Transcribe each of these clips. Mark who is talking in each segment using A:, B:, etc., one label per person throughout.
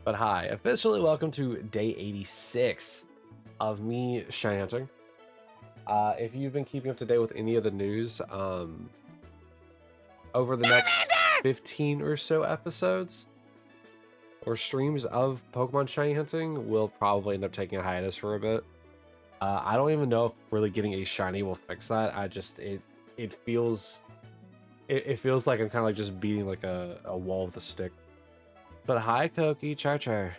A: But hi, officially welcome to day 86 of me shiny hunting. If you've been keeping up to date with any of the news, over the next 15 or so episodes or streams of Pokemon shiny hunting, we'll probably end up taking a hiatus for a bit. I don't even know if really getting a shiny will fix that. It feels like I'm kind of like just beating like a wall with a stick. But hi, Koki, Char.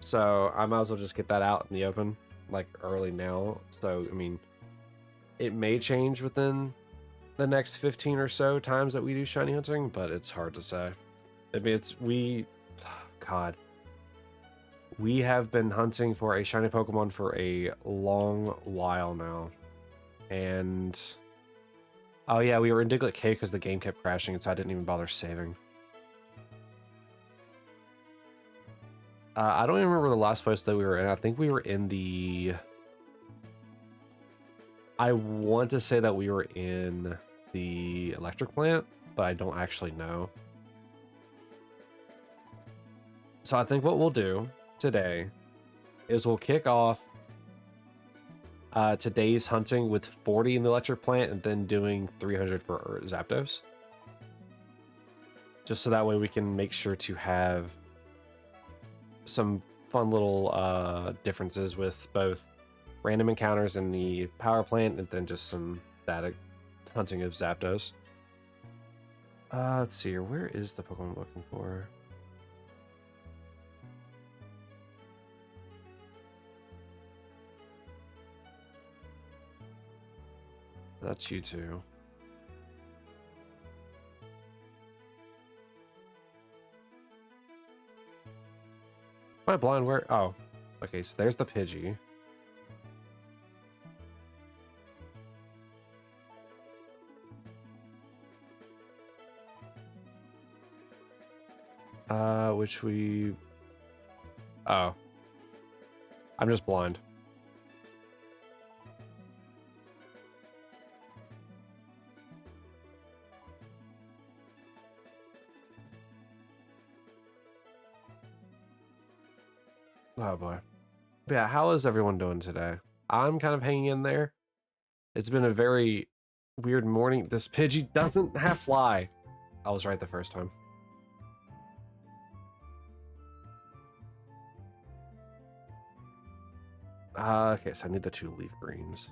A: So I might as well just get that out in the open, like early now. So, I mean, it may change within the next 15 or so times that we do shiny hunting, but it's hard to say. I mean, God. We have been hunting for a shiny Pokemon for a long while now. And oh yeah, we were in Diglett Cave because the game kept crashing, and so I didn't even bother saving. I don't even remember the last place that we were in. I think we were in the... I want to say that we were in the electric plant, but I don't actually know. So I think what we'll do today is we'll kick off today's hunting with 40 in the electric plant and then doing 300 for Zapdos. Just so that way we can make sure to have some fun little differences with both random encounters in the power plant and then just some static hunting of Zapdos. Let's see here. Where is the Pokemon I'm looking for? That's you two. Am I blind? Where? Oh, okay. So there's the Pidgey. Which we... Oh. I'm just blind. Oh boy. But yeah, how is everyone doing today? I'm kind of hanging in there. It's been a very weird morning. This Pidgey doesn't have fly. I was right the first time. Okay, so I need the 2 leaf greens.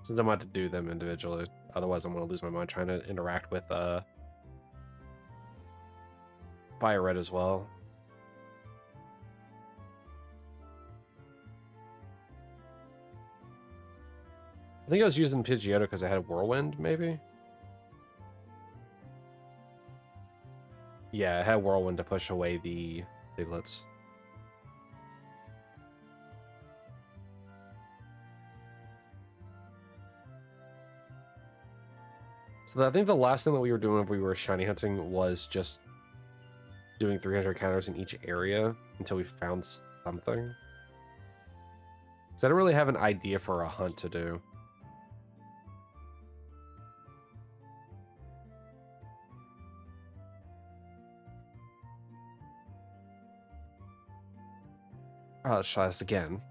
A: Since I'm about to do them individually. Otherwise, I'm going to lose my mind trying to interact with Fire Red as well. I think I was using Pidgeotto because I had Whirlwind, maybe? Yeah, I had Whirlwind to push away the Diglets. So I think the last thing that we were doing when we were shiny hunting was just doing 300 counters in each area until we found something. So I don't really have an idea for a hunt to do. Oh, let's try this again.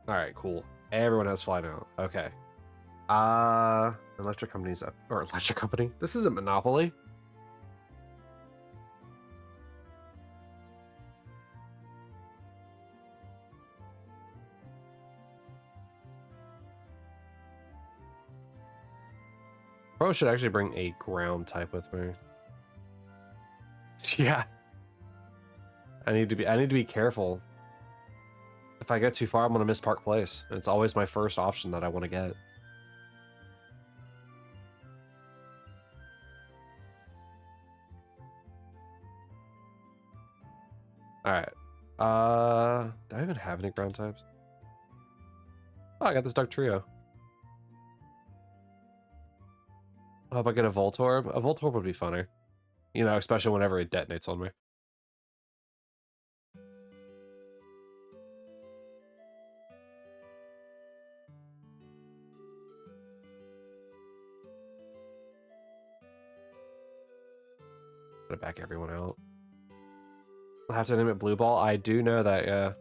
A: All right, cool. Everyone has fly now. Okay. Electric company's up, or electric company. This isn't Monopoly. Probably should actually bring a ground type with me. Yeah. I need to be careful. If I get too far, I'm gonna miss Park Place. And it's always my first option that I want to get. Alright. Do I even have any ground types? Oh, I got this Dark Trio. I hope I get a Voltorb. A Voltorb would be funner. You know, especially whenever it detonates on me. Gonna back everyone out. I'll have to name it Blue Ball. I do know that, yeah.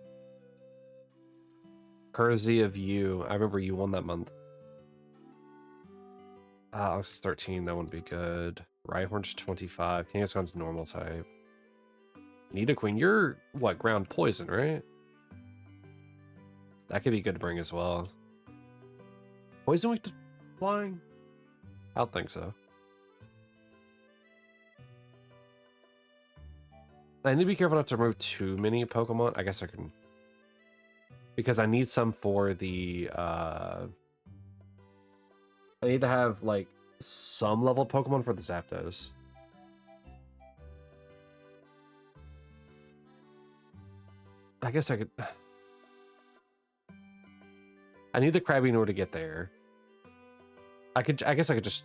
A: Courtesy of you. I remember you won that month. Oxus 13, that wouldn't be good. Rhyhorn's 25. Kangaskhan's normal type. Nidoqueen, you're what, ground poison, right? That could be good to bring as well. Poison weak to flying? I don't think so. I need to be careful not to remove too many Pokemon. I guess I can. Because I need some for the I need to have like some level Pokemon for the Zapdos. I guess I could. I need the Krabby in order to get there. I guess I could just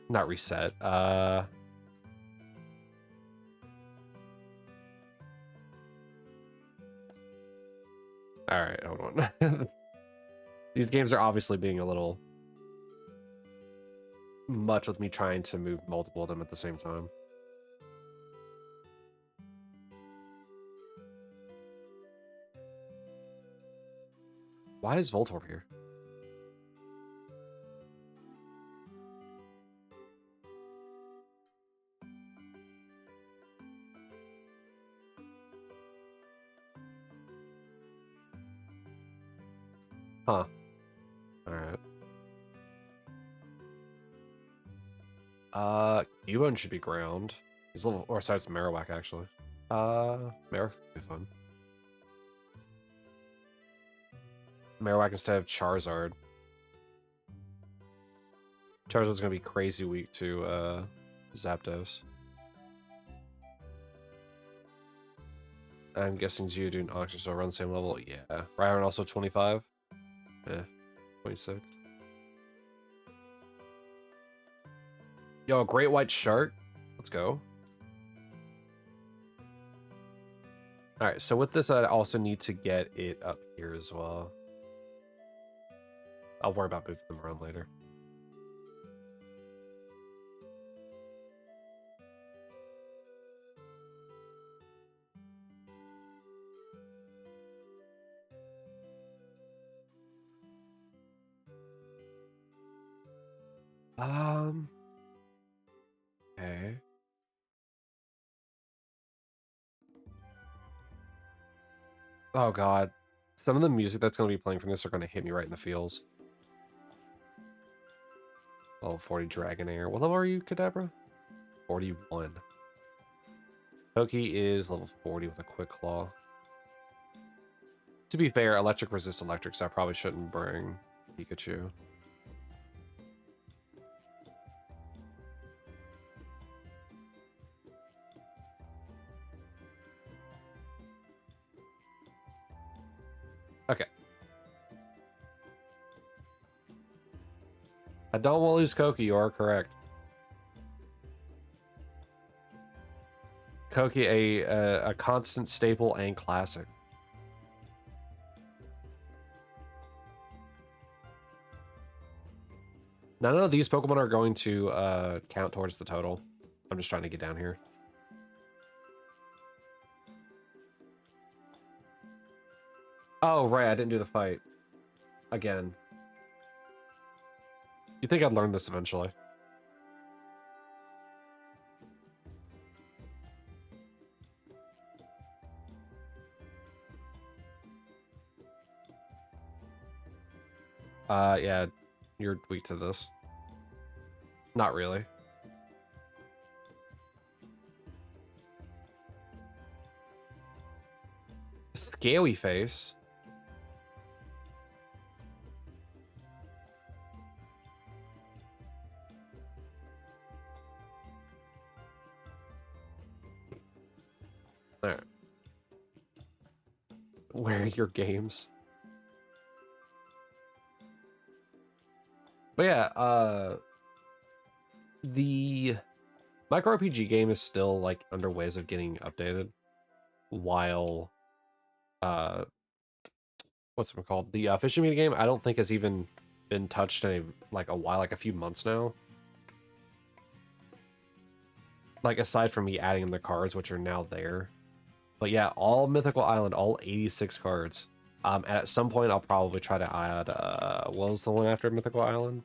A: not reset. All right, hold on. These games are obviously being a little much with me trying to move multiple of them at the same time. Why is Voltorb here? Huh. Alright. Cubone should be ground. He's a little, or sorry, it's Marowak actually. Marowak would be fun. Marowak instead of Charizard. Charizard's gonna be crazy weak to Zapdos. I'm guessing Geodude and Oxus are around the same level. Yeah. Rhyhorn also 25. Yeah. 26. Yo, Great White Shark. Let's go. Alright, so with this, I also need to get it up here as well. I'll worry about moving them around later. Okay. Oh god. Some of the music that's going to be playing from this are going to hit me right in the feels. Level 40 Dragonair. What level are you, Kadabra? 41. Poki is level 40 with a Quick Claw. To be fair, electric resist electric, so I probably shouldn't bring Pikachu. Okay. I don't want to lose Koki, you are correct. Koki, a constant staple and classic. None of these Pokemon are going to count towards the total. I'm just trying to get down here. Oh, right, I didn't do the fight. Again. You think I'd learn this eventually. Yeah, you're weak to this. Not really. Scaly face. Alright. Where are your games? But yeah, the micro RPG game is still like under ways of getting updated, while what's it called? The fishing media game I don't think has even been touched in like a while, like a few months now. Like, aside from me adding in the cards, which are now there. But yeah, all Mythical Island, all 86 cards. And at some point, I'll probably try to add, what was the one after Mythical Island?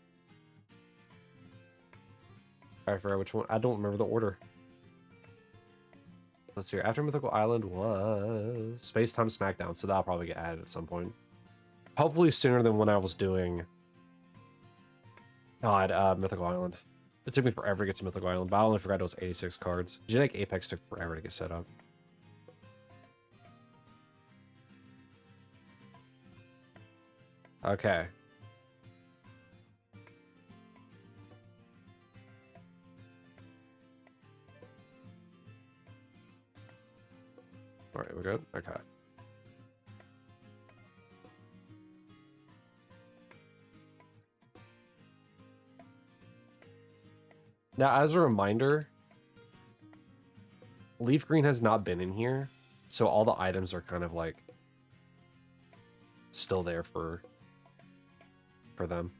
A: I forgot which one. I don't remember the order. Let's see. After Mythical Island was Space Time Smackdown, so that'll probably get added at some point. Hopefully sooner than when I was doing Mythical Island. It took me forever to get to Mythical Island, but I only forgot it was 86 cards. Genetic Apex took forever to get set up. Okay. Alright, we're good? Okay. Now, as a reminder, Leaf Green has not been in here, so all the items are kind of like still there for them.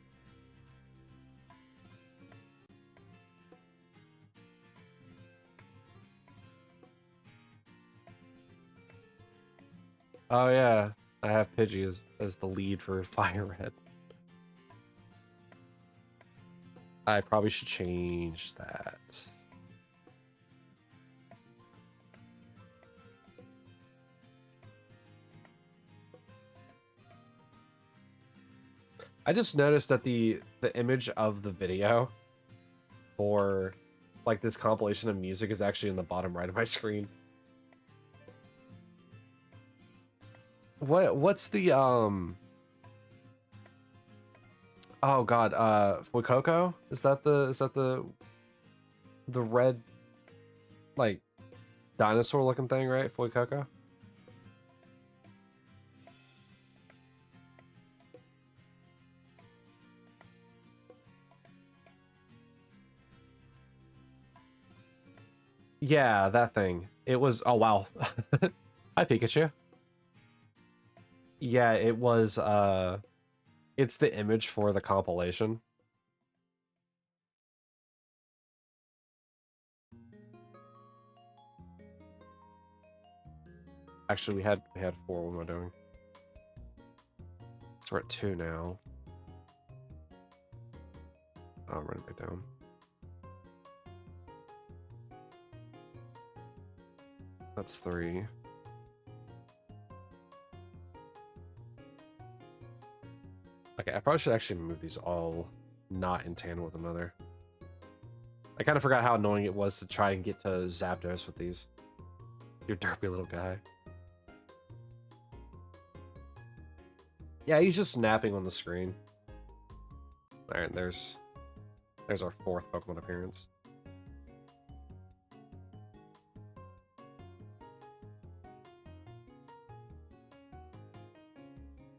A: Oh yeah, I have Pidgey as the lead for Fire Red. I probably should change that. I just noticed that the image of the video for like this compilation of music is actually in the bottom right of my screen. What's the oh god, Fuecoco? Is that the red like dinosaur looking thing, right? Fuecoco? Yeah, that thing. It was, oh wow. Hi Pikachu. Yeah, it was it's the image for the compilation. Actually, we had 4. What am I doing? So we're at 2 now. Oh, I'm running back down. That's 3. Okay, I probably should actually move these all not in tandem with another. I kind of forgot how annoying it was to try and get to Zapdos with these. You derpy little guy. Yeah, he's just napping on the screen. Alright, there's our 4th Pokemon appearance.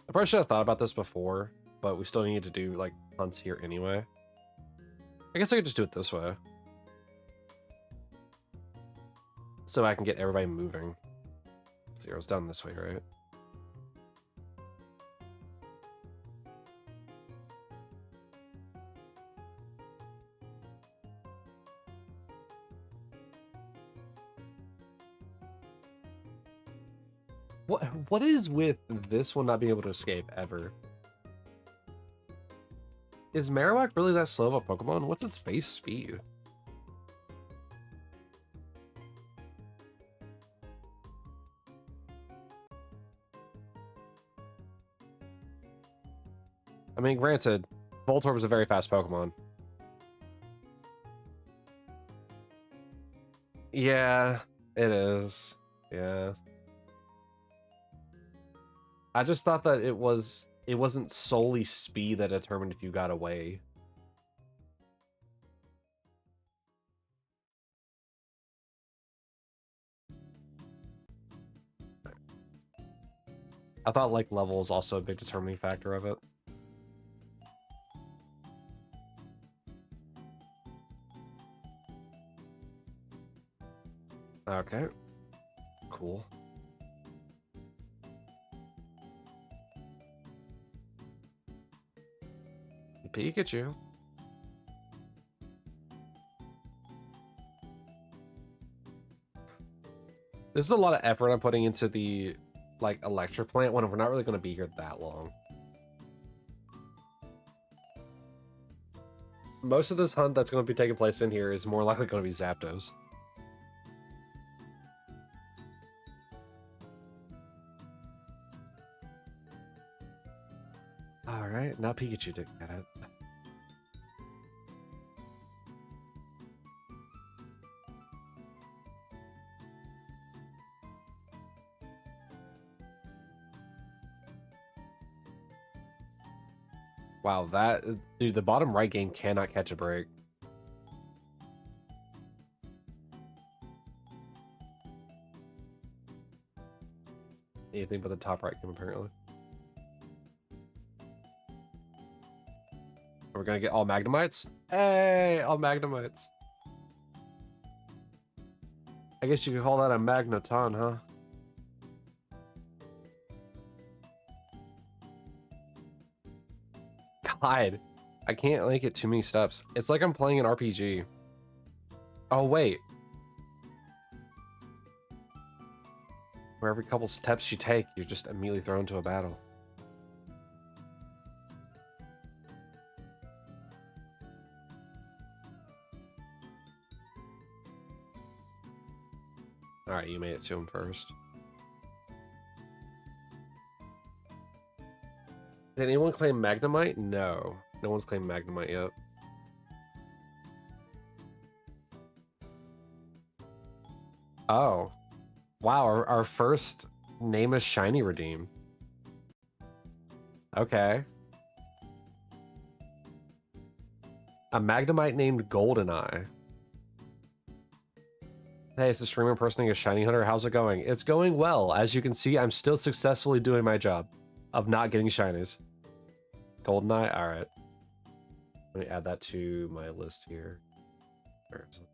A: I probably should have thought about this before, but we still need to do like hunts here anyway. I guess I could just do it this way. So I can get everybody moving. So it was down this way, right? What is with this one not being able to escape ever? Is Marowak really that slow of a Pokemon? What's its base speed? I mean, granted, Voltorb is a very fast Pokemon. Yeah, it is. Yeah. I just thought that it wasn't solely speed that determined if you got away. I thought like level is also a big determining factor of it. Okay. Cool. Pikachu. This is a lot of effort I'm putting into the like electric plant when we're not really going to be here that long. Most of this hunt that's going to be taking place in here is more likely going to be Zapdos. All right, now Pikachu did get it. Wow, that dude, the bottom right game cannot catch a break. Anything but the top right game, apparently. We're gonna get all Magnemites? Hey, all Magnemites. I guess you could call that a Magneton, huh? God, I can't make it too many steps. It's like I'm playing an RPG. Oh, wait. Where every couple steps you take, you're just immediately thrown into a battle. Alright, you made it to him first. Did anyone claim Magnemite? No. No one's claimed Magnemite yet. Oh. Wow, our first name is Shiny Redeem. Okay. A Magnemite named Goldeneye. Hey, it's the streamer impersonating a Shiny Hunter. How's it going? It's going well. As you can see, I'm still successfully doing my job of not getting shinies. Goldeneye? Alright. Let me add that to my list here. Where is it?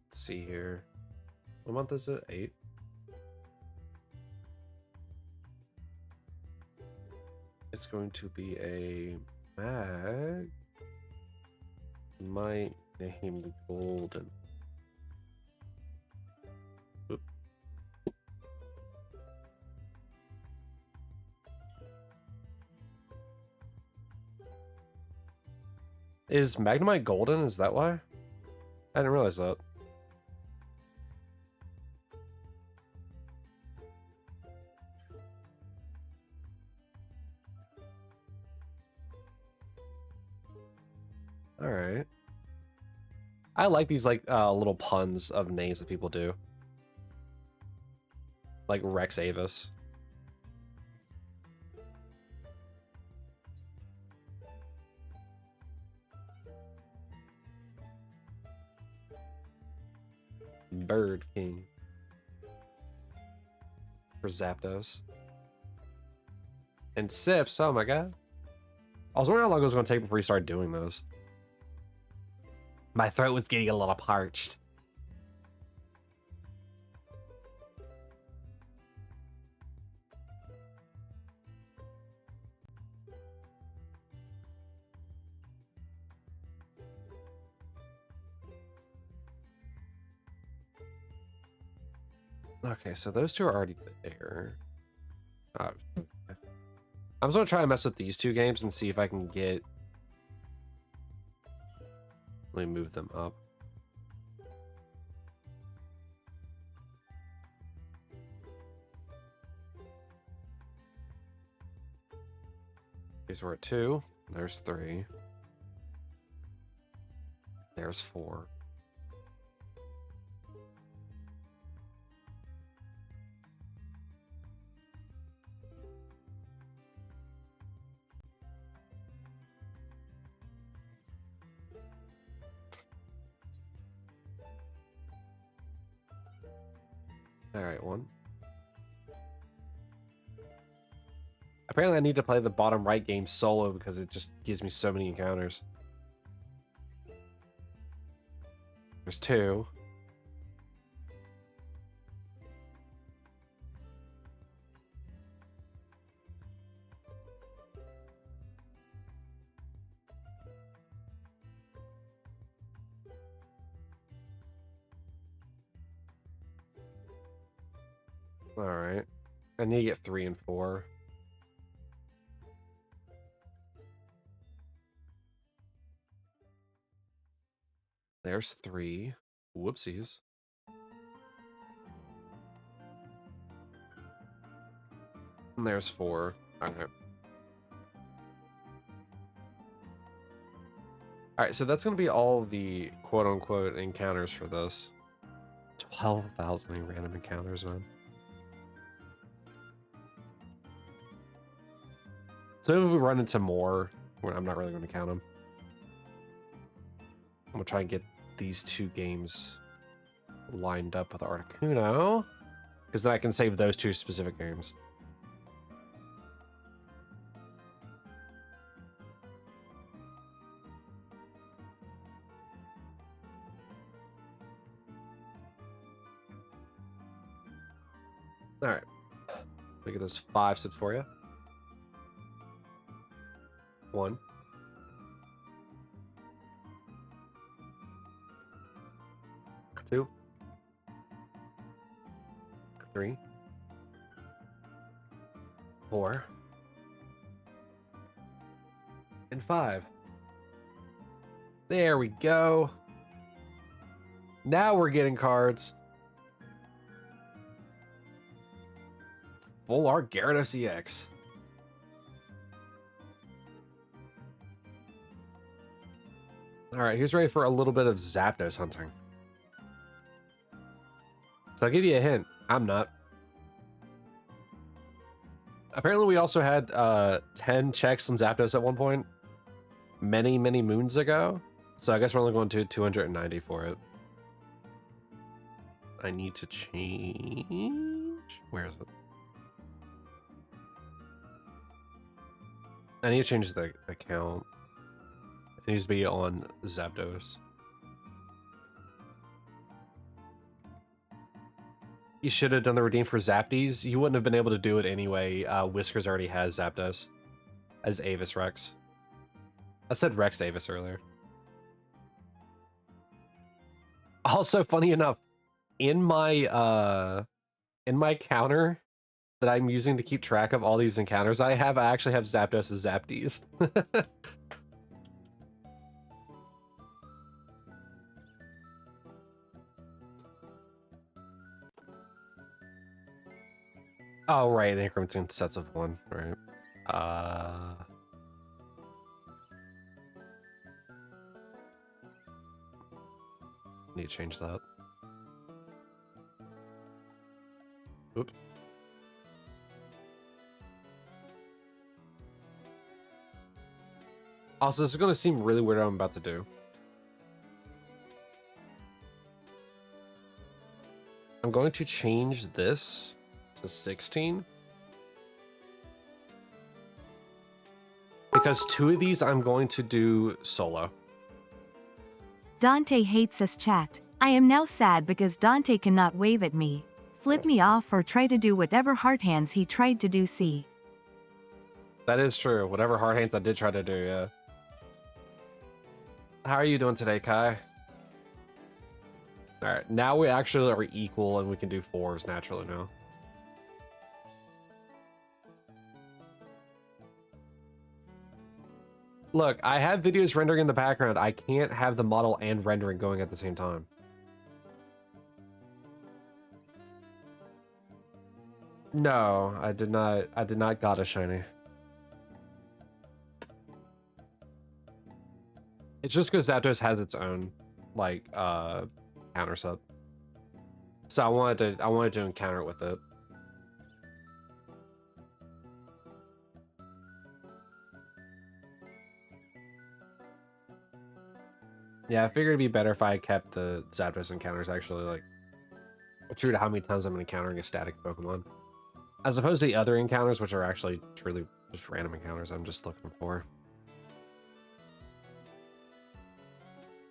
A: Let's see here. What month is it? 8? It's going to be a mag. Might named Golden. Oop. Is Magnemite golden? Is that why? I didn't realize that. All right. I like these like little puns of names that people do. Like Rex Avis. Bird King. For Zapdos. And Sips, oh my god. I was wondering how long it was going to take before you started doing those. My throat was getting a little parched. Okay, so those two are already there. I'm just gonna try and mess with these two games and see if I can get. Let me move them up. These were at 2. There's 3. There's 4. All right, 1. Apparently I need to play the bottom right game solo because it just gives me so many encounters. There's 2. Alright. I need to get 3 and 4. There's 3. Whoopsies. And there's 4. Alright. Alright, so that's going to be all the quote-unquote encounters for this. 12,000 random encounters, man. So if we run into more, I'm not really going to count them. I'm going to try and get these 2 games lined up with Articuno, because then I can save those 2 specific games. All right, look at those 5 sips for you. 1. 2. 3. 4. And 5. There we go. Now we're getting cards. Full art Gyarados EX. Alright, who's ready for a little bit of Zapdos hunting? So I'll give you a hint. I'm not. Apparently we also had 10 checks on Zapdos at one point. Many, many moons ago. So I guess we're only going to 290 for it. I need to change... Where is it? I need to change the account. It needs to be on Zapdos. You should have done the redeem for Zapdies. You wouldn't have been able to do it anyway. Whiskers already has Zapdos as Avis Rex. I said Rex Avis earlier. Also, funny enough, in my counter that I'm using to keep track of all these encounters I actually have Zapdos as Zapdies. Oh, right, increments in sets of 1, right. Need to change that. Oops. Also, this is going to seem really weird what I'm about to do. I'm going to change this to 16. Because 2 of these I'm going to do solo.
B: Dante hates us chat. I am now sad because Dante cannot wave at me, flip me off or try to do whatever hard hands he tried to do. See.
A: That is true. Whatever hard hands I did try to do, yeah. How are you doing today, Kai? Alright, now we actually are equal and we can do 4s naturally now. Look, I have videos rendering in the background. I can't have the model and rendering going at the same time. No, I did not got a shiny. It's just because Zapdos has its own, like, counter set. So I wanted to encounter it with it. Yeah, I figured it'd be better if I kept the Zapdos encounters actually, like, true to how many times I'm encountering a static Pokemon. As opposed to the other encounters, which are actually truly just random encounters I'm just looking for.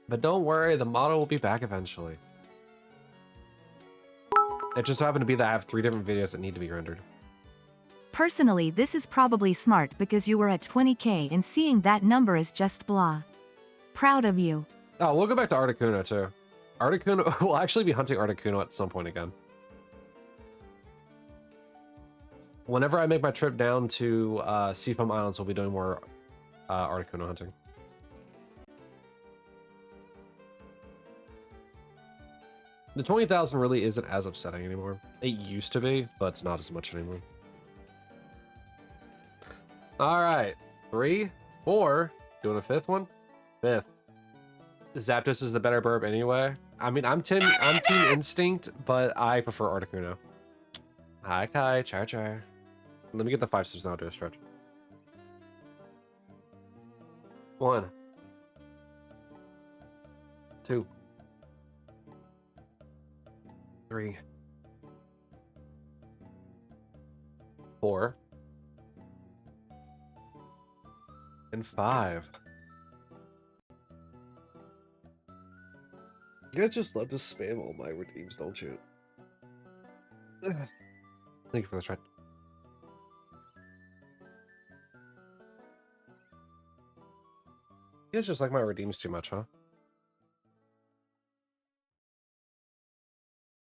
A: But don't worry, the model will be back eventually. It just happened to be that I have 3 different videos that need to be rendered.
B: Personally, this is probably smart because you were at 20k and seeing that number is just blah. Proud of you.
A: Oh, we'll go back to Articuno too. Articuno, we'll actually be hunting Articuno at some point again. Whenever I make my trip down to Seafoam Islands, we'll be doing more Articuno hunting. The 20,000 really isn't as upsetting anymore. It used to be, but it's not as much anymore. All right, 3, 4. Doing a 5th one. 5th. Zapdos is the better burb anyway. I mean, I'm Team Instinct, but I prefer Articuno. Hi, Kai. Char. Let me get the 5 steps now. I'll do a stretch. 1, 2, 3, 4, and 5. You guys just love to spam all my redeems, don't you? Thank you for the stretch. You guys just like my redeems too much, huh?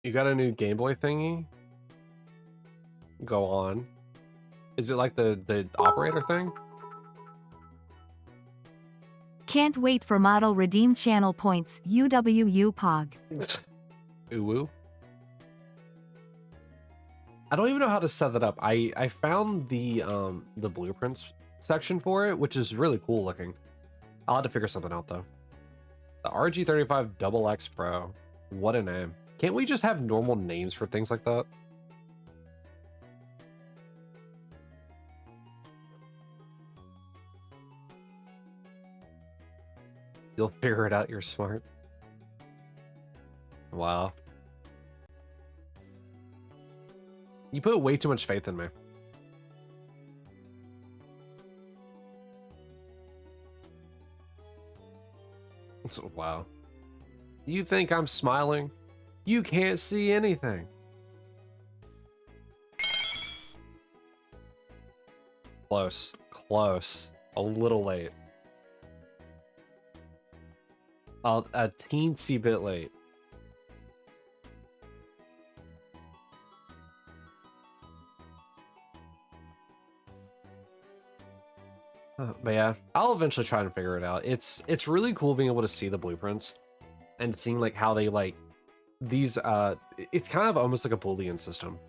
A: You got a new Game Boy thingy? Go on. Is it like the operator thing?
B: Can't wait for model redeem channel points. UWU Pog.
A: Ooh. I don't even know how to set that up. I found the blueprints section for it, which is really cool looking. I'll have to figure something out though. The RG35 XX Pro. What a name. Can't we just have normal names for things like that? You'll figure it out, you're smart. Wow. You put way too much faith in me. Wow. You think I'm smiling? You can't see anything. Close. A little late. A teensy bit late. But yeah, I'll eventually try and figure it out. It's really cool being able to see the blueprints and seeing like how they like these it's kind of almost like a Boolean system.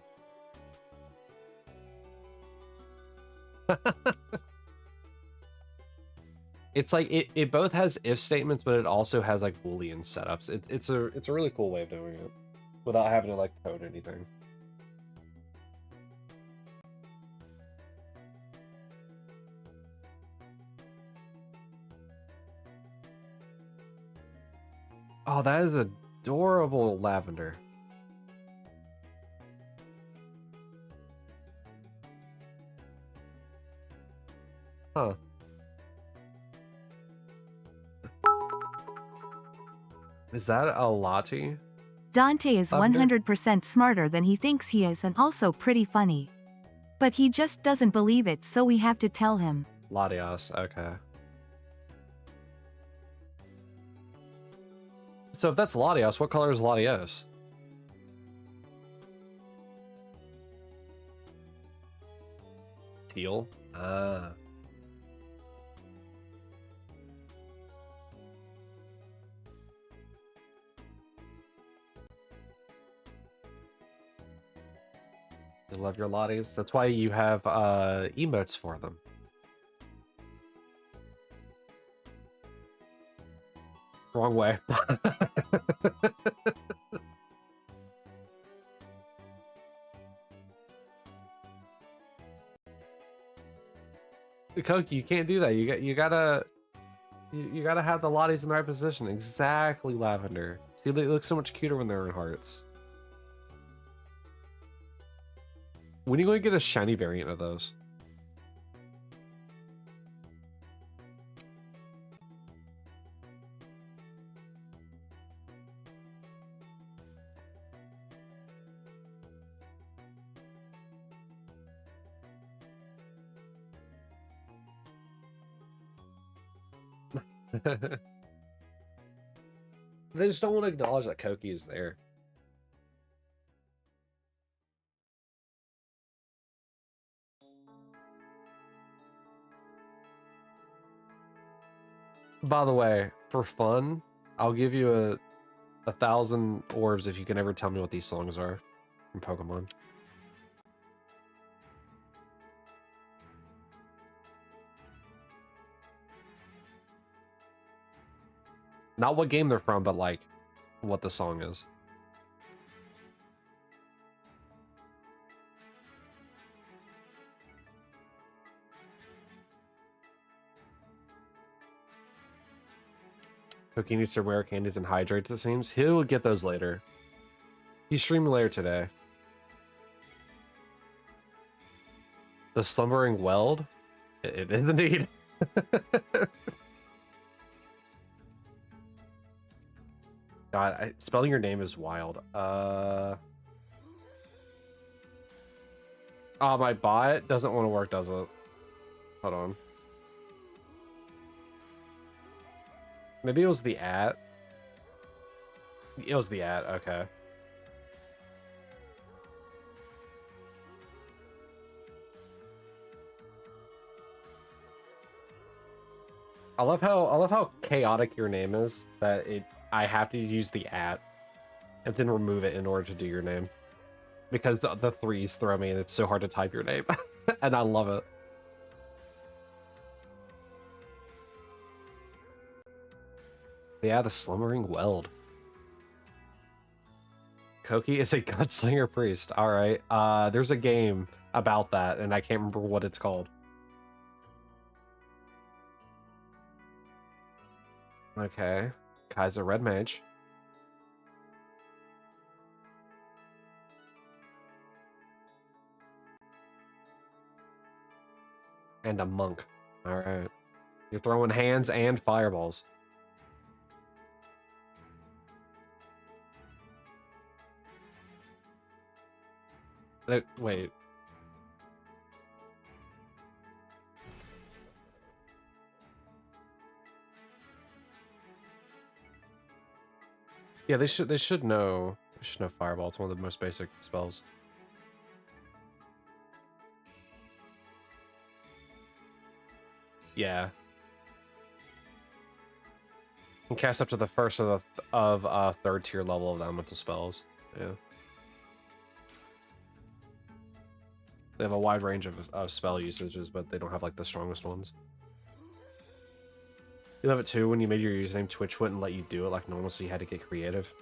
A: It's like it both has if statements, but it also has like Boolean setups. It's a really cool way of doing it without having to like code anything. Oh, that is adorable lavender. Huh. Is that a latte?
B: Dante is
A: Lavender?
B: 100% smarter than he thinks he is and also pretty funny. But he just doesn't believe it, so we have to tell him.
A: Latios, okay. So if that's Latios, what color is Latios? Teal? Ah. You love your Lotties. That's why you have emotes for them. Wrong way. Koki, you can't do that. You gotta have the Lotties in the right position. Exactly, lavender. See, they look so much cuter when they're in hearts. When are you going to get a shiny variant of those? They just don't want to acknowledge that Koki is there. By the way, for fun, I'll give you a 1,000 orbs if you can ever tell me what these songs are from Pokemon. Not what game they're from, but like what the song is. Cookie needs to wear candies and hydrates, it seems. He'll get those later. He's streaming later today. The Slumbering Weld? It is indeed. God, spelling your name is wild. Oh, my bot doesn't want to work, does it? Hold on. Maybe it was the @ It was the @ okay. I love how chaotic your name is, that I have to use the @ and then remove it in order to do your name. Because the threes throw me and it's so hard to type your name. And I love it. Yeah, the Slumbering Weld. Koki is a gunslinger priest. Alright. There's a game about that, and I can't remember what it's called. Okay. Kaiser Red Mage. And a monk. Alright. You're throwing hands and fireballs. Wait. Yeah, they should know. They should know fireball. It's one of the most basic spells. Yeah. You can cast up to the first of third tier level of the elemental spells. Yeah. They have a wide range of spell usages, but they don't have like the strongest ones. You have it too when you made your username. Twitch wouldn't let you do it like normal, so you had to get creative.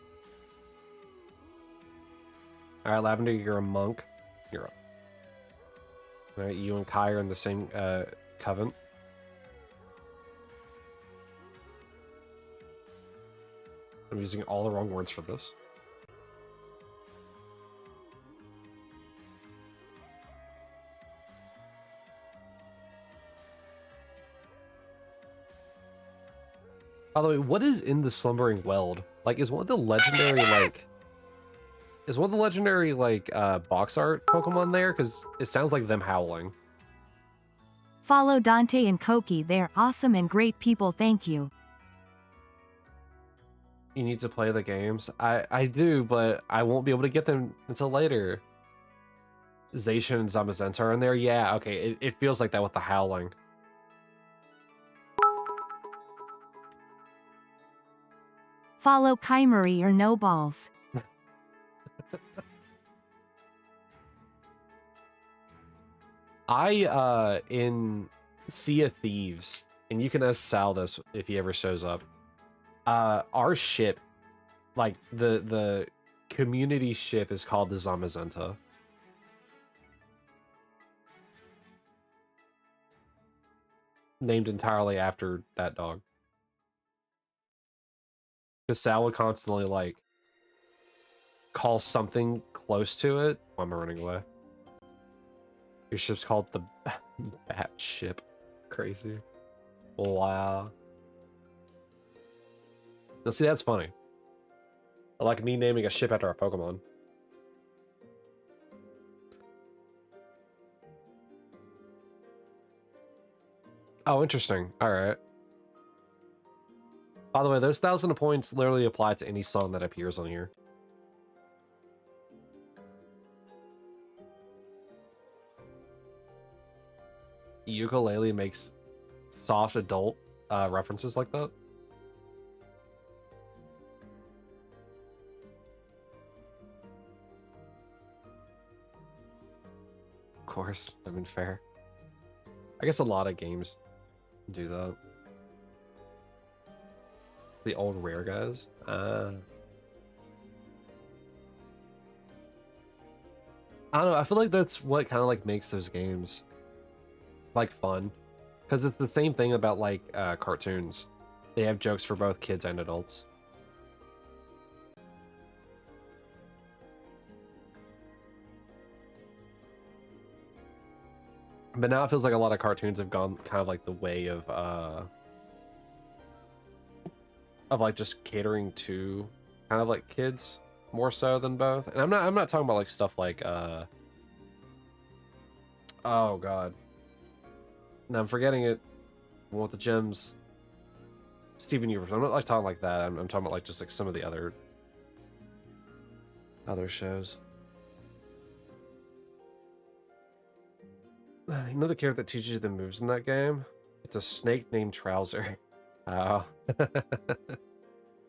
A: Alright, Lavender, you're a monk. You're up. Alright, you and Kai are in the same coven. I'm using all the wrong words for this. By the way, what is in the Slumbering Weld? Like, is one of the legendary, box art Pokemon there? Because it sounds like them howling.
B: Follow Dante and Koki, they're awesome and great people, thank you.
A: You need to play the games. I do, but I won't be able to get them until later. Zacian and Zamazenta are in there? Yeah, okay, it feels like that with the howling.
B: Follow Kymari or no balls.
A: In Sea of Thieves, and you can ask Sal this if he ever shows up. Our ship, like the community ship, is called the Zamazenta. Named entirely after that dog. Because Sal would constantly like call something close to it. Oh, I'm running away. Your ship's called the Bat Ship. Crazy. Wow. Now see, that's funny. Like me naming a ship after a Pokemon. Oh, interesting. Alright. By the way, those 1,000 points literally apply to any song that appears on here. Ukulele makes soft adult references like that. Of course, I mean, fair. I guess a lot of games do that. The old Rare guys. I don't know. I feel like that's what kind of like makes those games like fun, because it's the same thing about like cartoons. They have jokes for both kids and adults. But now it feels like a lot of cartoons have gone kind of like the way of like just catering to kind of like kids more so than both. And I'm not talking about like stuff like oh god. No, I'm forgetting it. With the gems. Steven Universe. I'm not like talking like that. I'm talking about like just like some of the other shows. You know the character that teaches you the moves in that game? It's a snake named Trouser. Oh.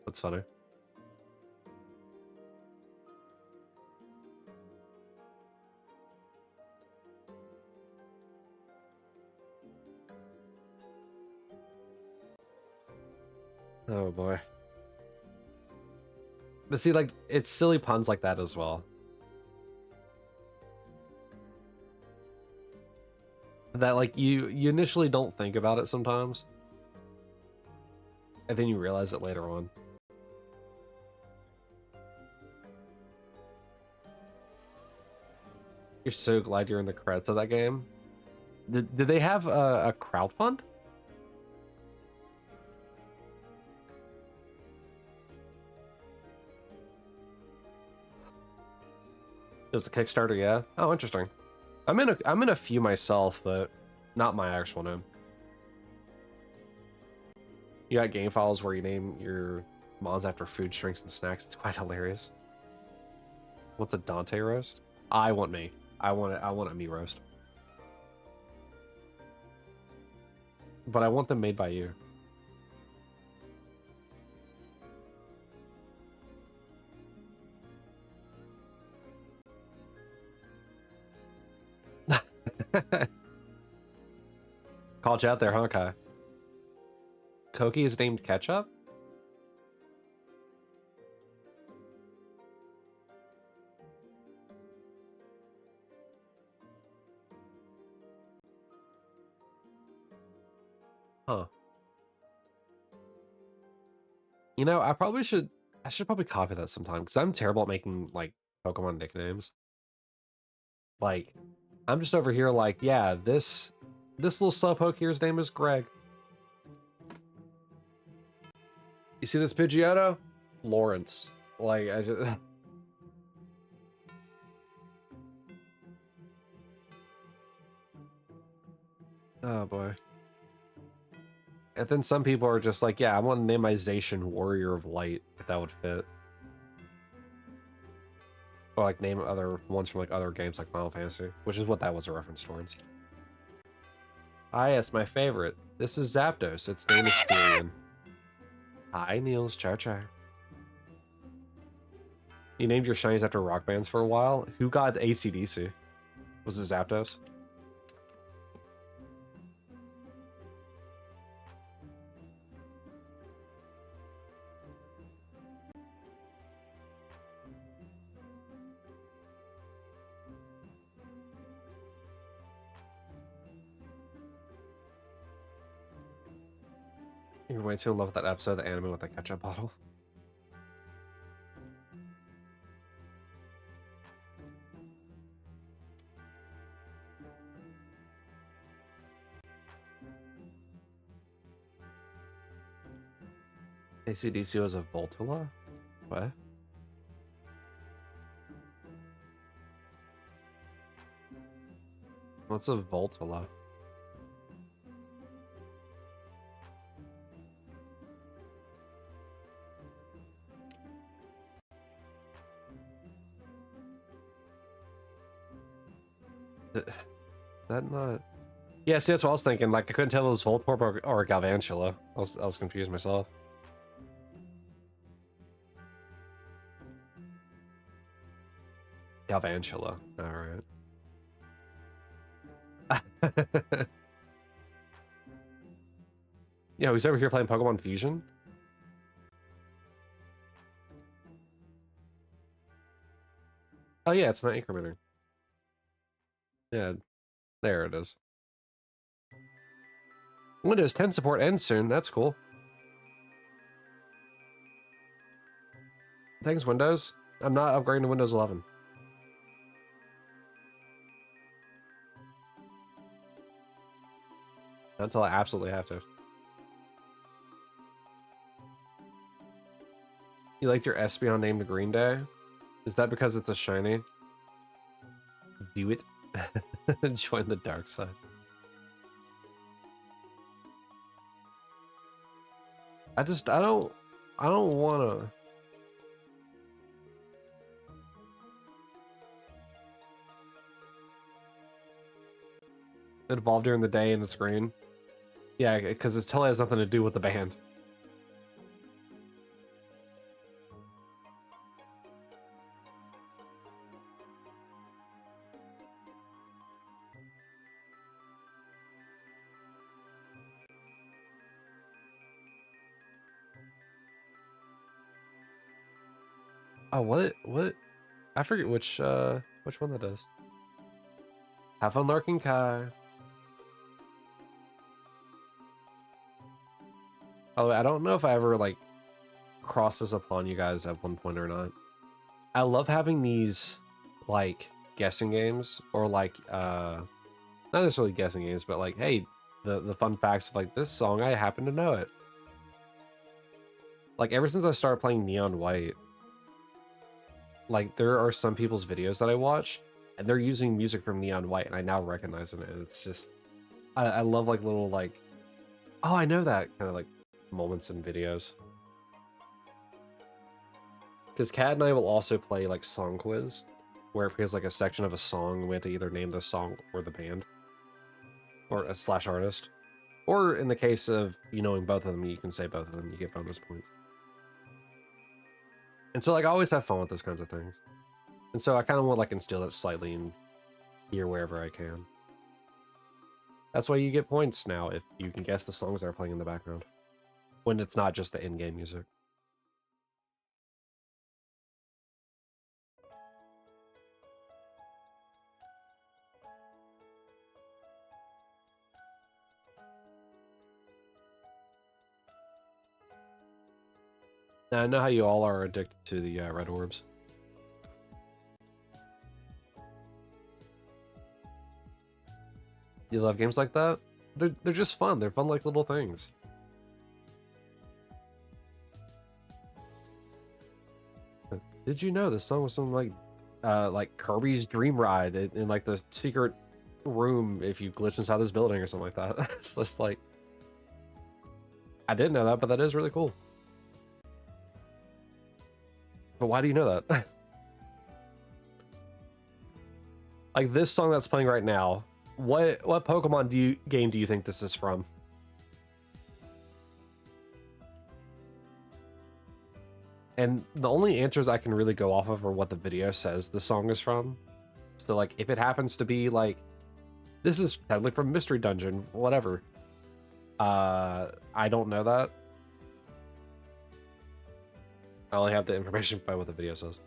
A: That's funny. Oh boy. But see, like, it's silly puns like that as well. That, like, you initially don't think about it sometimes. And then you realize it later on. You're so glad you're in the credits of that game. Did they have a crowdfund? It was a Kickstarter, yeah. Oh, interesting. I'm in a few myself, but not my actual name. You got game files where you name your mods after food, drinks, and snacks. It's quite hilarious. What's a Dante roast? I want me. I want a me roast. But I want them made by you. Called you out there, huh, Kai? Koki is named Ketchup? Huh. You know, I should probably copy that sometime, because I'm terrible at making, like, Pokemon nicknames. Like, I'm just over here like, yeah, this little slowpoke here's name is Greg. You see this Pidgeotto? Lawrence. Like, I just... Oh, boy. And then some people are just like, yeah, I want to name my Zacian Warrior of Light, if that would fit. Or, like, name other ones from, like, other games like Final Fantasy, which is what that was a reference towards. Ah, yes, my favorite. This is Zapdos. Its name is Furion. Hi, Niels. Char Char. You named your shinies after rock bands for a while? Who got AC/DC? Was it Zapdos? You're way too in love with that episode of the anime with the ketchup bottle. AC/DC was a Voltula? What? What's a Voltula? That not... Yeah, see, that's what I was thinking. Like, I couldn't tell if it was Voltorb or Galvantula. I was confused myself. Galvantula. All right. Yeah, who's over here playing Pokemon Fusion? Oh yeah, it's not incrementing. Yeah, there it is. Windows 10 support ends soon. That's cool. Thanks, Windows. I'm not upgrading to Windows 11. Not until I absolutely have to. You liked your Espeon named Green Day? Is that because it's a shiny? Do it. Join the dark side. I don't wanna. It evolved during the day in the screen. Yeah, because it totally has nothing to do with the band. Oh, what? I forget which one that is. Have fun lurking, Kai. By the way, I don't know if I ever like crossed this upon you guys at one point or not. I love having these like guessing games or like not necessarily guessing games, but like, hey, the fun facts of like this song, I happen to know it. Like ever since I started playing Neon White, like there are some people's videos that I watch and they're using music from Neon White and I now recognize it. And it's just I love like little like, oh, I know that kind of like moments in videos. Because Kat and I will also play like song quiz, where it appears like a section of a song and we have to either name the song or the band or a slash artist. Or in the case of you knowing both of them, you can say both of them, you get bonus points. And so like I always have fun with those kinds of things. And so I kind of want to like instill it slightly in here wherever I can. That's why you get points now if you can guess the songs that are playing in the background. When it's not just the in-game music. Now, I know how you all are addicted to the red orbs. You love games like that? They're just fun. They're fun like little things. Did you know this song was something like Kirby's Dream Ride in like the secret room if you glitch inside this building or something like that? It's just like, I didn't know that, but that is really cool. But why do you know that? Like this song that's playing right now, what Pokemon game do you think this is from? And the only answers I can really go off of are what the video says the song is from. So like if it happens to be like, this is technically from Mystery Dungeon, whatever. I don't know that. I only have the information by what the video says.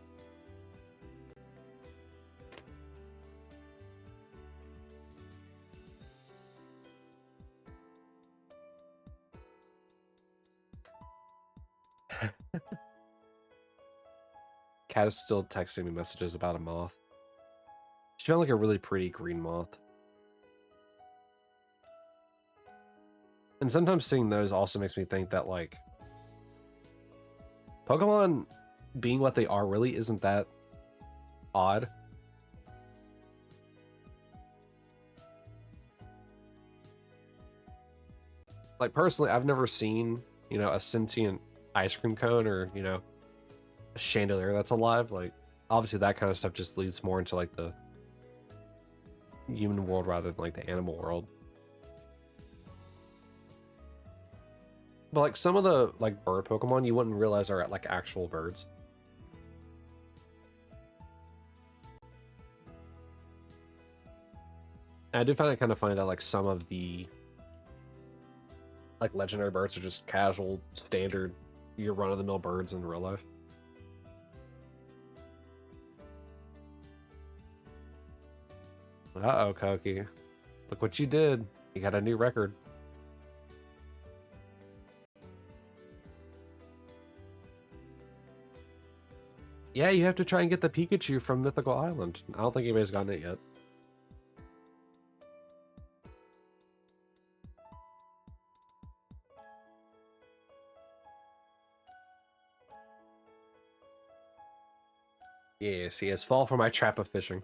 A: Kat is still texting me messages about a moth. She found like a really pretty green moth. And sometimes seeing those also makes me think that like Pokemon being what they are really isn't that odd. Like personally, I've never seen, you know, a sentient ice cream cone or, you know, a chandelier that's alive. Like obviously that kind of stuff just leads more into like the human world rather than like the animal world. But like some of the like bird Pokemon you wouldn't realize are like actual birds. And I do find it kind of funny that like some of the like legendary birds are just casual, standard, your run-of-the-mill birds in real life. Uh-oh, Koki. Look what you did. You got a new record. Yeah, you have to try and get the Pikachu from Mythical Island. I don't think anybody's gotten it yet. Yes, yes. Fall for my trap of fishing.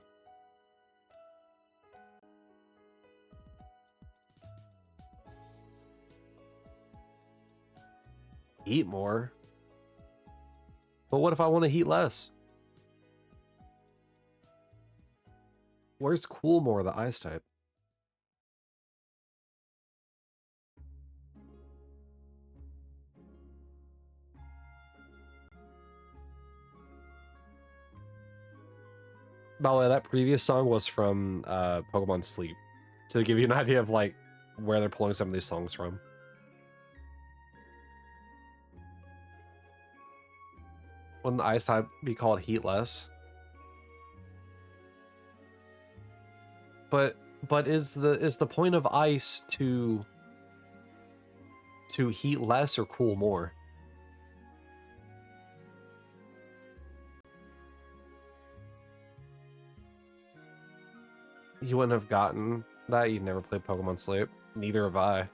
A: Heat more? But what if I want to heat less? Where's Cool more, the ice type? By the way, that previous song was from Pokemon Sleep. To give you an idea of like where they're pulling some of these songs from. Wouldn't the ice type be called Heatless? But is the point of ice to heat less or cool more? You wouldn't have gotten that. You've never played Pokemon Sleep. Neither have I.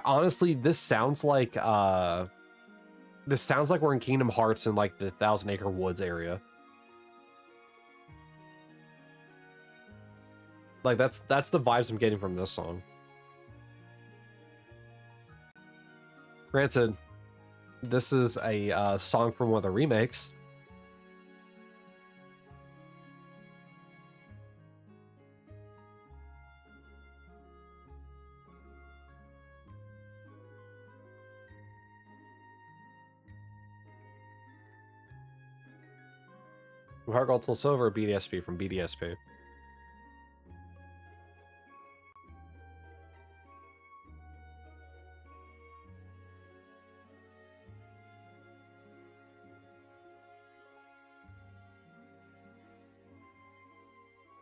A: Honestly, this sounds like we're in Kingdom Hearts in like the Thousand Acre Woods area. Like that's the vibes I'm getting from this song. Granted, this is a song from one of the remakes. Heart Gold Soul Silver, BDSP from BDSP.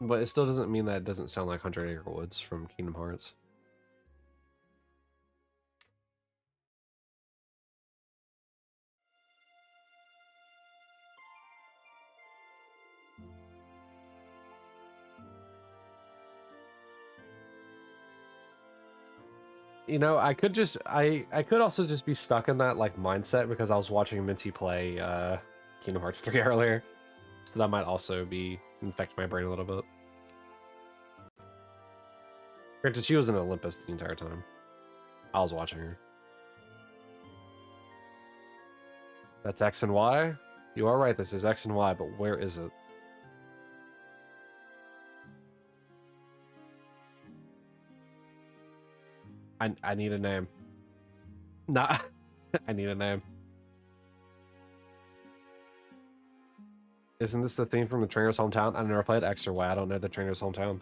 A: But it still doesn't mean that it doesn't sound like 100 Acre Woods from Kingdom Hearts. You know, I could also just be stuck in that like mindset because I was watching Minty play Kingdom Hearts 3 earlier. So that might also be infect my brain a little bit. Granted, she was in Olympus the entire time. I was watching her. That's X and Y? You are right, this is X and Y, but where is it? I need a name. Nah, I need a name. Isn't this the theme from the trainer's hometown? I've never played X or Y. I don't know the trainer's hometown.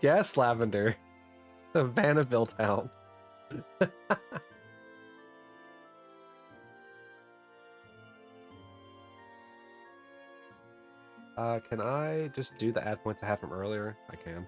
A: Yes, Lavender. Vanaville Town. Can I just do the add points I had from earlier? I can.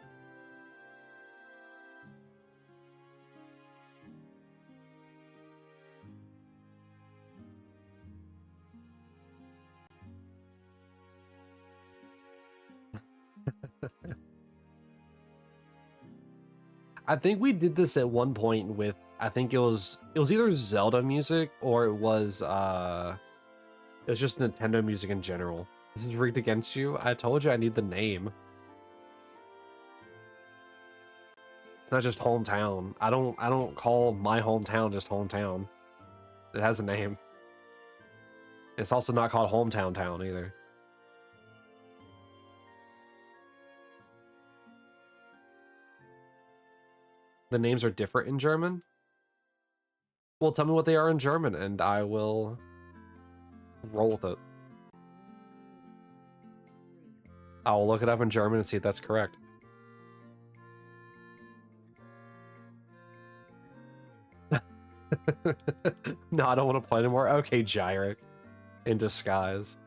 A: I think we did this at one point with, I think it was either Zelda music or it was just Nintendo music in general. This is rigged against you. I told you I need the name. It's not just hometown. I don't call my hometown just hometown. It has a name. It's also not called hometown town either. The names are different in German? Well, tell me what they are in German, and I will roll with it. I will look it up in German and see if that's correct. No, I don't want to play anymore. Okay, Gyric. In disguise.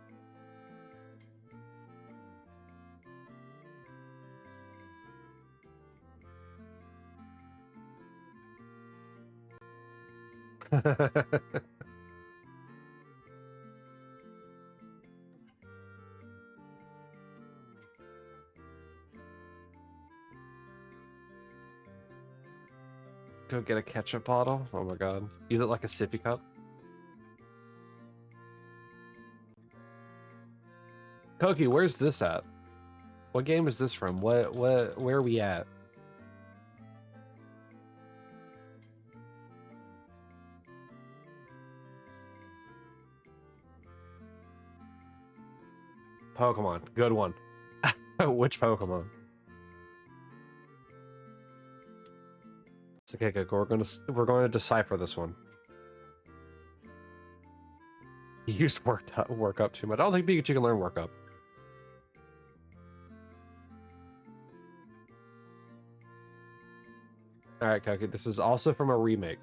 A: Go get a ketchup bottle? Oh my god. You look like a sippy cup. Koki, where's this at? What game is this from? Where are we at? Pokemon. Good one. Which Pokemon? It's okay, good. We're going to decipher this one. You used work up too much. I don't think Pikachu can learn work up. Alright, Koki, this is also from a remake.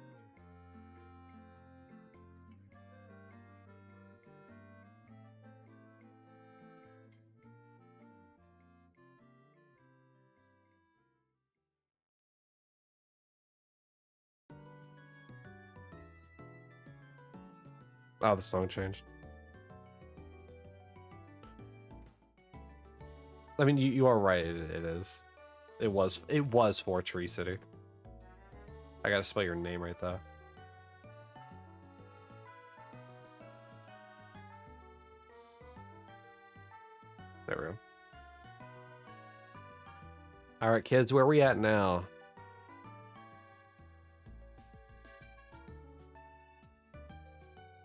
A: Oh, the song changed. I mean, you are right. It is. It was for Tree City. I gotta spell your name right though. There we go. All right, kids, where are we at now?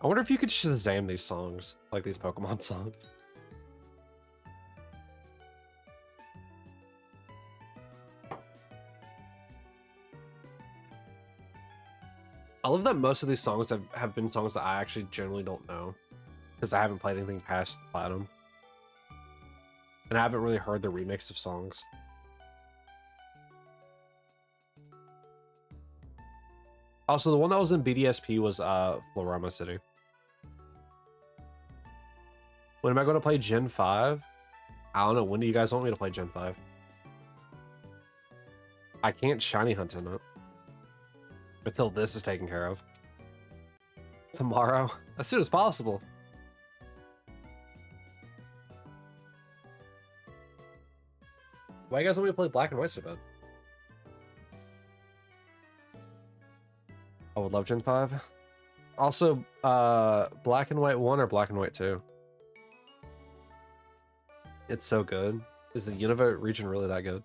A: I wonder if you could Shazam these songs, like these Pokemon songs. I love that most of these songs have been songs that I actually generally don't know, because I haven't played anything past Platinum. And I haven't really heard the remix of songs. Also, the one that was in BDSP was Floroma City. When am I going to play Gen 5? I don't know. When do you guys want me to play Gen 5? I can't shiny hunt in it. Until this is taken care of. Tomorrow? As soon as possible. Why you guys want me to play Black and White so bad? I would love Gen 5. Also, Black and White 1 or Black and White 2? It's so good. Is the Unova region really that good?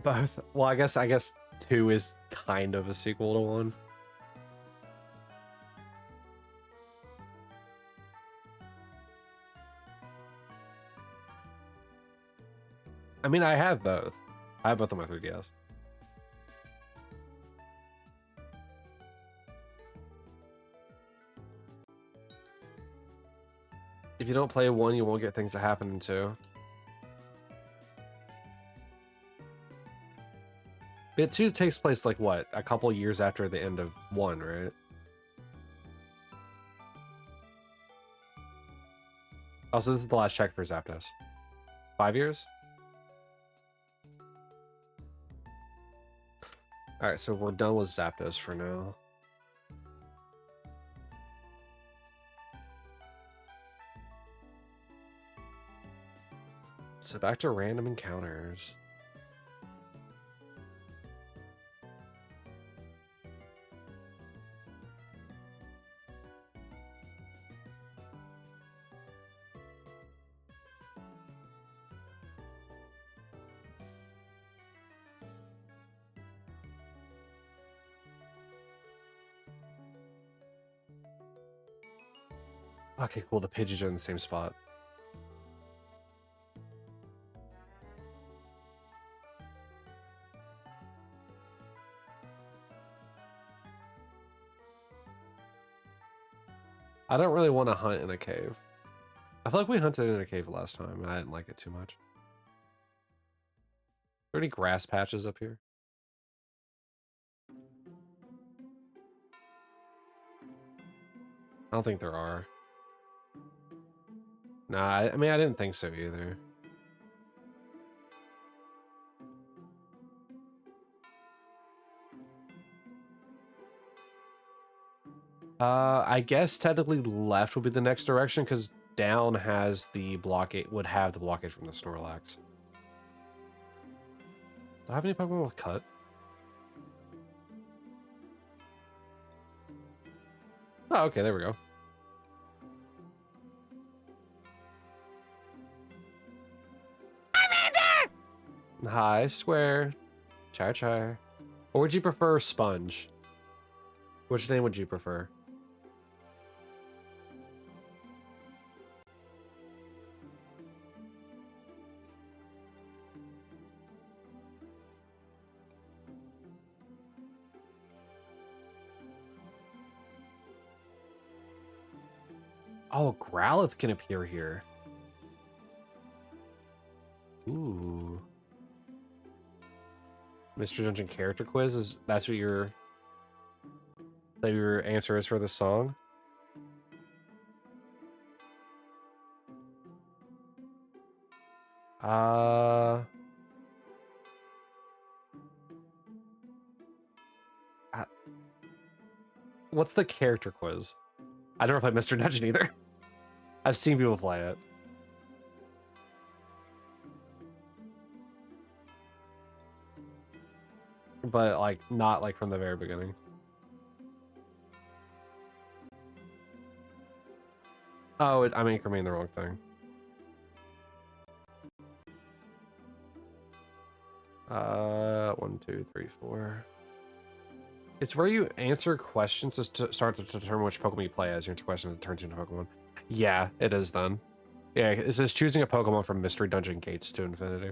A: Both. Well, I guess 2 is kind of a sequel to 1. I mean, I have both. I have both on my 3DS. If you don't play 1, you won't get things that happen in 2. But 2 takes place, like, what? A couple years after the end of 1, right? Also, this is the last check for Zapdos. 5 years? Alright, so we're done with Zapdos for now. So back to random encounters. Okay, cool. The Pidgeys are in the same spot. I don't really want to hunt in a cave. I feel like we hunted in a cave last time, and I didn't like it too much. Are there any grass patches up here? I don't think there are. Nah, I mean, I didn't think so either. I guess technically left would be the next direction, because down has the blockade, would have the blockade from the Snorlax. Do I have any Pokemon with cut? Oh, okay, there we go. Hi, square. Char char. Or would you prefer Sponge? Which name would you prefer? Oh, Growlithe can appear here. Ooh. Mr. Dungeon character quiz is that's what your answer is for the song? Uh what's the character quiz? I never played Mr. Dungeon either. I've seen people play it. But like not like from the very beginning. Oh, I'm incrementing the wrong thing. 1, 2, 3, 4. It's where you answer questions to start to determine which Pokemon you play as. You answer questions, it turns into a Pokemon. Yeah, it is then. Yeah, it says choosing a Pokemon from Mystery Dungeon Gates to Infinity.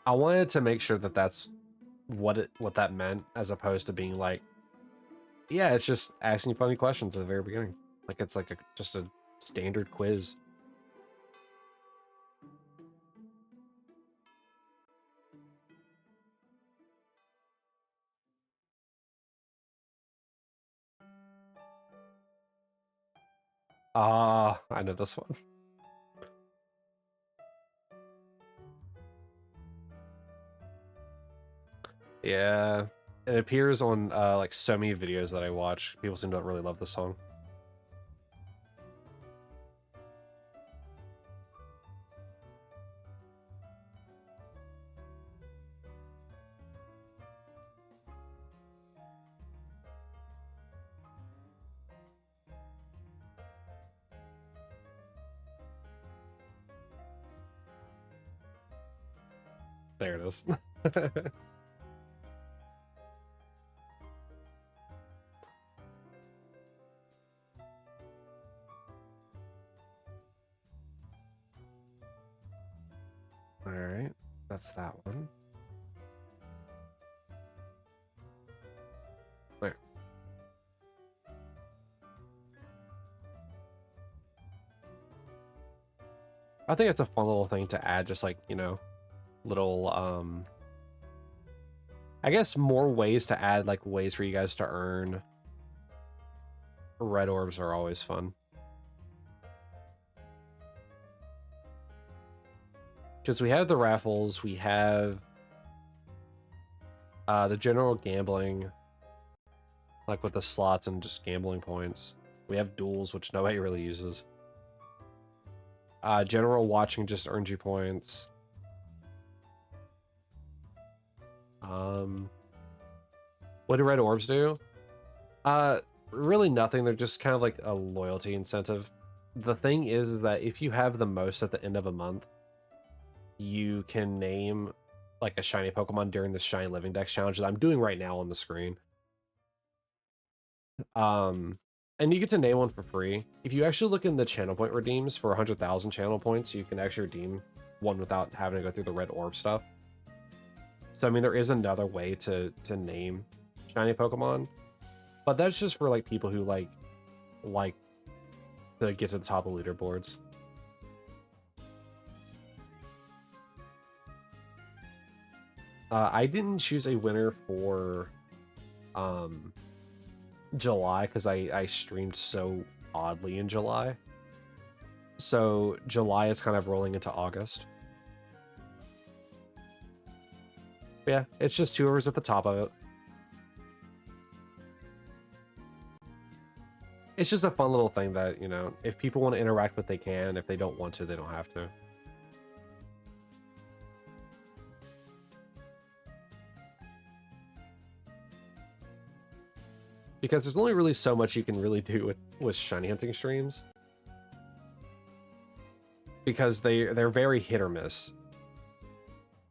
A: I wanted to make sure that that's what that meant, as opposed to being like, yeah, it's just asking you funny questions at the very beginning. Like it's like just a standard quiz. Ah, I know this one. Yeah, it appears on like so many videos that I watch. People seem to really love this song. There it is. All right, that's that one. There. I think it's a fun little thing to add, just like, you know, little I guess more ways to add, like ways for you guys to earn red orbs are always fun. Because we have the raffles, we have the general gambling, like with the slots and just gambling points. We have duels, which nobody really uses. General watching just earns you points. What do red orbs do? Really nothing. They're just kind of like a loyalty incentive. the thing is that if you have the most at the end of a month, you can name like a shiny Pokemon during the Shiny Living Dex challenge that I'm doing right now on the screen. And you get to name one for free. If you actually look in the channel point redeems for 100,000 channel points, you can actually redeem one without having to go through the red orb stuff. So I mean, there is another way to name shiny Pokemon, but that's just for like people who like to get to the top of leaderboards. I didn't choose a winner for July because I streamed so oddly in July. So July is kind of rolling into August. Yeah, it's just whoever's at the top of it. It's just a fun little thing that, you know, if people want to interact with, they can. If they don't want to, they don't have to. Because there's only really so much you can really do with shiny hunting streams. Because they're very hit or miss.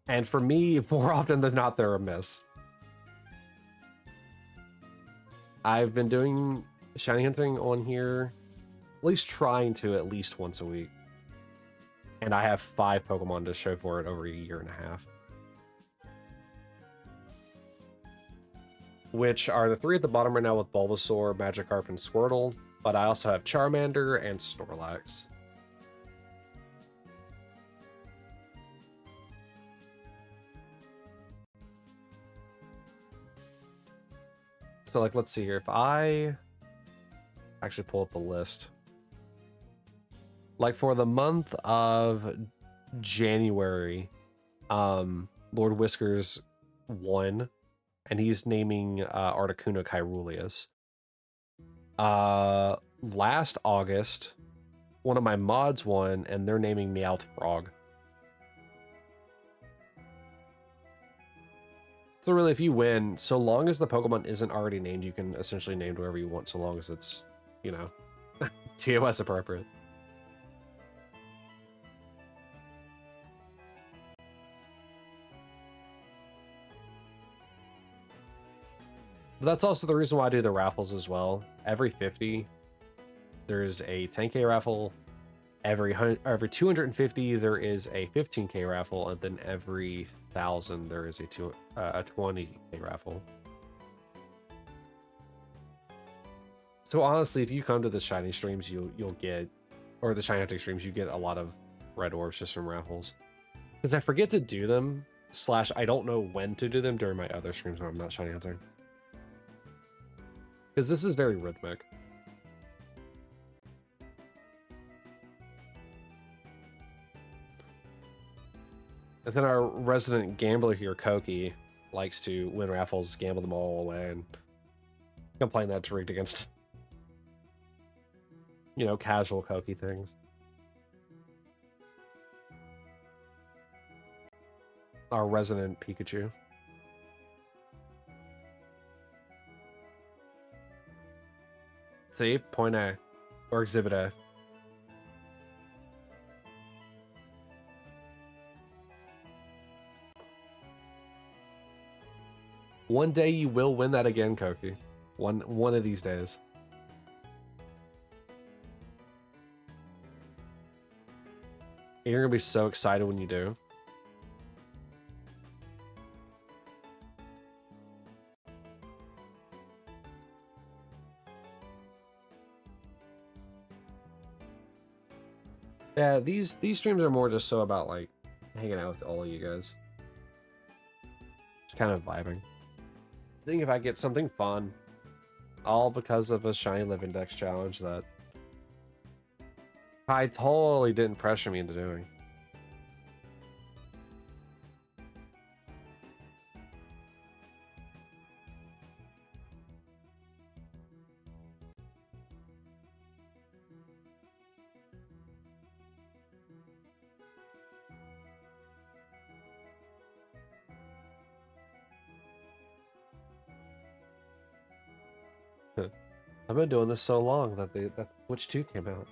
A: And for me, more often than not, they're a miss. I've been doing shiny hunting on here, at least trying to at least once a week. And I have 5 Pokemon to show for it over a year and a half. Which are the 3 at the bottom right now with Bulbasaur, Magikarp, and Squirtle. But I also have Charmander and Snorlax. So, like, let's see here. If I actually pull up the list. Like, for the month of January, Lord Whiskers won. And he's naming Articuno Kyrulius. Last August, one of my mods won, and they're naming Meowth Frog. So really, if you win, so long as the Pokemon isn't already named, you can essentially name whoever you want, so long as it's, you know, TOS appropriate. But that's also the reason why I do the raffles as well. Every 50, there's a 10K raffle. Every 250, there is a 15K raffle, and then every 1,000, there is a 20K raffle. So honestly, if you come to the shiny streams, you'll get, or the shiny hunting streams, you get a lot of red orbs just from raffles. Because I forget to do them, / I don't know when to do them during my other streams when I'm not shiny hunting. Because this is very rhythmic. And then our resident gambler here, Koki, likes to win raffles, gamble them all away, and complain that it's rigged against, you know, casual Koki things. Our resident Pikachu. See? Point A. Or Exhibit A. One day you will win that again, Koki. One of these days. You're gonna be so excited when you do. Yeah, these streams are more just so about like hanging out with all of you guys. Just kind of vibing. Seeing if I get something fun. All because of a Shiny Living Dex challenge that I totally didn't pressure me into doing. I've been doing this so long that Witch 2 came out.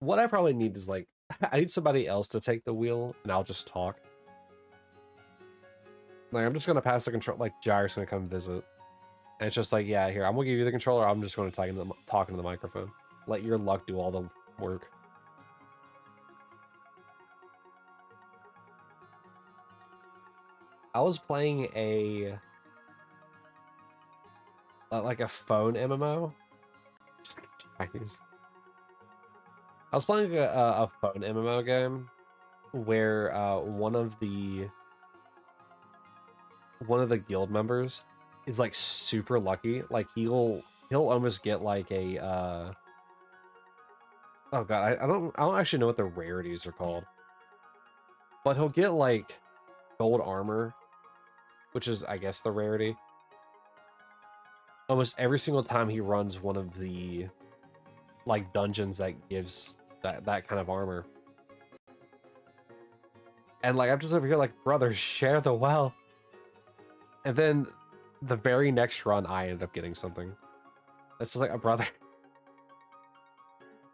A: what I probably need is like, I need somebody else to take the wheel and I'll just talk. Like, I'm just gonna pass the control, like Gyre's gonna come visit. And it's just like, yeah, here, I'm gonna give you the controller, I'm just gonna talk into the microphone. Let your luck do all the work. I was playing a like a phone MMO. I was playing a phone MMO game where one of the guild members is like super lucky. Like he'll almost get like a oh god, I don't actually know what the rarities are called. But he'll get like gold armor, which is I guess the rarity. Almost every single time he runs one of the like dungeons that gives that kind of armor. And like I'm just over here like, brother, share the wealth. And then the very next run I ended up getting something. It's just like a brother.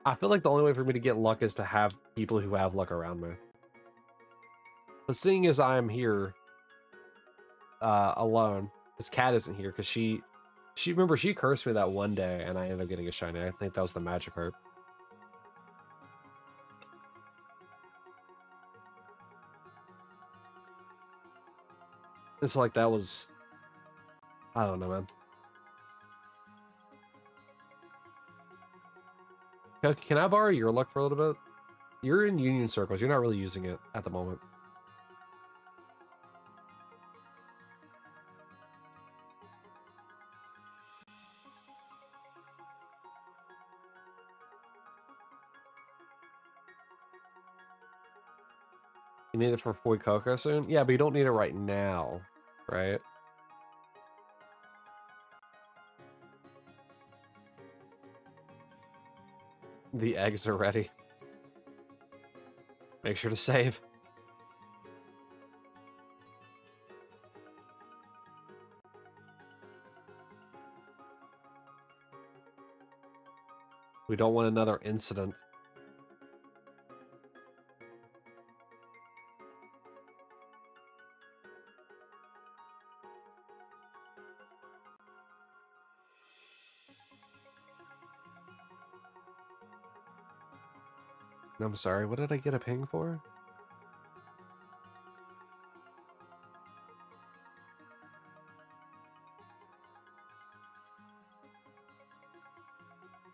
A: I feel like the only way for me to get luck is to have people who have luck around me. But seeing as I'm here alone, this cat isn't here because she remember she cursed me that one day and I ended up getting a shiny. I think that was the Magikarp. It's like that was, I don't know, man. Can I borrow your luck for a little bit? You're in Union Circles. You're not really using it at the moment. You need it for Foy Coco soon? Yeah, but you don't need it right now, right? The eggs are ready. Make sure to save. We don't want another incident. I'm sorry, what did I get a ping for?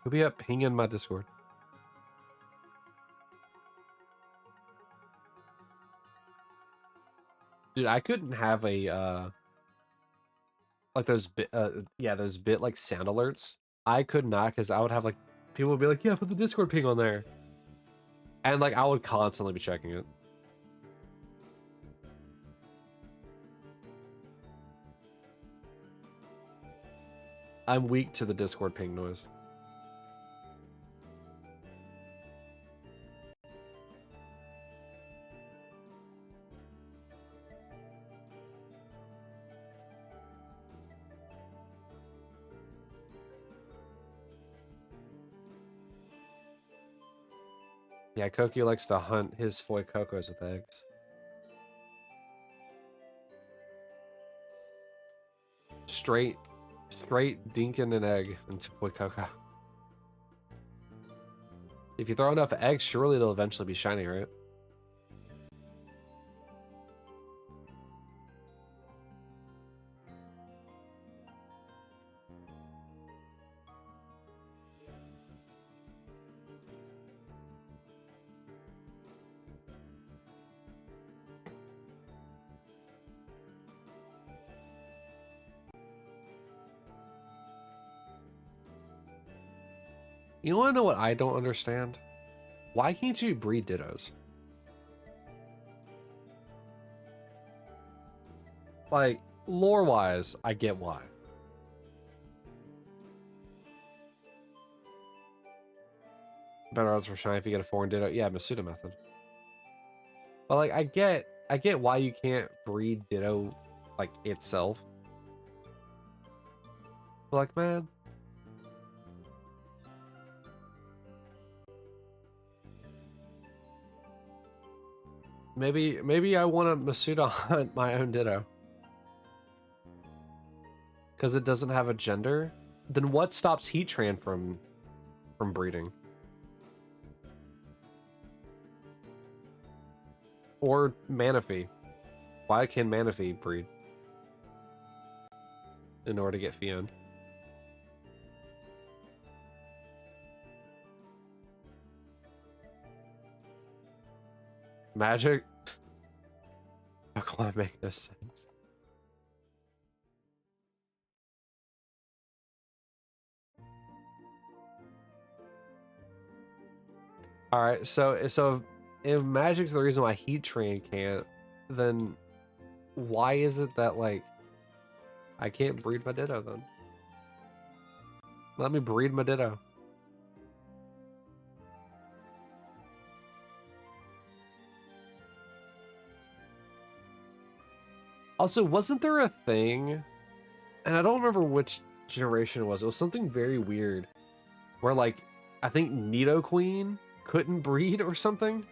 A: You'll be up ping in my Discord. Dude, I couldn't have a like those bit those bit like sound alerts. I could not because I would have like people would be like, yeah, put the Discord ping on there. And like I would constantly be checking it. I'm weak to the Discord ping noise. Yeah, Koki likes to hunt his Foy Cocos with eggs. Straight dinking an egg into Foy Coco. If you throw enough eggs, surely it'll eventually be shiny, right? You wanna know what I don't understand? Why can't you breed Dittos? Like, lore-wise, I get why. Better odds for shiny if you get a foreign Ditto. Yeah, Masuda method. But like, I get why you can't breed Ditto, like, itself. But like, man. Maybe I want a Masuda hunt my own Ditto. Because it doesn't have a gender? Then what stops Heatran from breeding? Or Manaphy. Why can Manaphy breed? In order to get Fion. Magic? How can I make no sense? Alright, so if Magic's the reason why Heatran can't, then why is it that, like, I can't breed my Ditto then? Let me breed my Ditto. Also, wasn't there a thing, and I don't remember which generation it was something very weird, where, like, I think Nidoqueen couldn't breed or something?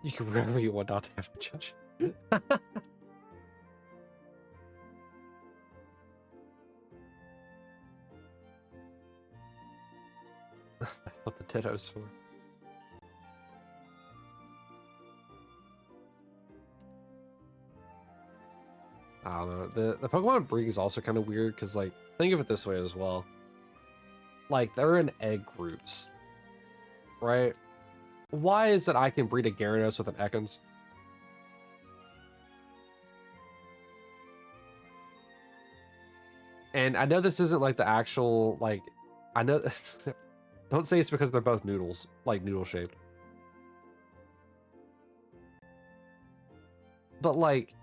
A: You can wherever you want not to have to judge. That's what the Ditto's for. I don't know. The Pokemon breed is also kind of weird because, like, think of it this way as well. Like, they're in egg groups, right? Why is it I can breed a Gyarados with an Ekans? And I know this isn't like the actual, like, I know, don't say it's because they're both noodles, like noodle shaped. But like,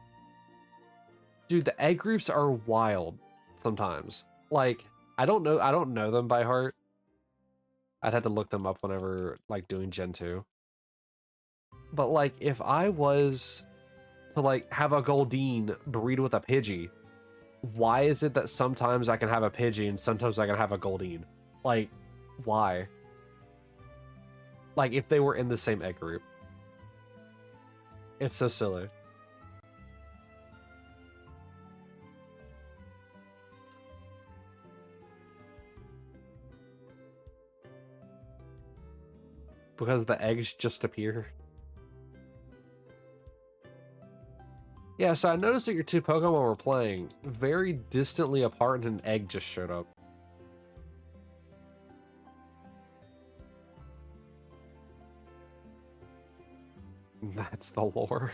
A: dude, the egg groups are wild sometimes. Like, I don't know them by heart. I'd have to look them up whenever, like, doing Gen 2. But like, if I was to, like, have a Goldeen breed with a Pidgey, why is it that sometimes I can have a Pidgey and sometimes I can have a Goldeen? Like, why? Like, if they were in the same egg group. It's so silly. Because the eggs just appear. Yeah, so I noticed that your two Pokemon were playing very distantly apart and an egg just showed up. That's the lore.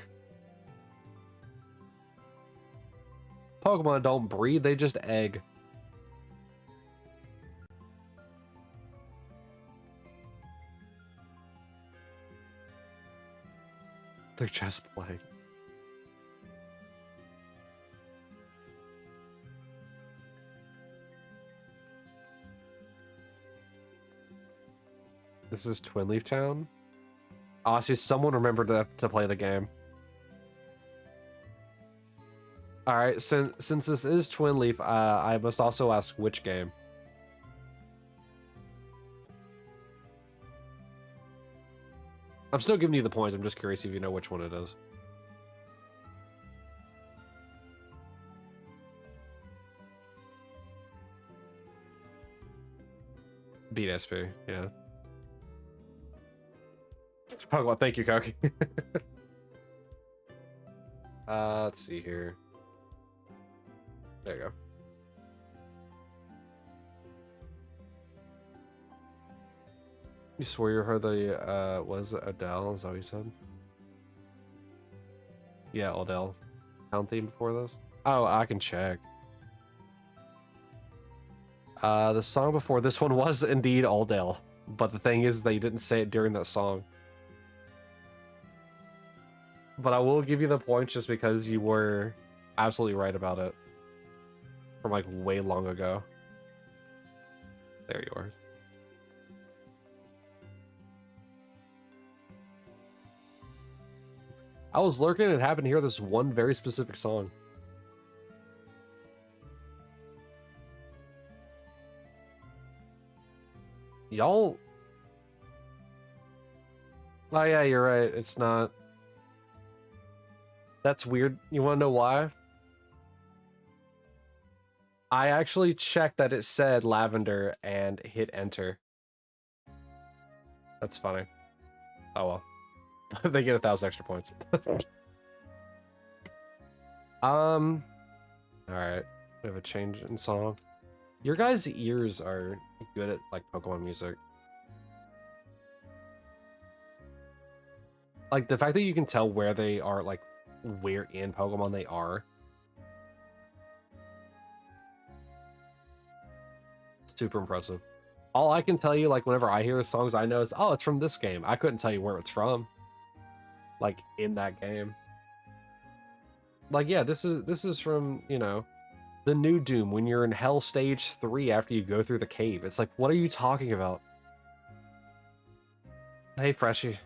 A: Pokemon don't breed, they just egg. They're just playing. This is Twin Leaf Town? Oh, see, someone remembered to play the game. Alright, since this is Twin Leaf, I must also ask which game. I'm still giving you the points, I'm just curious if you know which one it is. Beat SP, yeah. Pokemon, thank you, Koki. Let's see here. There you go. You swore you heard the, was it Odell? Is that what you said? Yeah, Odell. Town theme before this? Oh, I can check. The song before this one was indeed Odell. But the thing is, they didn't say it during that song. But I will give you the point just because you were absolutely right about it. From like way long ago. There you are. I was lurking and happened to hear this one very specific song. Y'all... Oh yeah, you're right. It's not. That's weird. You want to know why? I actually checked that it said lavender and hit enter. That's funny. Oh well. They get 1,000 extra points. All right. We have a change in song. Your guys' ears are good at like Pokemon music. Like the fact that you can tell where they are, like where in Pokemon they are. Super impressive. All I can tell you, like whenever I hear the songs, I know is, oh, it's from this game. I couldn't tell you where it's from. Like in that game. Like yeah, this is from, you know, the new Doom when you're in Hell Stage 3 after you go through the cave. It's like, what are you talking about? Hey, Freshie.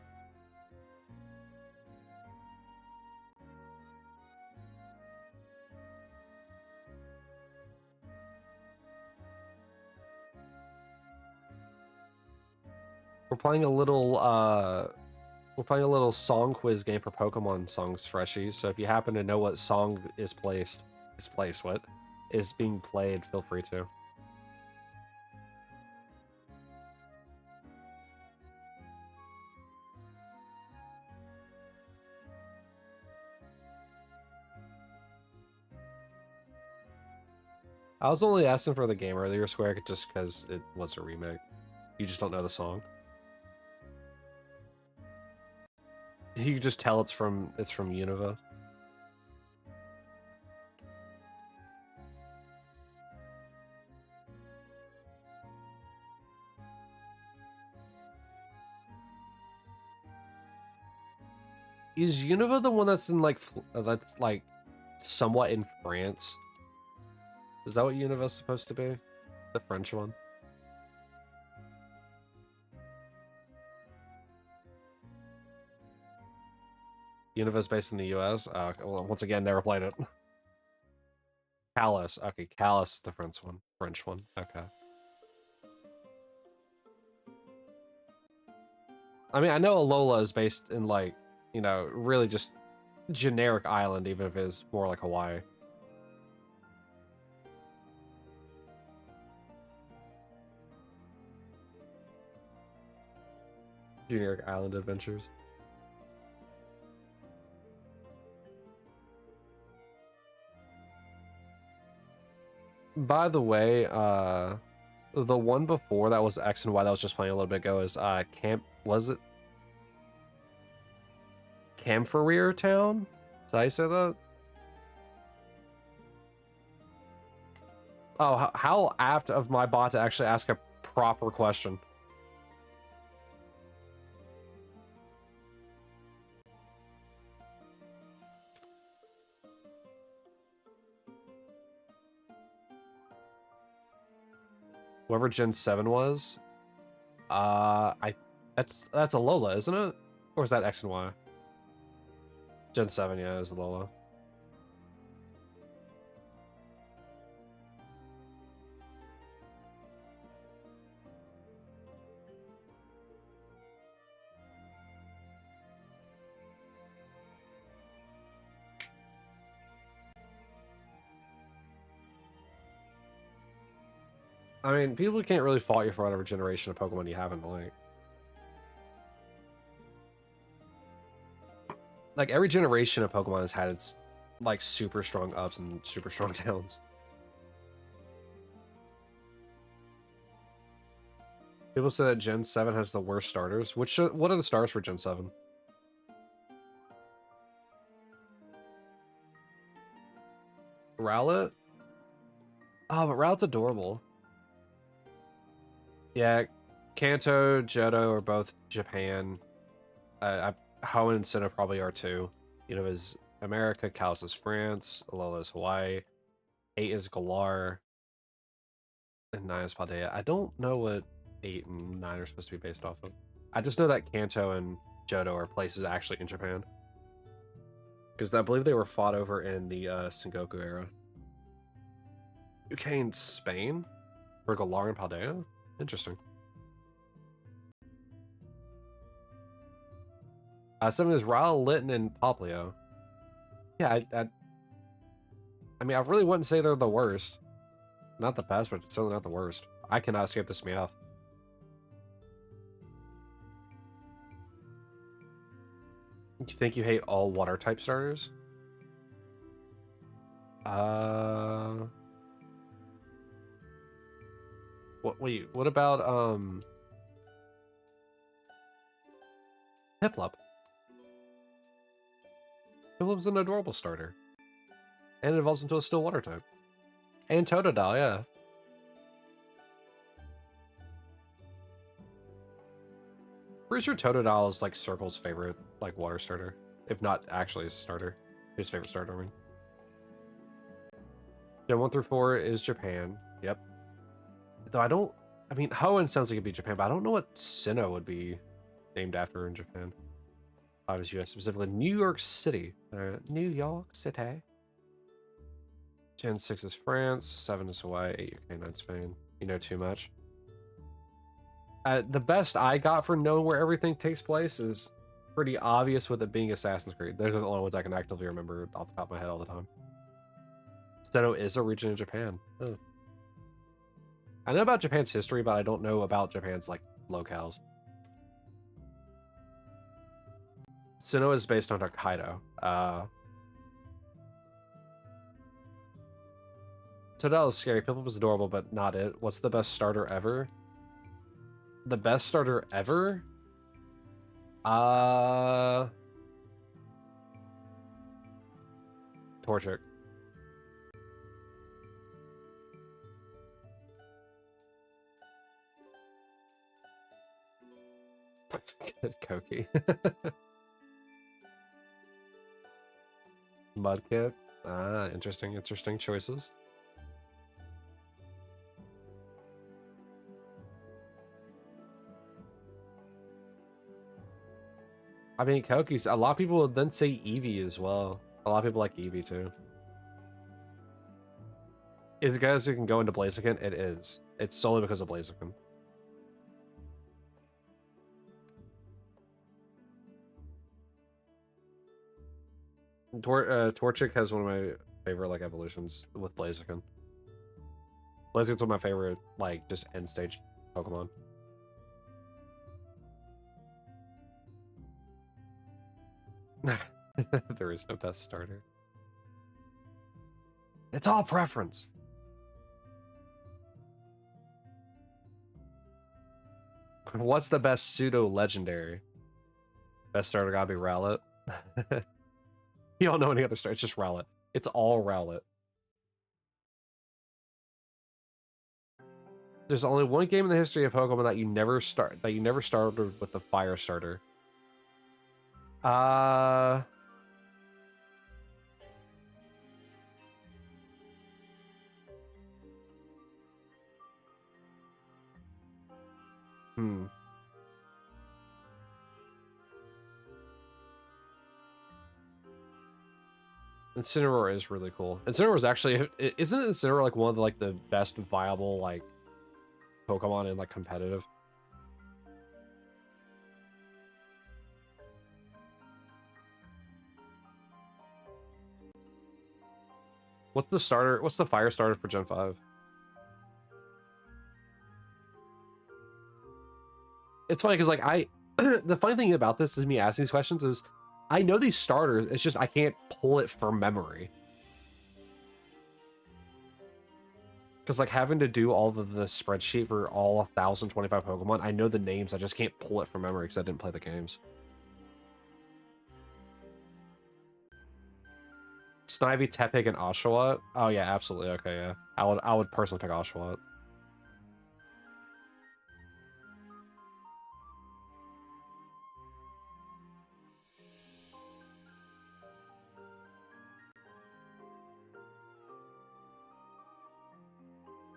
A: We're playing a little song quiz game for Pokemon songs, Freshie. So if you happen to know what song is being played, feel free to. I was only asking for the game earlier, Square, just because it was a remake. You just don't know the song. You can just tell it's from Unova. Is Unova the one that's in like that's like somewhat in France? Is that what Unova's supposed to be? The French one? Unova's based in the US? Well, once again, never played it. Callus. Okay, Callus is the French one. French one. Okay. I mean, I know Alola is based in like, you know, really just generic island, even if it is more like Hawaii. Generic island adventures. By the way, the one before that was X and Y that I was just playing a little bit ago is was it Camphorier Town? Did I say that? Oh, how apt of my bot to actually ask a proper question. Whoever Gen 7 was, that's Alola, isn't it? Or is that X and Y? Gen 7, yeah, is Alola. I mean, people can't really fault you for whatever generation of Pokemon you haven't like. Like every generation of Pokemon has had its like super strong ups and super strong downs. People say that Gen 7 has the worst starters. What are the stars for Gen 7? Rowlet? Oh, but Rowlet's adorable. Yeah, Kanto, Johto are both Japan. Hoenn and Sinnoh probably are too. You know, is America, Kalos is France, Alola is Hawaii, 8 is Galar, and 9 is Paldea. I don't know what 8 and 9 are supposed to be based off of. I just know that Kanto and Johto are places actually in Japan. Because I believe they were fought over in the Sengoku era. UK in Spain? For Galar and Paldea? Interesting. Seven is Ryle, Litten, and Poplio. Yeah, I mean, I really wouldn't say they're the worst. Not the best, but certainly not the worst. I cannot escape this Meowth. You think you hate all water type starters? Wait, what about Piplup? Piplup's an adorable starter. And it evolves into a still water type. And Totodile, yeah. Pretty sure Totodile is like Circle's favorite like water starter. If not actually his starter. His favorite starter, I mean. Gen 1 through 4 is Japan. Yep. Though I mean, Hoenn sounds like it'd be Japan, but I don't know what Sinnoh would be named after in Japan. 5 is US, specifically New York City. New York City. Gen 6 is France, 7 is Hawaii, 8 UK, 9 Spain. You know too much. The best I got for knowing where everything takes place is pretty obvious with it being Assassin's Creed. Those are the only ones I can actively remember off the top of my head all the time. Sinnoh is a region in Japan. Oh. I know about Japan's history, but I don't know about Japan's, like, locales. Sinnoh is based on Hokkaido. Totodile is scary. Piplup is adorable, but not it. What's the best starter ever? The best starter ever? Torchic. Koki. Mudkip. Interesting choices. I mean, Koki's, a lot of people would then say Eevee as well. A lot of people like Eevee too. Is it guys who can go into Blaziken? It is. It's solely because of Blaziken. Torchic has one of my favorite like evolutions with Blaziken. Blaziken's one of my favorite like just end stage Pokemon. There is no best starter. It's all preference. What's the best pseudo legendary? Best starter gotta be Rowlet. You don't know any other starter. It's just Rowlet. It's all Rowlet. There's only one game in the history of Pokemon that you never started with the fire starter. Incineroar is really cool. Incineroar is actually, isn't Incineroar like one of the, like the best viable like Pokemon in like competitive? What's the starter? What's the fire starter for Gen 5? It's funny because like the funny thing about this is me asking these questions is I know these starters, it's just I can't pull it from memory. Because like having to do all of the spreadsheet for all 1,025 Pokemon, I know the names, I just can't pull it from memory because I didn't play the games. Snivy, Tepig, and Oshawott? Oh yeah, absolutely. Okay, yeah. I would personally pick Oshawott.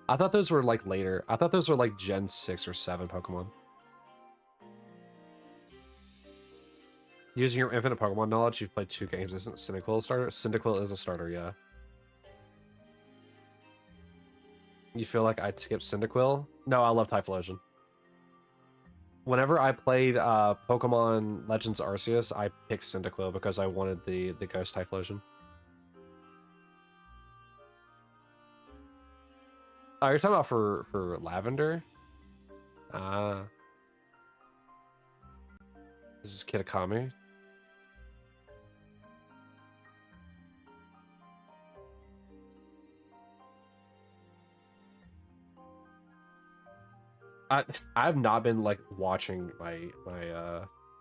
A: I thought those were like later. I thought those were like Gen 6 or 7 Pokemon. Using your infinite Pokemon knowledge, you've played 2 games. Isn't Cyndaquil a starter? Cyndaquil is a starter, yeah. You feel like I'd skip Cyndaquil? No, I love Typhlosion. Whenever I played Pokemon Legends Arceus, I picked Cyndaquil because I wanted the Ghost Typhlosion. Oh, you're talking about for Lavender? This is Kitakami. I've not been like watching my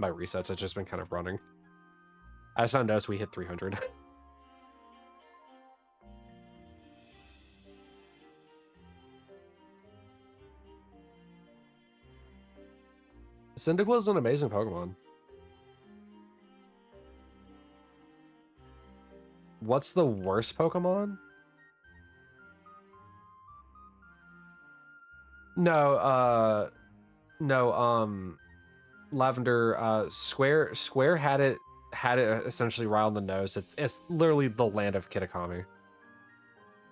A: resets. I've just been kind of running. I just noticed we hit 300. Cyndaquil is an amazing Pokemon. What's the worst Pokemon? No, Lavender, Square had it essentially right on the nose. It's literally the land of Kitakami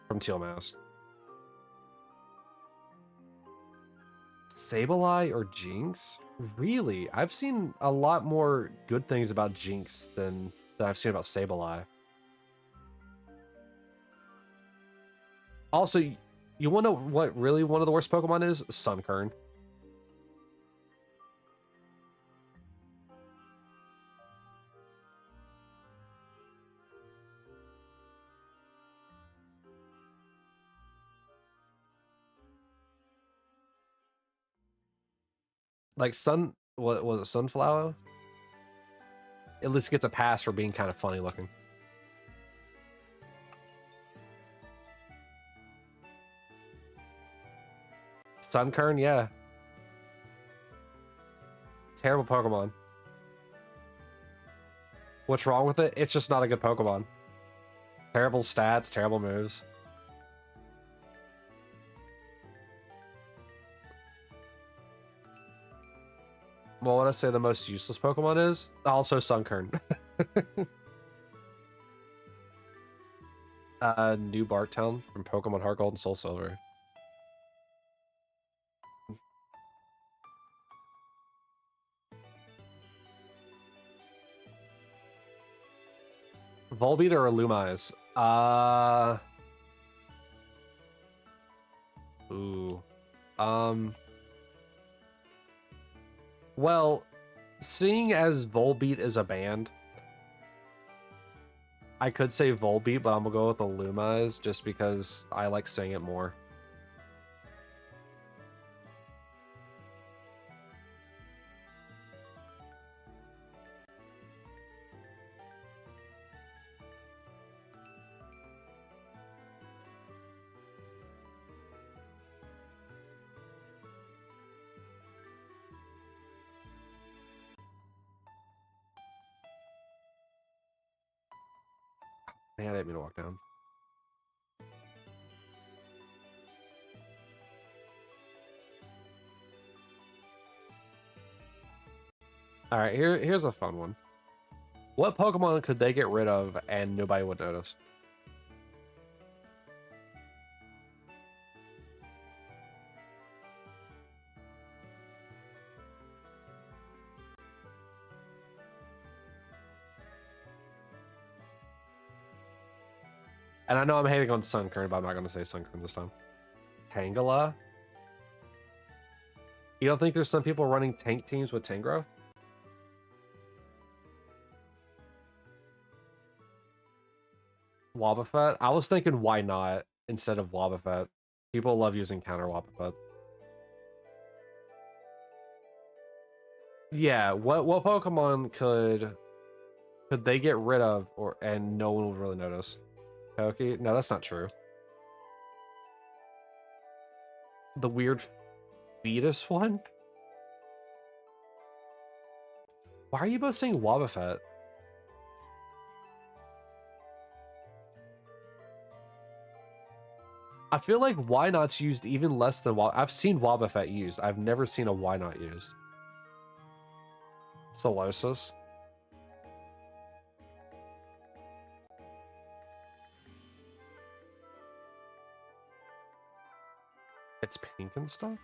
A: from Teal Mask. Sableye or Jinx? Really? I've seen a lot more good things about Jinx than I've seen about Sableye. Also, you want to know what really one of the worst Pokemon is? Sunkern. Like what was it, Sunflower? At least gets a pass for being kind of funny looking. Sunkern, yeah. Terrible Pokemon. What's wrong with it? It's just not a good Pokemon. Terrible stats, terrible moves. Well, what I say the most useless Pokemon is? Also Sunkern. New Barktown from Pokemon Heart Gold and Soul Silver. Volbeat or Lumise? Ooh. Well, seeing as Volbeat is a band, I could say Volbeat, but I'm gonna go with the Lumise just because I like saying it more. Man, I didn't mean to walk down. All right, here's a fun one. What Pokemon could they get rid of and nobody would notice? And I know I'm hating on Sunkern, but I'm not going to say Sunkern this time. Tangela? You don't think there's some people running tank teams with Tangrowth? Wobbuffet? I was thinking why not instead of Wobbuffet. People love using counter Wobbuffet. Yeah, what Pokemon could they get rid of and no one would really notice? Toki? No, that's not true. The weird fetus one? Why are you both saying Wobbuffet? I feel like Why Not's used even less than I've seen Wobbuffet used. I've never seen a Why Not used. Solosis. It's pink and stuff?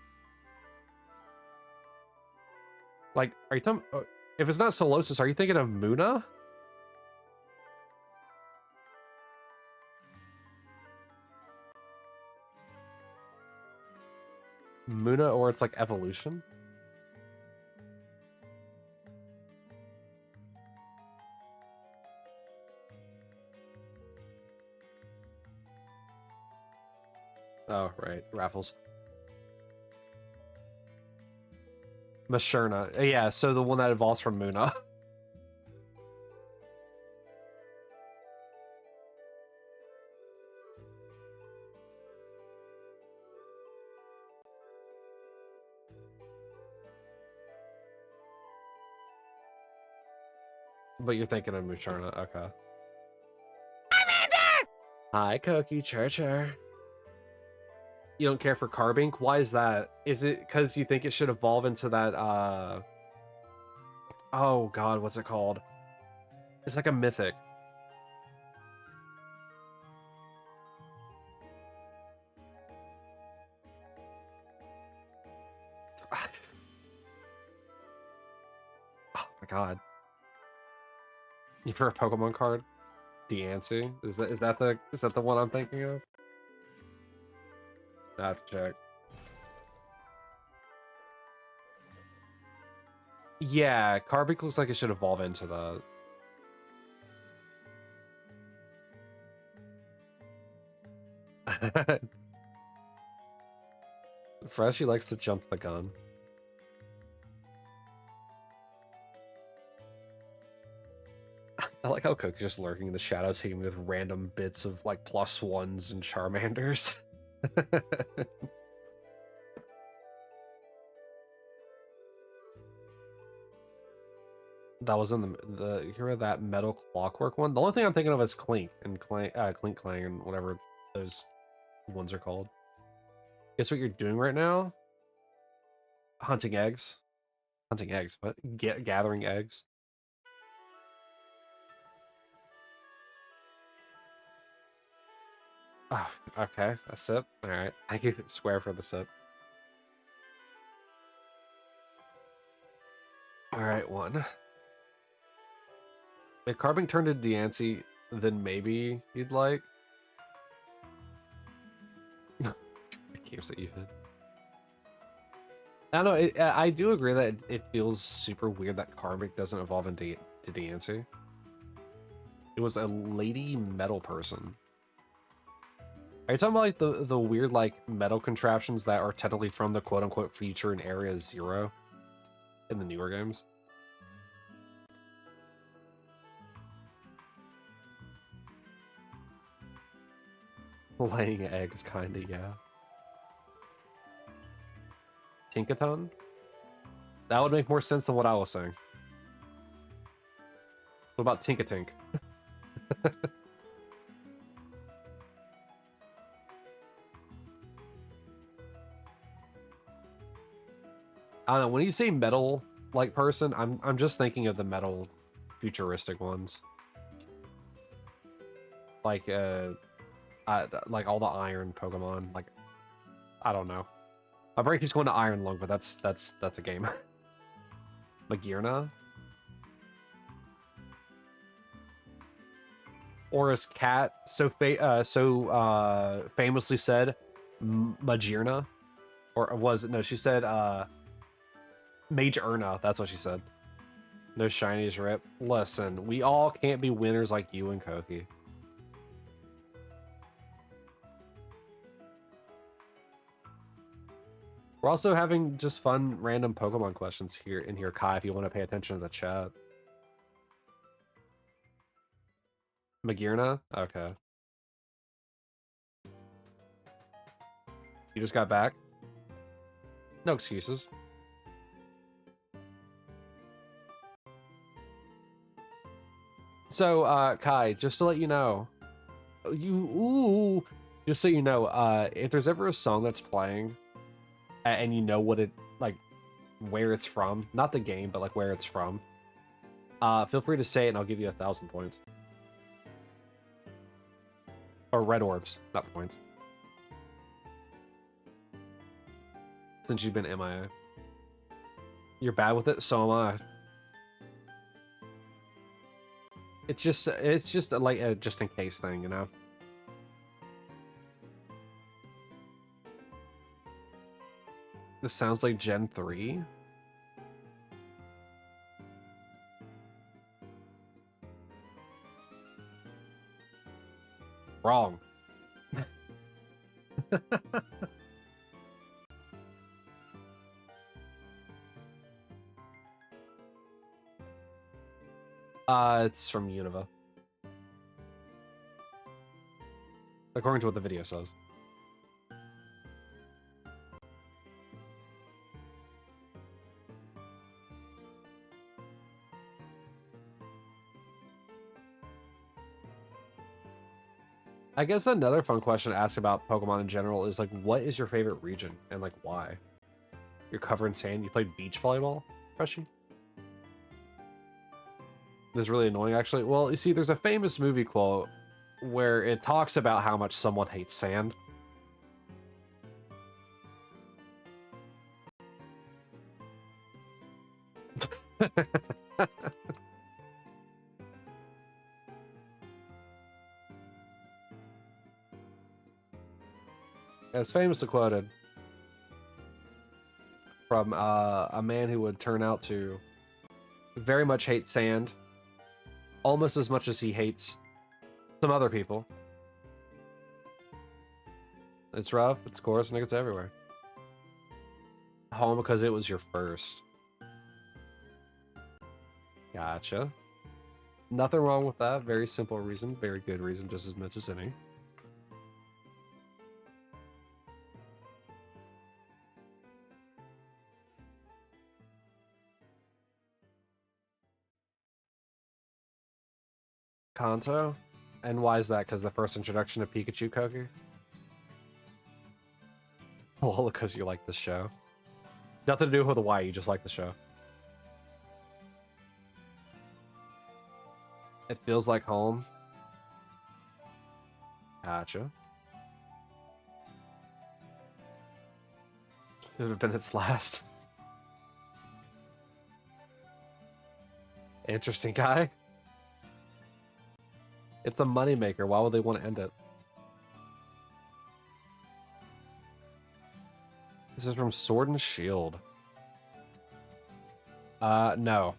A: Like, are you talking... if it's not Solosis, are you thinking of Muna? Muna, or it's like evolution? Oh, right. Raffles. Masherna. Yeah, so the one that evolves from Muna. But you're thinking of Musharna. Okay. Hi, Cookie Churcher. You don't care for Carbink? Why is that? Is it because you think it should evolve into that, oh god, what's it called? It's like a mythic. Oh my god. You for a Pokemon card? Diancie? Is that the one I'm thinking of? I have to check. Yeah, Carbink looks like it should evolve into that. Freshie likes to jump the gun. I like how Cook's just lurking in the shadows, hitting me with random bits of like +1s and Charmanders. That was in the you remember that Metal Clockwork one? The only thing I'm thinking of is Clink and Clank Clang and whatever those ones are called. Guess what you're doing right now? Hunting eggs. Hunting eggs. What? Gathering eggs. Oh, okay. A sip. All right. Thank you, Square, for the sip. All right, one. If Carbink turned into Diancie, then maybe you'd like. It keeps it even. I don't know. I do agree that it feels super weird that Carbink doesn't evolve into Diancie. It was a lady metal person. Are you talking about like the weird like metal contraptions that are technically from the quote unquote future in Area Zero in the newer games? Laying eggs, kinda, yeah. Tinkaton? That would make more sense than what I was saying. What about Tinkatink? I don't know, when you say metal like person, I'm just thinking of the metal futuristic ones. Like like all the iron Pokemon. Like, I don't know. My brain keeps going to Iron Lung, but that's a game. Magearna? Aura's cat famously said Magearna, or was it? No, she said Mage Erna. That's what she said. No shinies, rip. Listen, we all can't be winners like you and Koki. We're also having just fun random Pokemon questions here in here, Kai, if you want to pay attention to the chat. Magearna? Okay. You just got back? No excuses. So, Kai, just to let you know, just so you know, if there's ever a song that's playing, and you know what it, like, where it's from, not the game, but like where it's from, feel free to say it and I'll give you 1,000 points. Or red orbs, not points. Since you've been MIA. You're bad with it, so am I. It's just like a just in case thing, you know? This sounds like Gen 3. Wrong. It's from Unova. According to what the video says. I guess another fun question to ask about Pokemon in general is like, what is your favorite region and like why? You're covered in sand. You played beach volleyball, Freshy? This is really annoying, actually. Well, you see, there's a famous movie quote where it talks about how much someone hates sand. It's famously quoted from a man who would turn out to very much hate sand, almost as much as he hates some other people. It's rough, it's coarse, and it gets everywhere. Home because it was your first. Gotcha. Nothing wrong with that. Very simple reason. Very good reason, just as much as any. Kanto? And why is that? Because the first introduction to Pikachu, Koki? Well, because you like the show. Nothing to do with the why, you just like the show. It feels like home. Gotcha. Should have been its last. Interesting guy. It's a moneymaker. Why would they want to end it? This is from Sword and Shield. No.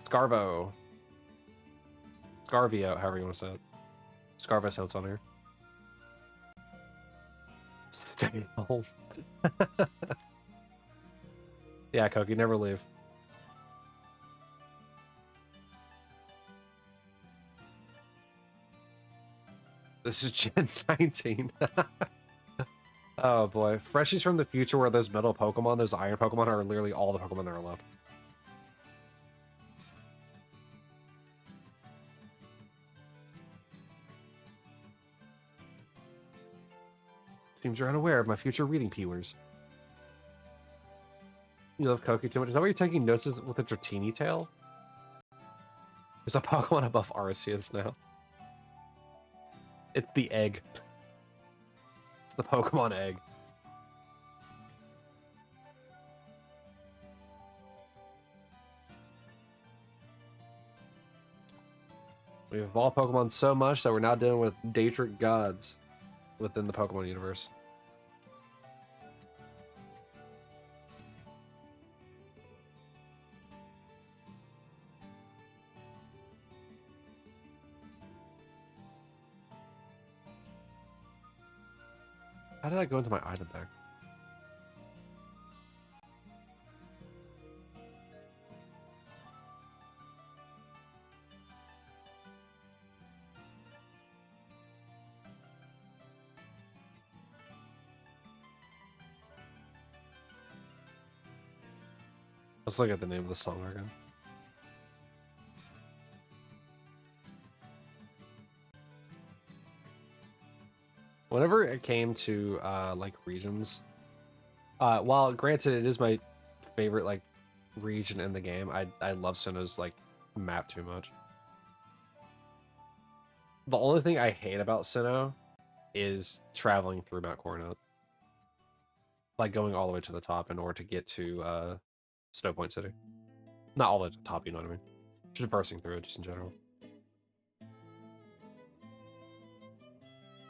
A: Scarvo. Scarvio, however you want to say it. Scarvo sounds funnier. Stay home. Yeah, Koki, never leave. This is Gen 19. Oh boy. Freshies from the future where those metal Pokemon, those iron Pokemon are literally all the Pokemon that are left. Seems you're unaware of my future reading peewers. You love Koki too much. Is that why you're taking notes with a Dratini tail? There's a Pokemon above Arceus now. It's the egg. It's the Pokemon egg. We've evolved Pokemon so much that we're now dealing with Daedric gods within the Pokemon universe. How did I go into my item bag? Let's look at the name of the song again. Whenever it came to like regions, while granted it is my favorite like region in the game, I love Sinnoh's like map too much. The only thing I hate about Sinnoh is traveling through Mount Coronet. like going all the way to the top in order to get to Snow Point City. Not all the way to the top, you know what I mean? Just bursting through it, just in general.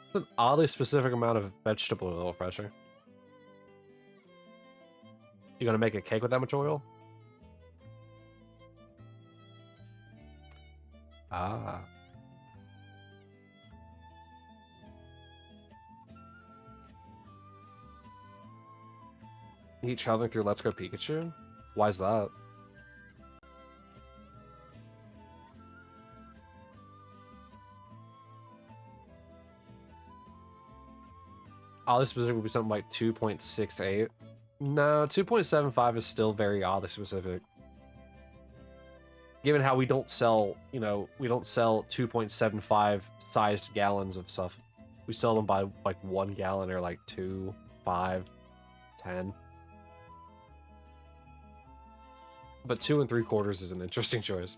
A: It's an oddly specific amount of vegetable oil pressure. You gonna make a cake with that much oil? Ah. You keep traveling through Let's Go Pikachu? Why's that? Oddly specific would be something like 2.68. No, 2.75 is still very oddly specific. Given how we don't sell, you know, we don't sell 2.75 sized gallons of stuff. We sell them by like 1 gallon or like 2, 5, 10. But 2 3/4 is an interesting choice.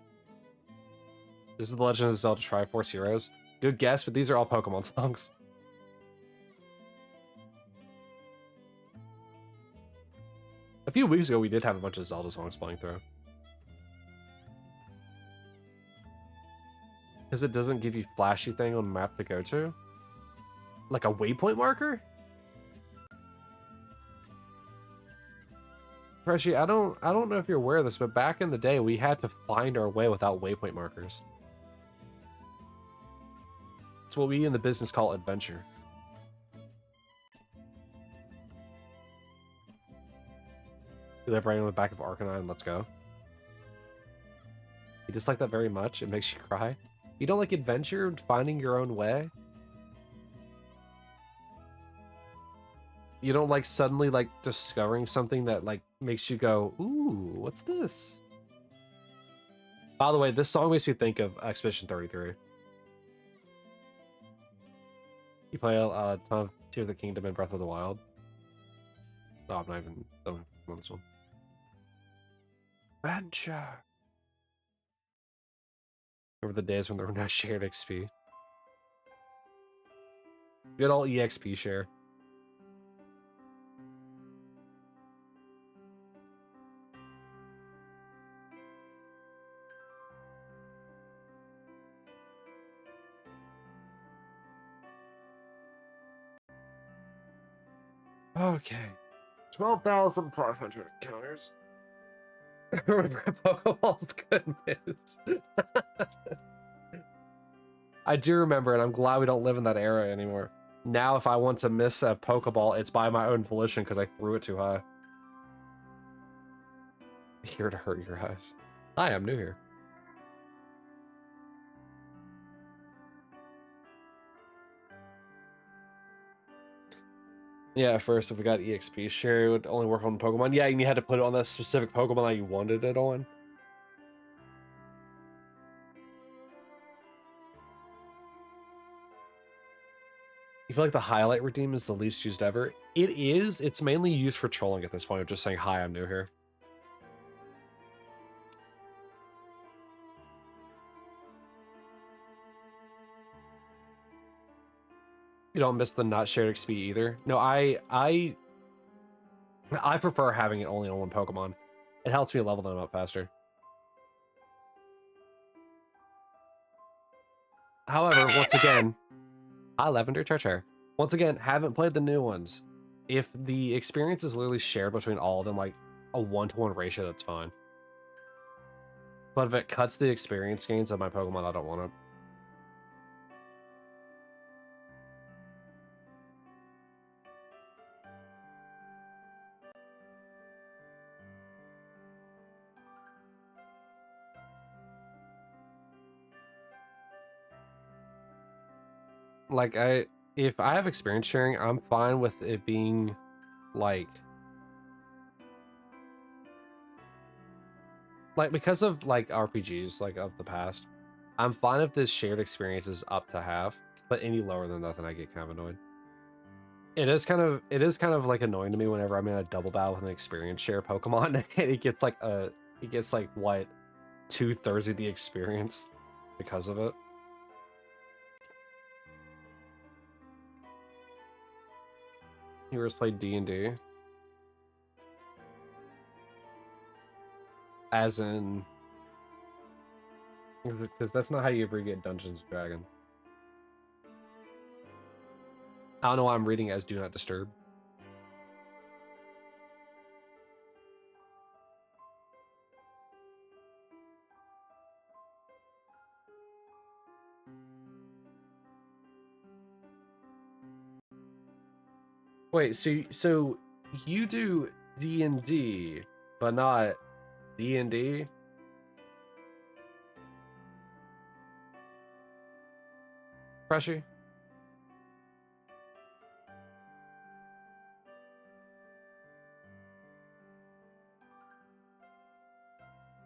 A: This is the Legend of Zelda Triforce Heroes. Good guess, but these are all Pokemon songs. A few weeks ago, we did have a bunch of Zelda songs playing through. Because it doesn't give you flashy thing on the map to go to? Like a waypoint marker? Freshie, I don't know if you're aware of this, but back in the day, we had to find our way without waypoint markers. It's what we in the business call adventure. You live right on the back of Arcanine, let's go. You dislike that very much? It makes you cry? You don't like adventure, finding your own way? You don't like suddenly like discovering something that like makes you go, ooh, what's this? By the way, this song makes me think of Expedition 33. You play a ton of Tears of the Kingdom and Breath of the Wild. No, I'm not even done on this one. Adventure. Remember the days when there were no shared XP? Good old EXP share. Okay. 12,500 encounters. Pokeballs goodness. I do remember, and I'm glad we don't live in that era anymore. Now, if I want to miss a Pokeball, it's by my own volition because I threw it too high. Here to hurt your eyes. Hi, I'm new here. Yeah, at first, if we got EXP share, it would only work on Pokemon. Yeah, and you had to put it on that specific Pokemon that you wanted it on. You feel like the highlight redeem is the least used ever? It is. It's mainly used for trolling at this point, of just saying, hi, I'm new here. You don't miss the not shared XP either. No, I prefer having it only on one Pokemon. It helps me level them up faster. However, once again, hi Lavender Charcher. Once again, haven't played the new ones. If the experience is literally shared between all of them, like a 1-to-1 ratio, that's fine. But if it cuts the experience gains of my Pokemon, I don't want it. Like, if I have experience sharing, I'm fine with it being like because of like RPGs like of the past, I'm fine if this shared experience is up to half, but any lower than that, then I get kind of annoyed. It is kind of like annoying to me whenever I'm in a double battle with an experience share Pokemon and it gets like what 2/3 of the experience because of it. Heroes played D&D. As in, because that's not how you abbreviate Dungeons and Dragons. I don't know why I'm reading as Do Not Disturb. Wait, so you do D&D, but not D&D? Freshy?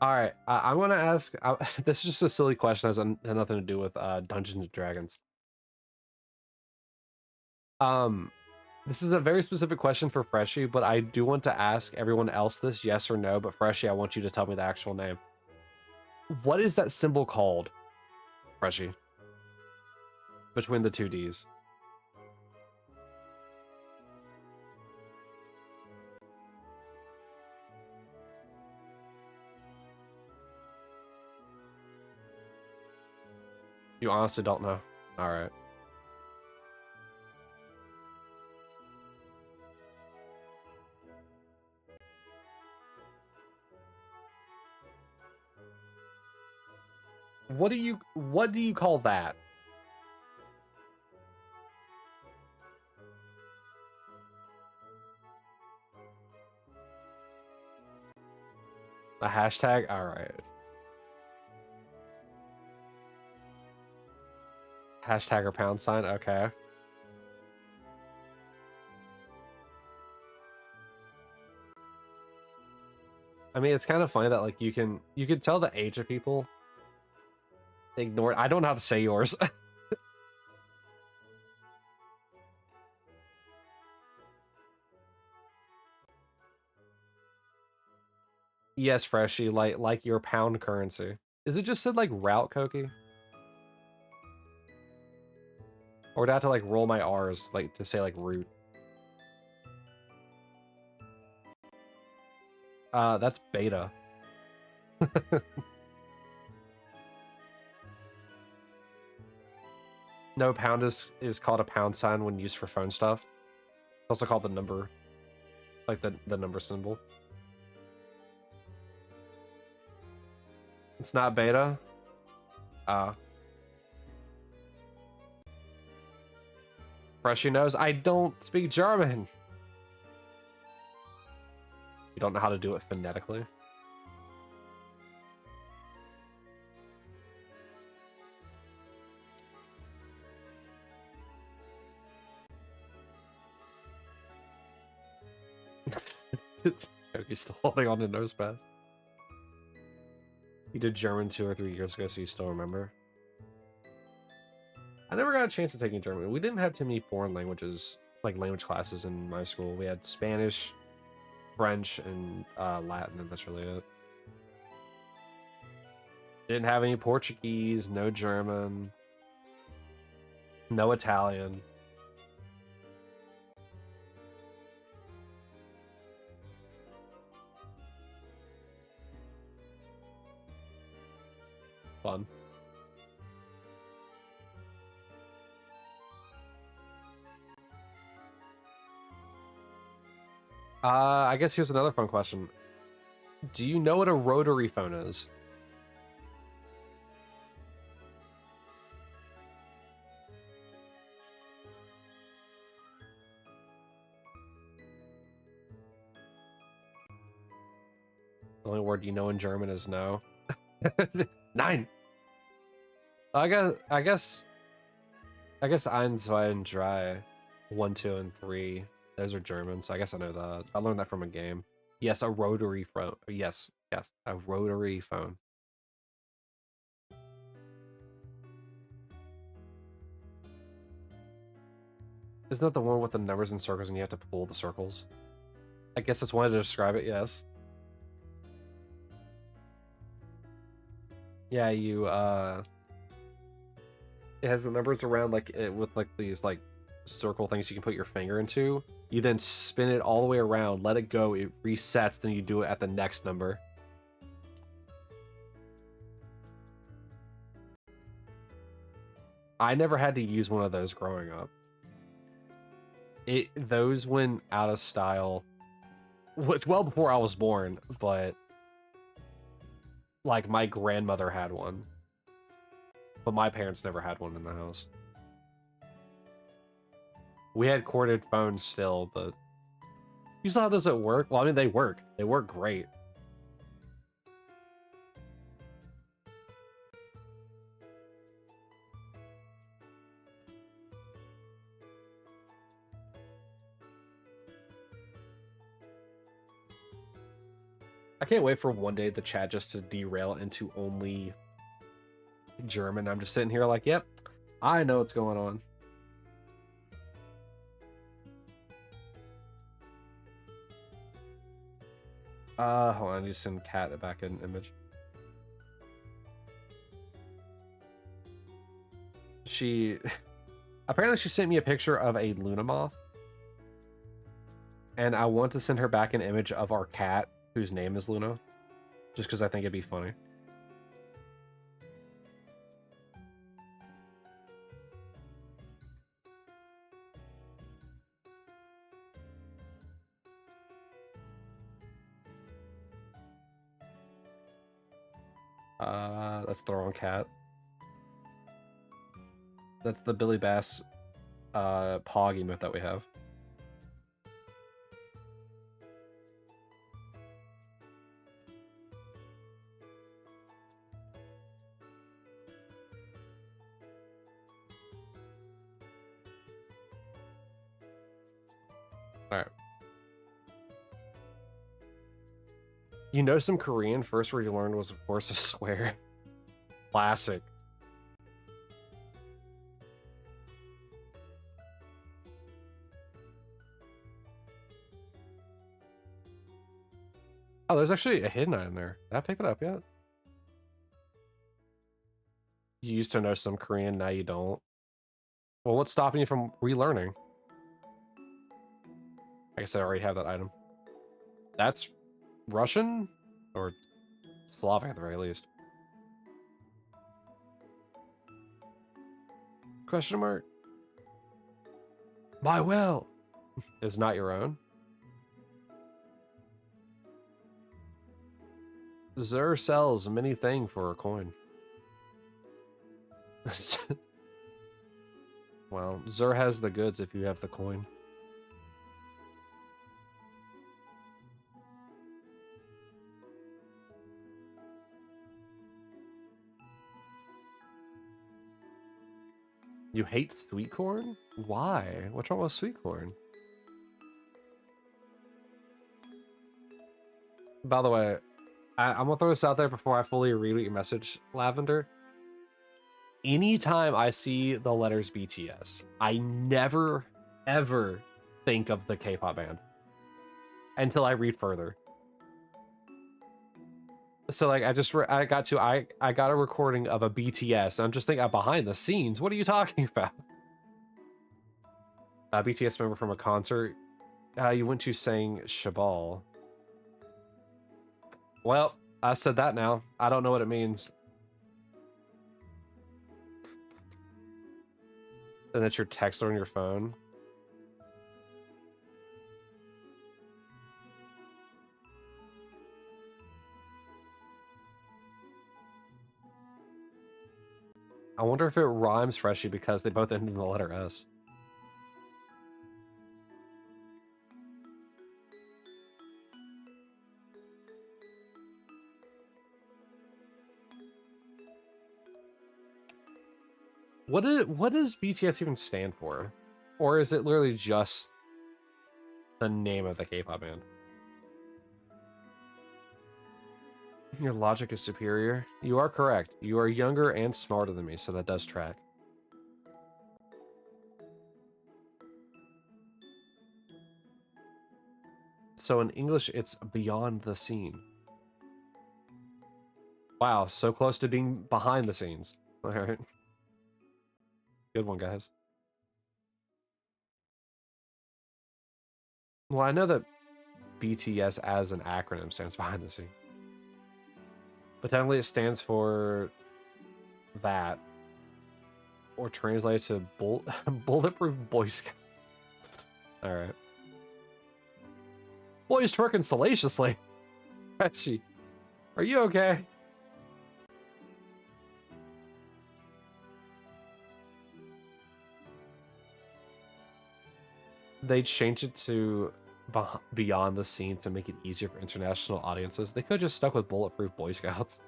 A: All right, I'm gonna ask. This is just a silly question. Has nothing to do with Dungeons and Dragons. This is a very specific question for Freshy, but I do want to ask everyone else this, yes or no. But Freshy, I want you to tell me the actual name. What is that symbol called, Freshy? Between the two Ds. You honestly don't know. All right. What do you call that? A hashtag? All right. Hashtag or pound sign? Okay. I mean, it's kind of funny that like you can tell the age of people. Ignore. I don't know how to say yours. Yes, Freshy, like your pound currency. Is it just said like route, Koki? Or would I have to like roll my R's like to say like root? That's beta. No, pound is called a pound sign when used for phone stuff. It's also called the number, like the number symbol. It's not beta. Freshy knows I don't speak German. You don't know how to do it phonetically. He's still holding on to nose pass. You did German 2 or 3 years ago, so you still remember. I never got a chance to take German. We didn't have too many foreign languages, like language classes in my school. We had Spanish, French, and Latin, and that's really it. Didn't have any Portuguese, no German, no Italian. Fun. I guess here's another fun question. Do you know what a rotary phone is? The only word you know in German is no. 9. I guess eins, zwei, and drei. 1, 2, and 3. Those are German, so I guess I know that. I learned that from a game. Yes, a rotary phone. Yes, a rotary phone. Isn't that the one with the numbers and circles and you have to pull the circles? I guess that's one way to describe it, yes. Yeah, it has the numbers around like it with like these like circle things you can put your finger into. You then spin it all the way around, let it go, it resets, then you do it at the next number. I never had to use one of those growing up. Those went out of style, which well before I was born, but like my grandmother had one, but my parents never had one in the house. We had corded phones still, but you saw how those at work? Well, I mean, they work. They work great. I can't wait for one day the chat just to derail into only German. I'm just sitting here like, yep, I know what's going on. Hold on, I need to send Kat back an image. She apparently she sent me a picture of a Luna moth, and I want to send her back an image of our cat whose name is Luna, just because I think it'd be funny. That's the wrong cat. That's the Billy Bass Pog emote that we have. Alright. You know some Korean? First word you learned was, of course, a swear. Classic. Oh, there's actually a hidden item there. Did I pick it up yet? You used to know some Korean, now you don't. Well, what's stopping you from relearning? I guess I already have that item. That's Russian? Or Slavic at the very least. Question mark? My will is not your own. Zur sells many things for a coin. Well, Zur has the goods if you have the coin. You hate sweet corn? Why? What's wrong with sweet corn? By the way, I'm gonna throw this out there before I fully read your message, Lavender. Anytime I see the letters BTS, I never, ever think of the K-pop band until I read further. So like I got a recording of a BTS. I'm just thinking behind the scenes. What are you talking about? A BTS member from a concert you went to sang Shabal. Well, I said that now. I don't know what it means. And that's your text on your phone. I wonder if it rhymes freshly because they both end in the letter S. What does BTS even stand for? Or is it literally just the name of the K-pop band? Your logic is superior. You are correct. You are younger and smarter than me, so that does track. So in English, it's beyond the scene. Wow, so close to being behind the scenes. All right. Good one, guys. Well, I know that BTS as an acronym stands behind the scene. But technically it stands for that. or translate to bulletproof Boy Scout. All right. Boy's twerking salaciously. Betsy, are you okay? They changed it to beyond the scene to make it easier for international audiences. They could have just stuck with bulletproof Boy Scouts.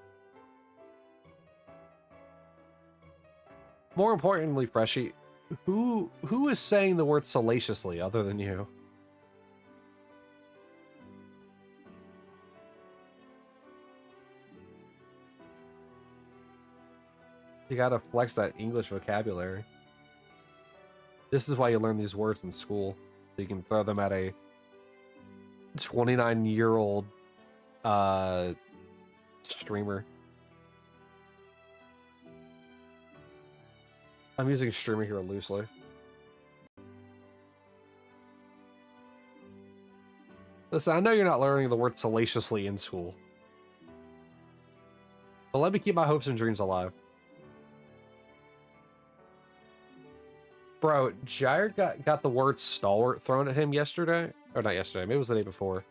A: More importantly, Freshie, who is saying the word salaciously other than you? You gotta flex that English vocabulary. This is why you learn these words in school, so you can throw them at a 29-year-old streamer. I'm using streamer here loosely. Listen, I know you're not learning the word salaciously in school, but let me keep my hopes and dreams alive. Bro, Jair got the word stalwart thrown at him yesterday. Or not yesterday, maybe it was the day before.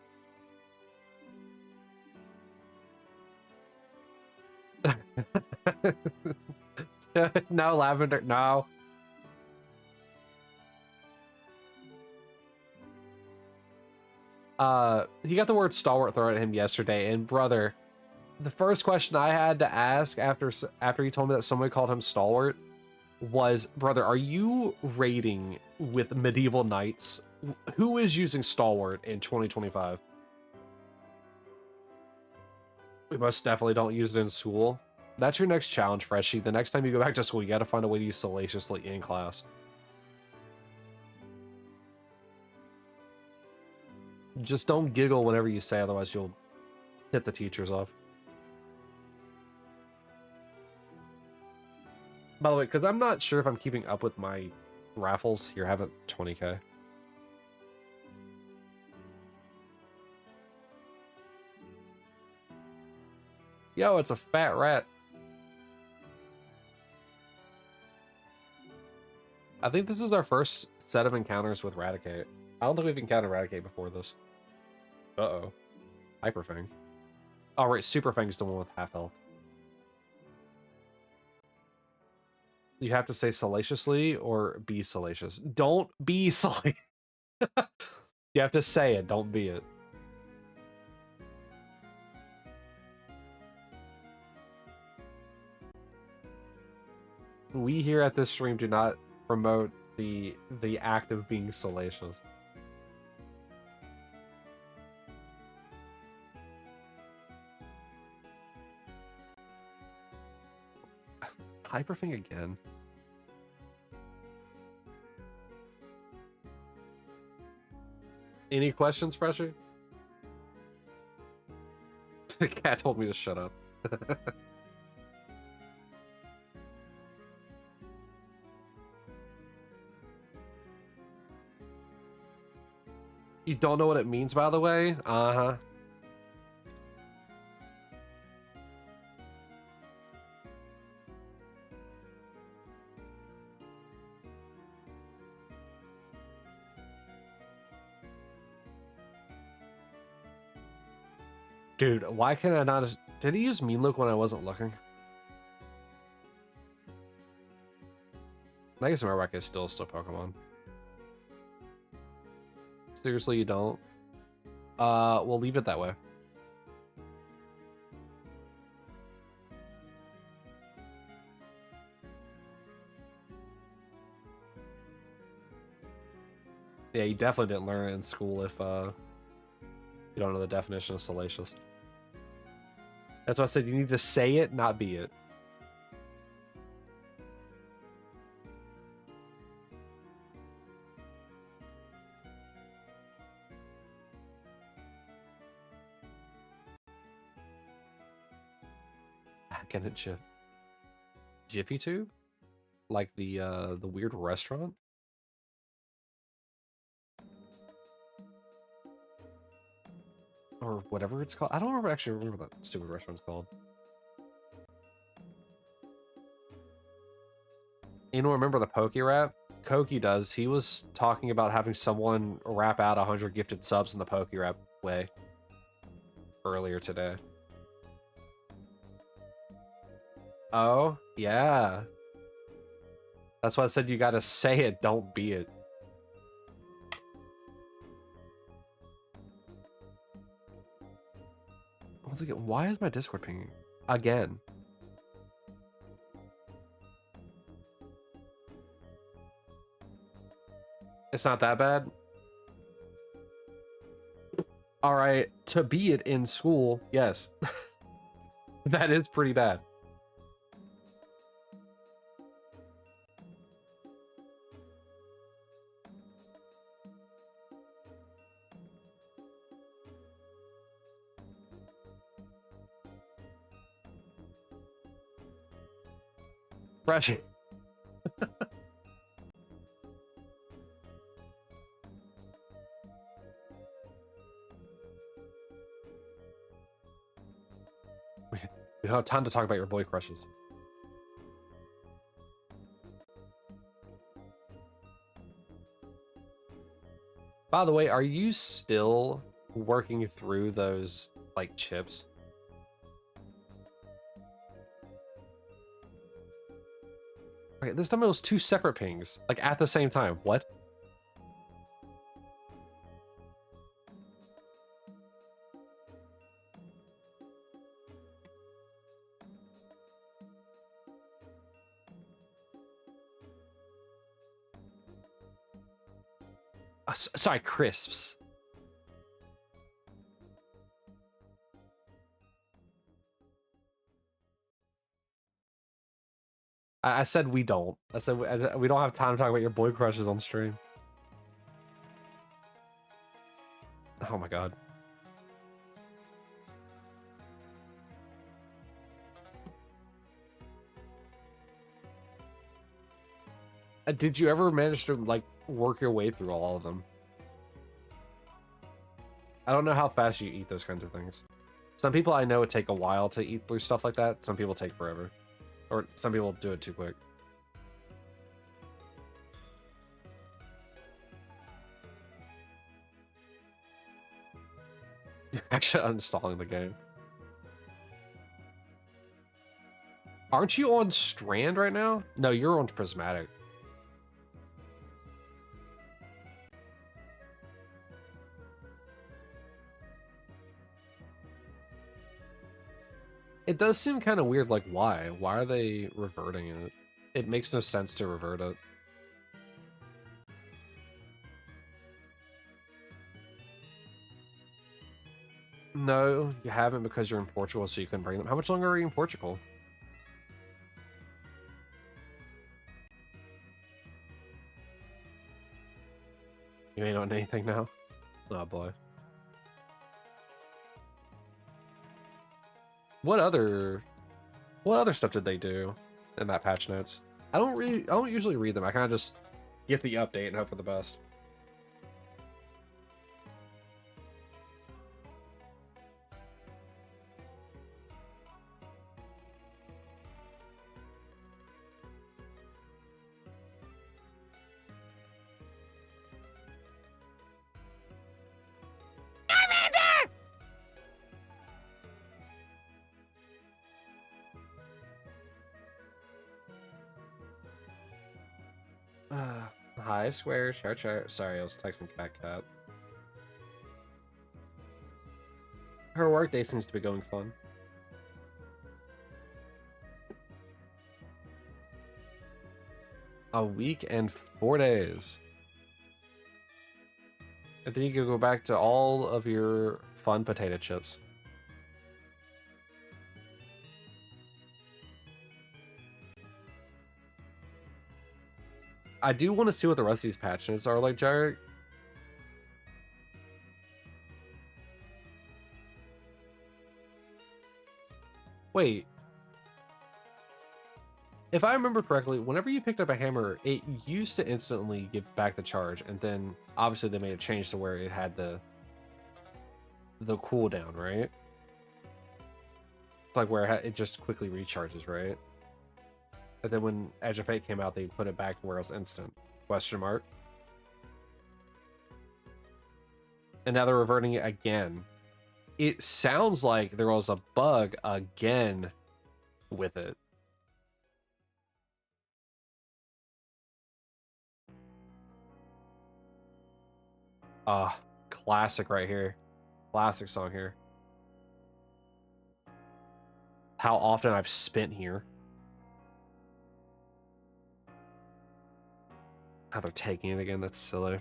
A: No, Lavender, no. He got the word stalwart thrown at him yesterday, and brother, the first question I had to ask after he told me that somebody called him stalwart was, brother, are you raiding with medieval knights? Who is using stalwart in 2025? We most definitely don't use it in school. That's your next challenge, Freshie. The next time you go back to school, you gotta find a way to use salaciously in class. Just don't giggle whenever you say, otherwise you'll hit the teachers off. By the way, because I'm not sure if I'm keeping up with my raffles. Here, have it 20k. Yo, it's a fat rat. I think this is our first set of encounters with Raticate. I don't think we've encountered Raticate before this. Uh-oh. Hyperfang. Oh, right, Superfang is the one with half health. You have to say salaciously or be salacious. Don't be salacious. You have to say it, don't be it. We here at this stream do not promote the act of being salacious. Hyperfing again. Any questions, Fresher? The cat told me to shut up. You don't know what it means, by the way? Uh-huh. Dude, why can I not just... Did he use Mean Look when I wasn't looking? I guess Marowak is still Pokemon. Seriously, you don't? We'll leave it that way. Yeah, you definitely didn't learn it in school if, you don't know the definition of salacious. That's why I said you need to say it, not be it. Can it Jiffy Tube? Like the weird restaurant? Or whatever it's called. I don't actually remember what that stupid restaurant's called. Anyone remember the Poke Rap? Koki does. He was talking about having someone rap out 100 gifted subs in the Poke Rap way earlier today. Oh, yeah. That's why I said you gotta say it, don't be it. Once again, why is my Discord pinging? Again. It's not that bad. All right, to be it in school, yes. That is pretty bad. Fresh. We don't have time to talk about your boy crushes. By the way, are you still working through those, like, chips? Okay, this time it was 2 separate pings, like, at the same time. What? Sorry, crisps. I said we don't. I said we don't have time to talk about your boy crushes on stream. Oh my god. Did you ever manage to, like, work your way through all of them? I don't know how fast you eat those kinds of things. Some people I know would take a while to eat through stuff like that. Some people take forever. Or some people do it too quick. You're actually uninstalling the game. Aren't you on Strand right now? No, you're on Prismatic. It does seem kind of weird, like, why? Why are they reverting it? It makes no sense to revert it. No, you haven't because you're in Portugal, so you couldn't bring them. How much longer are you in Portugal? You ain't on anything now? Oh boy. What other stuff did they do in that patch notes? I don't usually read them. I kind of just get the update and hope for the best. Hi, Square. Char. Sorry, I was texting Cat. Her workday seems to be going fun. A week and 4 days. And then you can go back to all of your fun potato chips. I do want to see what the rest of these patch notes are like, Jarek. Wait. If I remember correctly, whenever you picked up a hammer, it used to instantly give back the charge, and then obviously they made a change to where it had the cooldown, right? It's like where it just quickly recharges, right? And then when Edge of Fate came out, they put it back to where it was instant. Question mark. And now they're reverting it again. It sounds like there was a bug again with it. Classic right here. Classic song here. How often I've spent here. How they're taking it again, that's silly.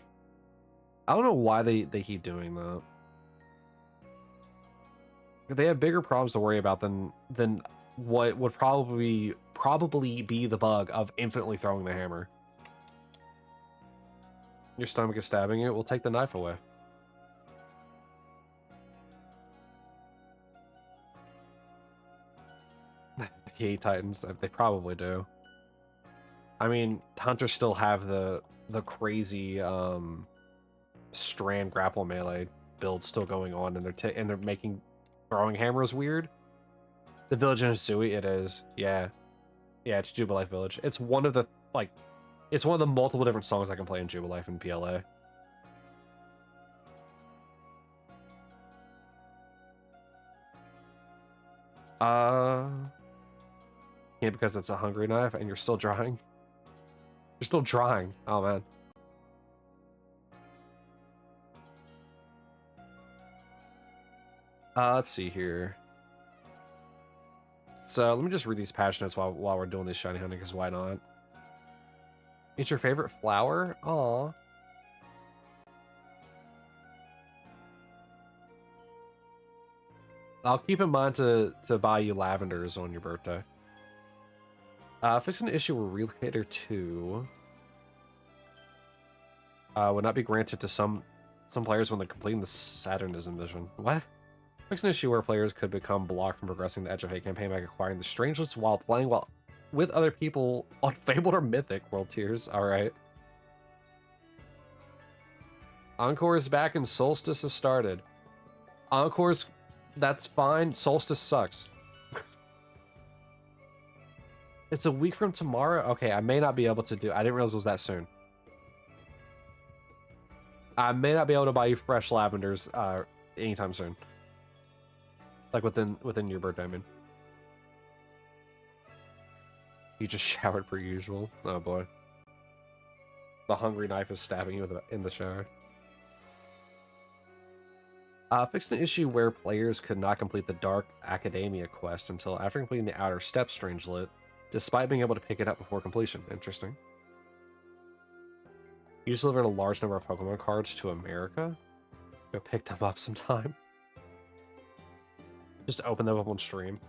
A: I don't know why they keep doing that. They have bigger problems to worry about than what would probably be the bug of infinitely throwing the hammer. Your stomach is stabbing it, we'll take the knife away. The Titans, they probably do. I mean, hunters still have the crazy strand grapple melee build still going on, and they're making throwing hammers weird. The village in Hisui, it is. Yeah, it's Jubilife Village. It's one of the it's one of the multiple different songs I can play in Jubilife and PLA. Yeah, because it's a hungry knife and you're still drawing. You're still drawing. Oh man. Let's see here. So let me just read these patch notes while we're doing this shiny hunting, because why not? It's your favorite flower? Aw. I'll keep in mind to buy you lavenders on your birthday. Fix an issue where Relocator 2 would not be granted to some players when they're completing the Saturnism mission. What? Fix an issue where players could become blocked from progressing the Edge of Fate campaign by acquiring the Strangelets while playing with other people on Fabled or Mythic World Tiers. Alright. Encore is back and Solstice has started. Encore's... That's fine. Solstice sucks. It's a week from tomorrow? Okay, I may not be able to do... I didn't realize it was that soon. I may not be able to buy you fresh lavenders anytime soon. Like within your birthday, I mean. You just showered per usual. Oh boy. The hungry knife is stabbing you in the shower. Fixed an issue where players could not complete the Dark Academia quest until after completing the Outer Steps Strangelet, despite being able to pick it up before completion. Interesting. You just delivered a large number of Pokemon cards to America. Go pick them up sometime. Just open them up on stream.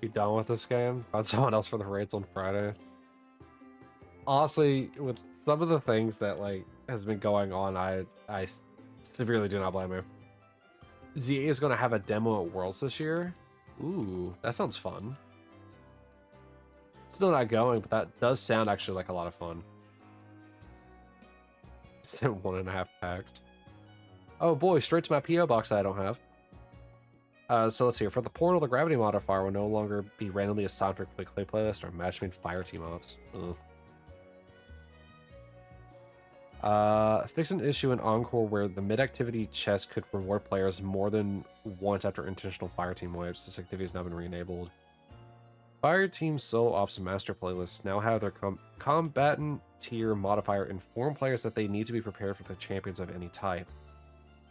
A: You done with this game? Find someone else for the raids on Friday. Honestly, with some of the things that has been going on, I severely do not blame you. ZA is going to have a demo at Worlds this year. Ooh, that sounds fun. Still not going, but that does sound actually like a lot of fun. It's 1.5 packs. Oh boy, straight to my PO box that I don't have. So let's see. For the portal, the gravity modifier will no longer be randomly assigned for quick play playlist or match-made fire team ops. Fix an issue in Encore where the mid-activity chest could reward players more than once after intentional fire team wipes. This activity has now been re-enabled. Fire team solo ops and master playlists now have their combatant tier modifier inform players that they need to be prepared for the champions of any type.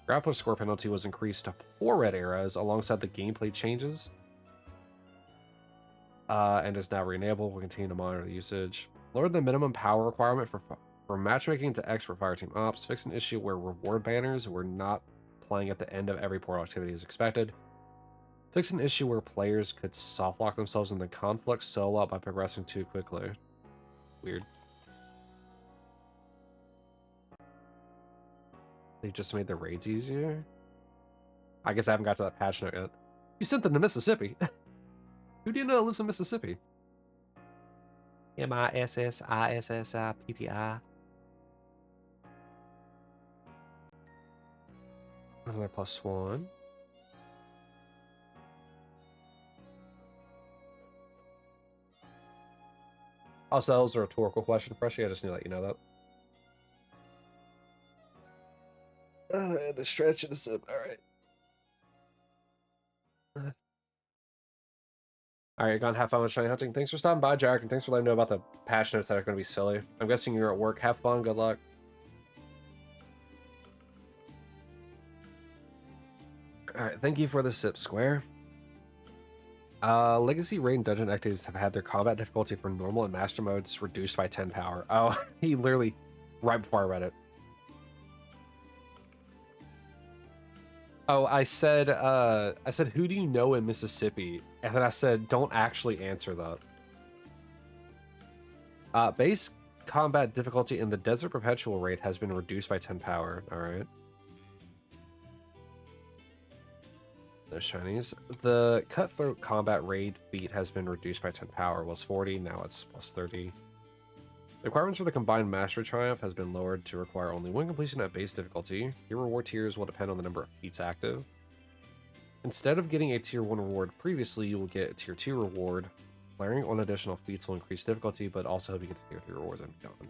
A: Grappler score penalty was increased to 4 red arrows alongside the gameplay changes. And is now re-enabled. We'll continue to monitor the usage. Lower the minimum power requirement for matchmaking to expert fire team ops. Fix an issue where reward banners were not playing at the end of every portal activity as expected. Fix an issue where players could soft lock themselves in the conflict solo by progressing too quickly. Weird. They just made the raids easier? I guess I haven't got to that patch note yet. You sent them to Mississippi. Who do you know lives in Mississippi? MISSISSIPPI. Another +1. Also, that was a rhetorical question, Freshie. I just knew that you know that. The stretch and the sip. All right. All right, gone. Have fun with shiny hunting. Thanks for stopping by, Jack, and thanks for letting me know about the patch notes that are going to be silly. I'm guessing you're at work. Have fun. Good luck. All right, thank you for the sip, Square. Legacy raid and dungeon activities have had their combat difficulty for normal and master modes reduced by 10 power. Oh, he literally, right before I read it. Oh, I said, who do you know in Mississippi? And then I said, don't actually answer that. Base combat difficulty in the Desert Perpetual raid has been reduced by 10 power. All right. The shinies. The Cutthroat combat raid feat has been reduced by 10 power. Was 40, now it's +30. The requirements for the combined Mastery Triumph has been lowered to require only one completion at base difficulty. Your reward tiers will depend on the number of feats active. Instead of getting a tier 1 reward previously, you will get a tier 2 reward. Layering on additional feats will increase difficulty, but also help you get to tier 3 rewards and beyond.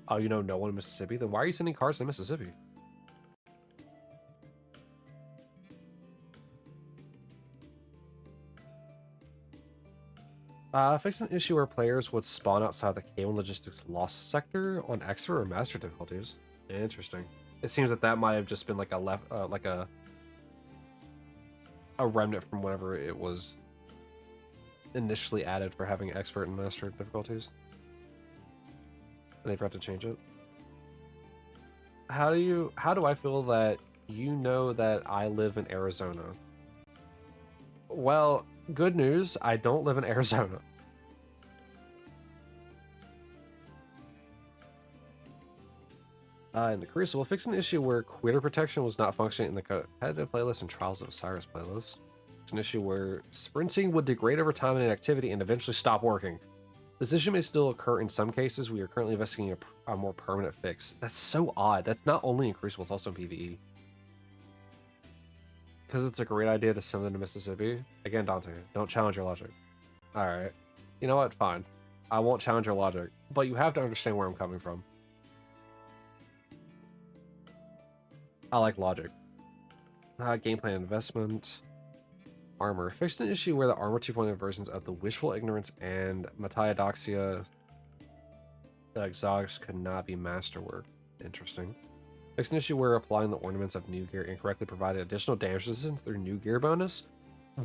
A: Oh, you know no one in Mississippi? Then why are you sending cards to Mississippi? Fix an issue where players would spawn outside the K1 Logistics Lost sector on expert or master difficulties. Interesting. It seems that that might have just been like a remnant from whenever it was initially added for having expert and master difficulties. And they forgot to change it. How do I feel that you know that I live in Arizona? Well, good news, I don't live in Arizona. In the Crucible, fix an issue where quitter protection was not functioning in the competitive playlist and Trials of Osiris playlist. It's an issue where sprinting would degrade over time in an activity and eventually stop working. This issue may still occur in some cases. We are currently investigating a more permanent fix. That's so odd. That's not only in Crucible, it's also in PvE. Because it's a great idea to send them to Mississippi. Again, Dante, don't challenge your logic. Alright. You know what? Fine. I won't challenge your logic. But you have to understand where I'm coming from. I like logic. Game plan investment. Armor. Fixed an issue where the Armor 2.0 versions of the Wishful Ignorance and Matiodoxia exotics could not be masterwork. Interesting. Fixed an issue where applying the ornaments of new gear incorrectly provided additional damage resistance through new gear bonus.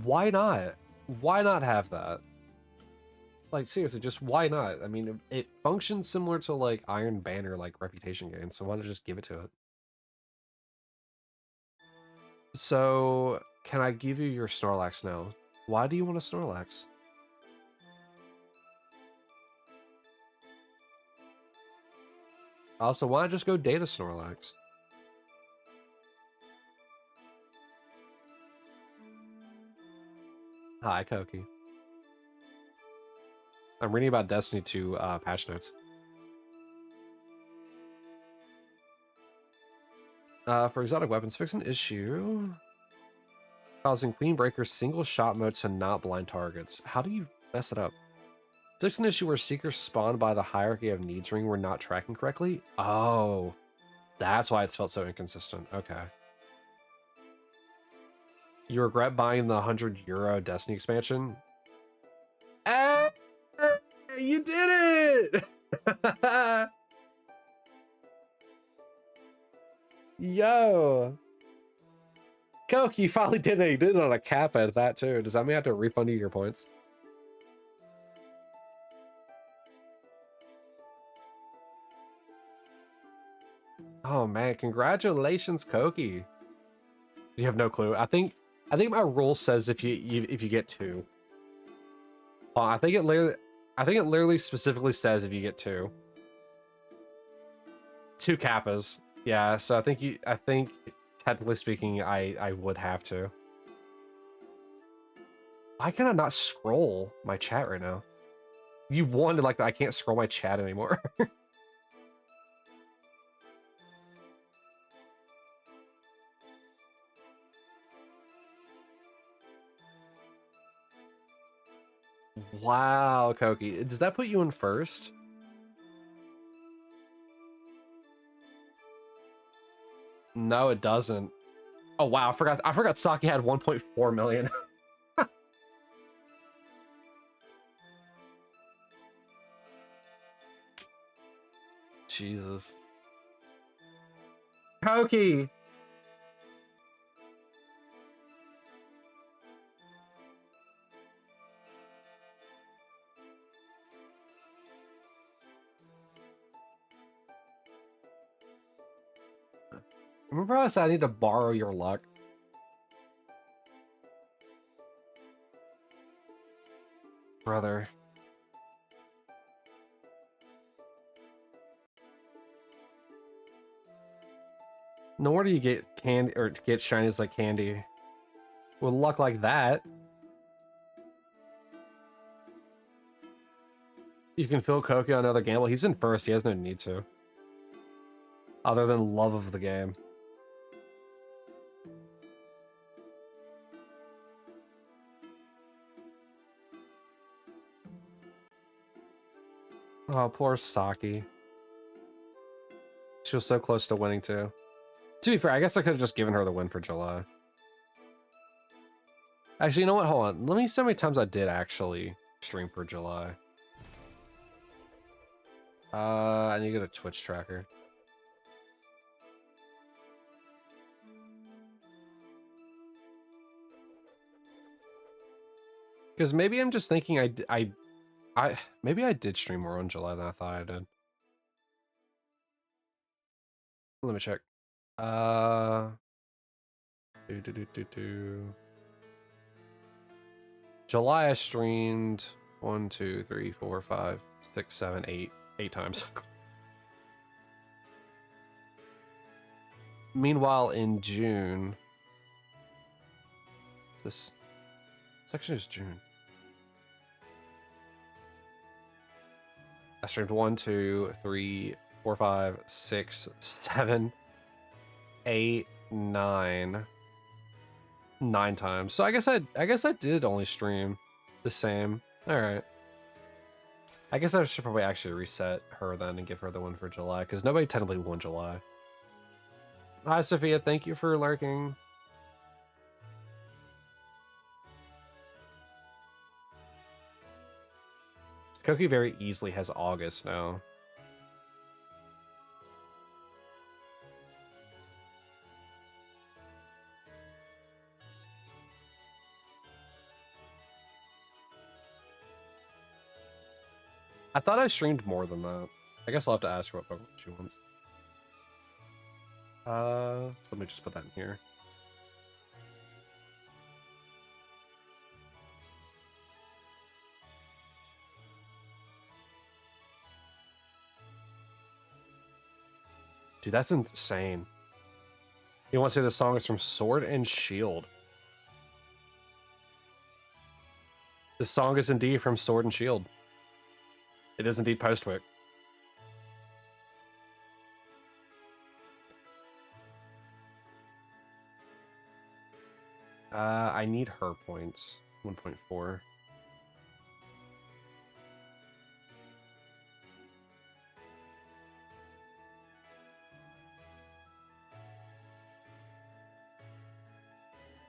A: Why not? Why not have that? Like, seriously, just why not? I mean, it functions similar to, like, Iron Banner, like, reputation gain, so why not just give it to it? So, can I give you your Snorlax now? Why do you want a Snorlax? Also, why not just go data Snorlax? Hi, Koki. I'm reading about Destiny 2 patch notes. For exotic weapons, fix an issue causing Queen Breaker's single shot mode to not blind targets. How do you mess it up? Fix an issue where seekers spawned by the hierarchy of needs ring were not tracking correctly. Oh, that's why it's felt so inconsistent. Okay. You regret buying the €100 Destiny expansion? You did it! Yo. Coke, you finally did it. You did it on a cap at that too. Does that mean I have to refund you your points? Oh man, congratulations, Koki. You have no clue. I think my rule says if you get two. I think it literally specifically says if you get two. Two kappas. Yeah, so I think technically speaking I would have to. Why can I not scroll my chat right now? You wanted like I can't scroll my chat anymore. Wow, Koki. Does that put you in first? No, it doesn't. Oh wow, I forgot Saki had 1.4 million. Jesus. Koki! Remember how I said I need to borrow your luck? Brother. No wonder you get candy or get shinies like candy. With luck like that, you can fill Koki on another gamble. He's in first. He has no need to. Other than love of the game. Oh, poor Saki. She was so close to winning too. To be fair, I guess I could have just given her the win for July. Actually, you know what? Hold on. Let me see how many times I did actually stream for July. I need to get a Twitch tracker. Because maybe I'm just thinking maybe I did stream more on July than I thought I did. Let me check. July I streamed 1, 2, 3, 4, 5, 6, 7, 8 times. Meanwhile, in June, this section is June. I streamed 1, 2, 3, 4, 5, 6, 7, 8, 9 times. So I guess I did only stream the same. All right. I guess I should probably actually reset her then and give her the one for July because nobody technically won July. Hi Sophia, thank you for lurking. Koki very easily has August now. I thought I streamed more than that. I guess I'll have to ask her what Pokemon she wants. So let me just put that in here. Dude, that's insane. You want to say the song is from Sword and Shield? The song is indeed from Sword and Shield. It is indeed Postwick. I need her points. 1.4.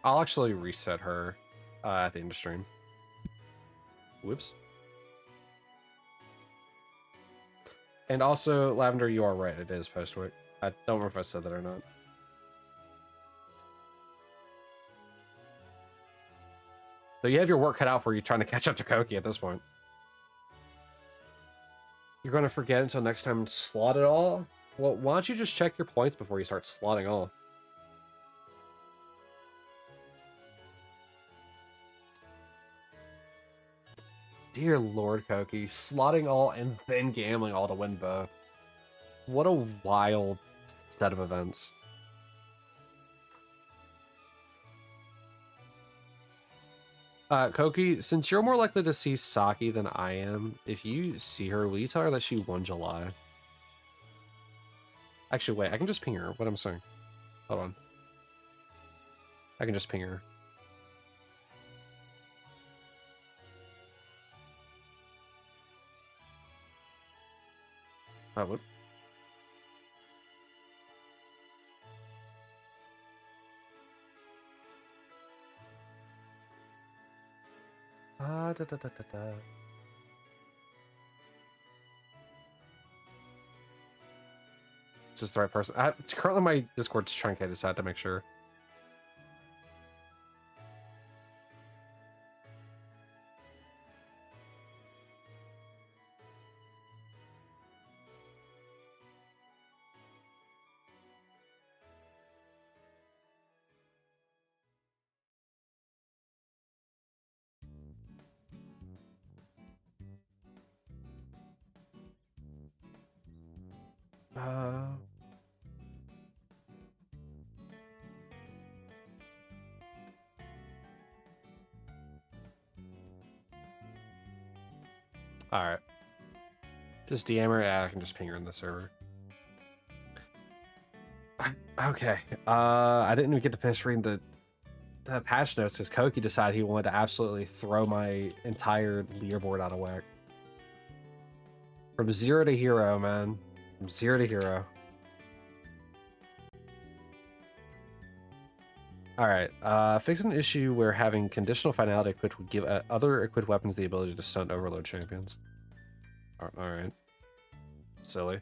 A: I'll actually reset her at the end of stream. Whoops. And also, Lavender, you are right. It is Postwick. I don't remember if I said that or not. So you have your work cut out for you trying to catch up to Koki at this point. You're going to forget until next time and slot it all? Well, why don't you just check your points before you start slotting all? Dear Lord, Koki. Slotting all and then gambling all to win both. What a wild set of events. Koki, since you're more likely to see Saki than I am, if you see her, will you tell her that she won July? Actually, wait, I can just ping her. What I'm saying. Hold on. I can just ping her. Oh, what? Da, da, da, da, da. Is this the right person? It's currently my Discord's truncated, so I had to make sure. All right. Just DM her. Yeah, I can just ping her in the server. Okay. I didn't even get to finish reading the patch notes because Koki decided he wanted to absolutely throw my entire leaderboard out of whack. From 0 to hero, man. From 0 to hero. Alright, fix an issue where having conditional finality equipped would give other equipped weapons the ability to stun overload champions. Alright. Silly.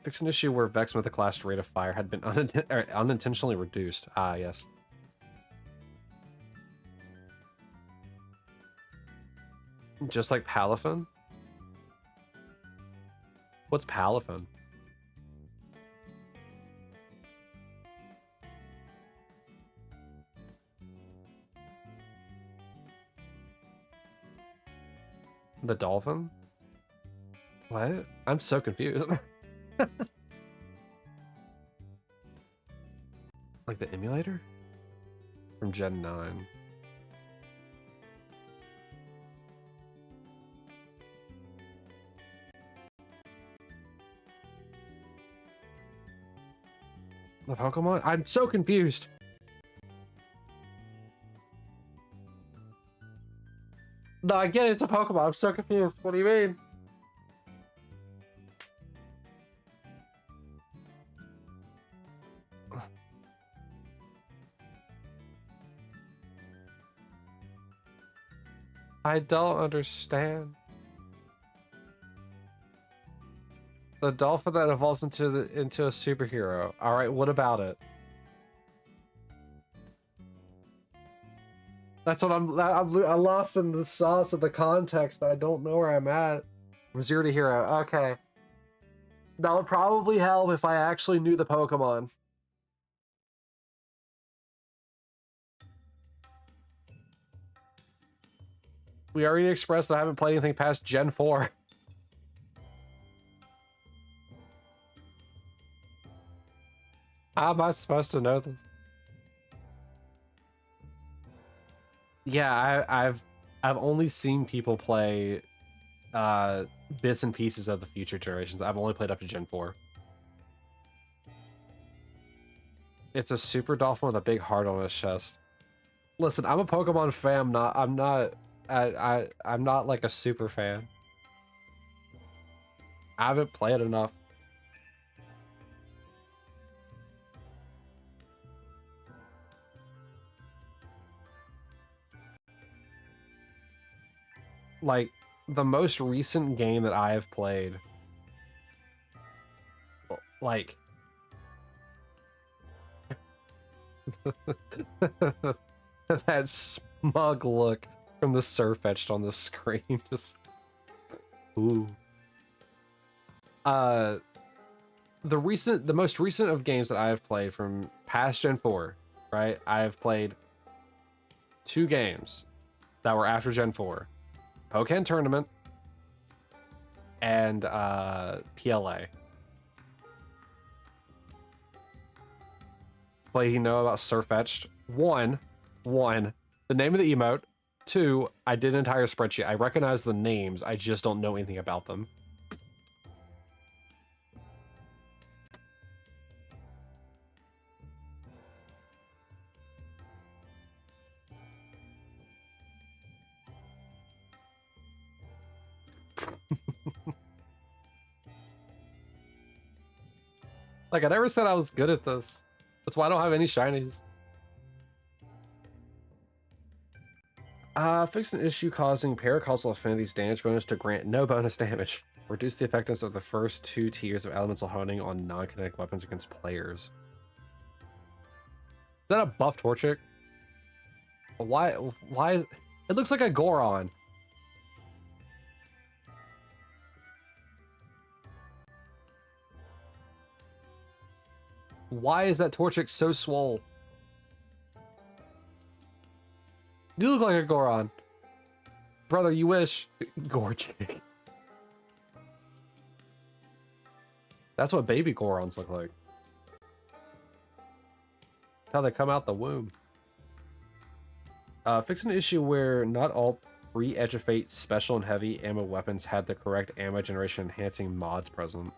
A: Fix an issue where Vex with the class rate of fire had been unintentionally reduced. Ah, yes. Just like Palafin? What's Palafin? The dolphin? What? I'm so confused. Like the emulator? From Gen 9. The Pokemon? I'm so confused. No, I get it, it's a Pokemon. I'm so confused. What do you mean? I don't understand. The dolphin that evolves into a superhero. All right, what about it? That's what I'm lost in the sauce of the context. I don't know where I'm at. From 0 to hero. Okay. That would probably help if I actually knew the Pokemon. We already expressed that I haven't played anything past Gen 4. How am I supposed to know this? Yeah, I've only seen people play bits and pieces of the future generations. I've only played up to Gen 4. It's a super dolphin with a big heart on his chest. Listen, I'm a Pokemon fan. I'm not like a super fan. I haven't played enough. Like, the most recent game that I have played, like, that smug look from the Surfetched on the screen, just, ooh. The most recent of games that I have played from past Gen 4, right? I have played 2 games that were after Gen 4. Pokémon Tournament and PLA. But you know about Surfetched? One, the name of the emote. 2, I did an entire spreadsheet. I recognize the names, I just don't know anything about them. Like, I never said I was good at this. That's why I don't have any shinies. Fix an issue causing Paracausal Affinity's damage bonus to grant no bonus damage. Reduce the effectiveness of the first 2 tiers of elemental honing on non-kinetic weapons against players. Is that a buff Torchic? Why is... It looks like a Goron. Why is that Torchic so swole? You look like a Goron. Brother, you wish. Gorgic. That's what baby Gorons look like. That's how they come out the womb. Fix an issue where not all pre-Edge of Fate special and heavy ammo weapons had the correct ammo generation enhancing mods present.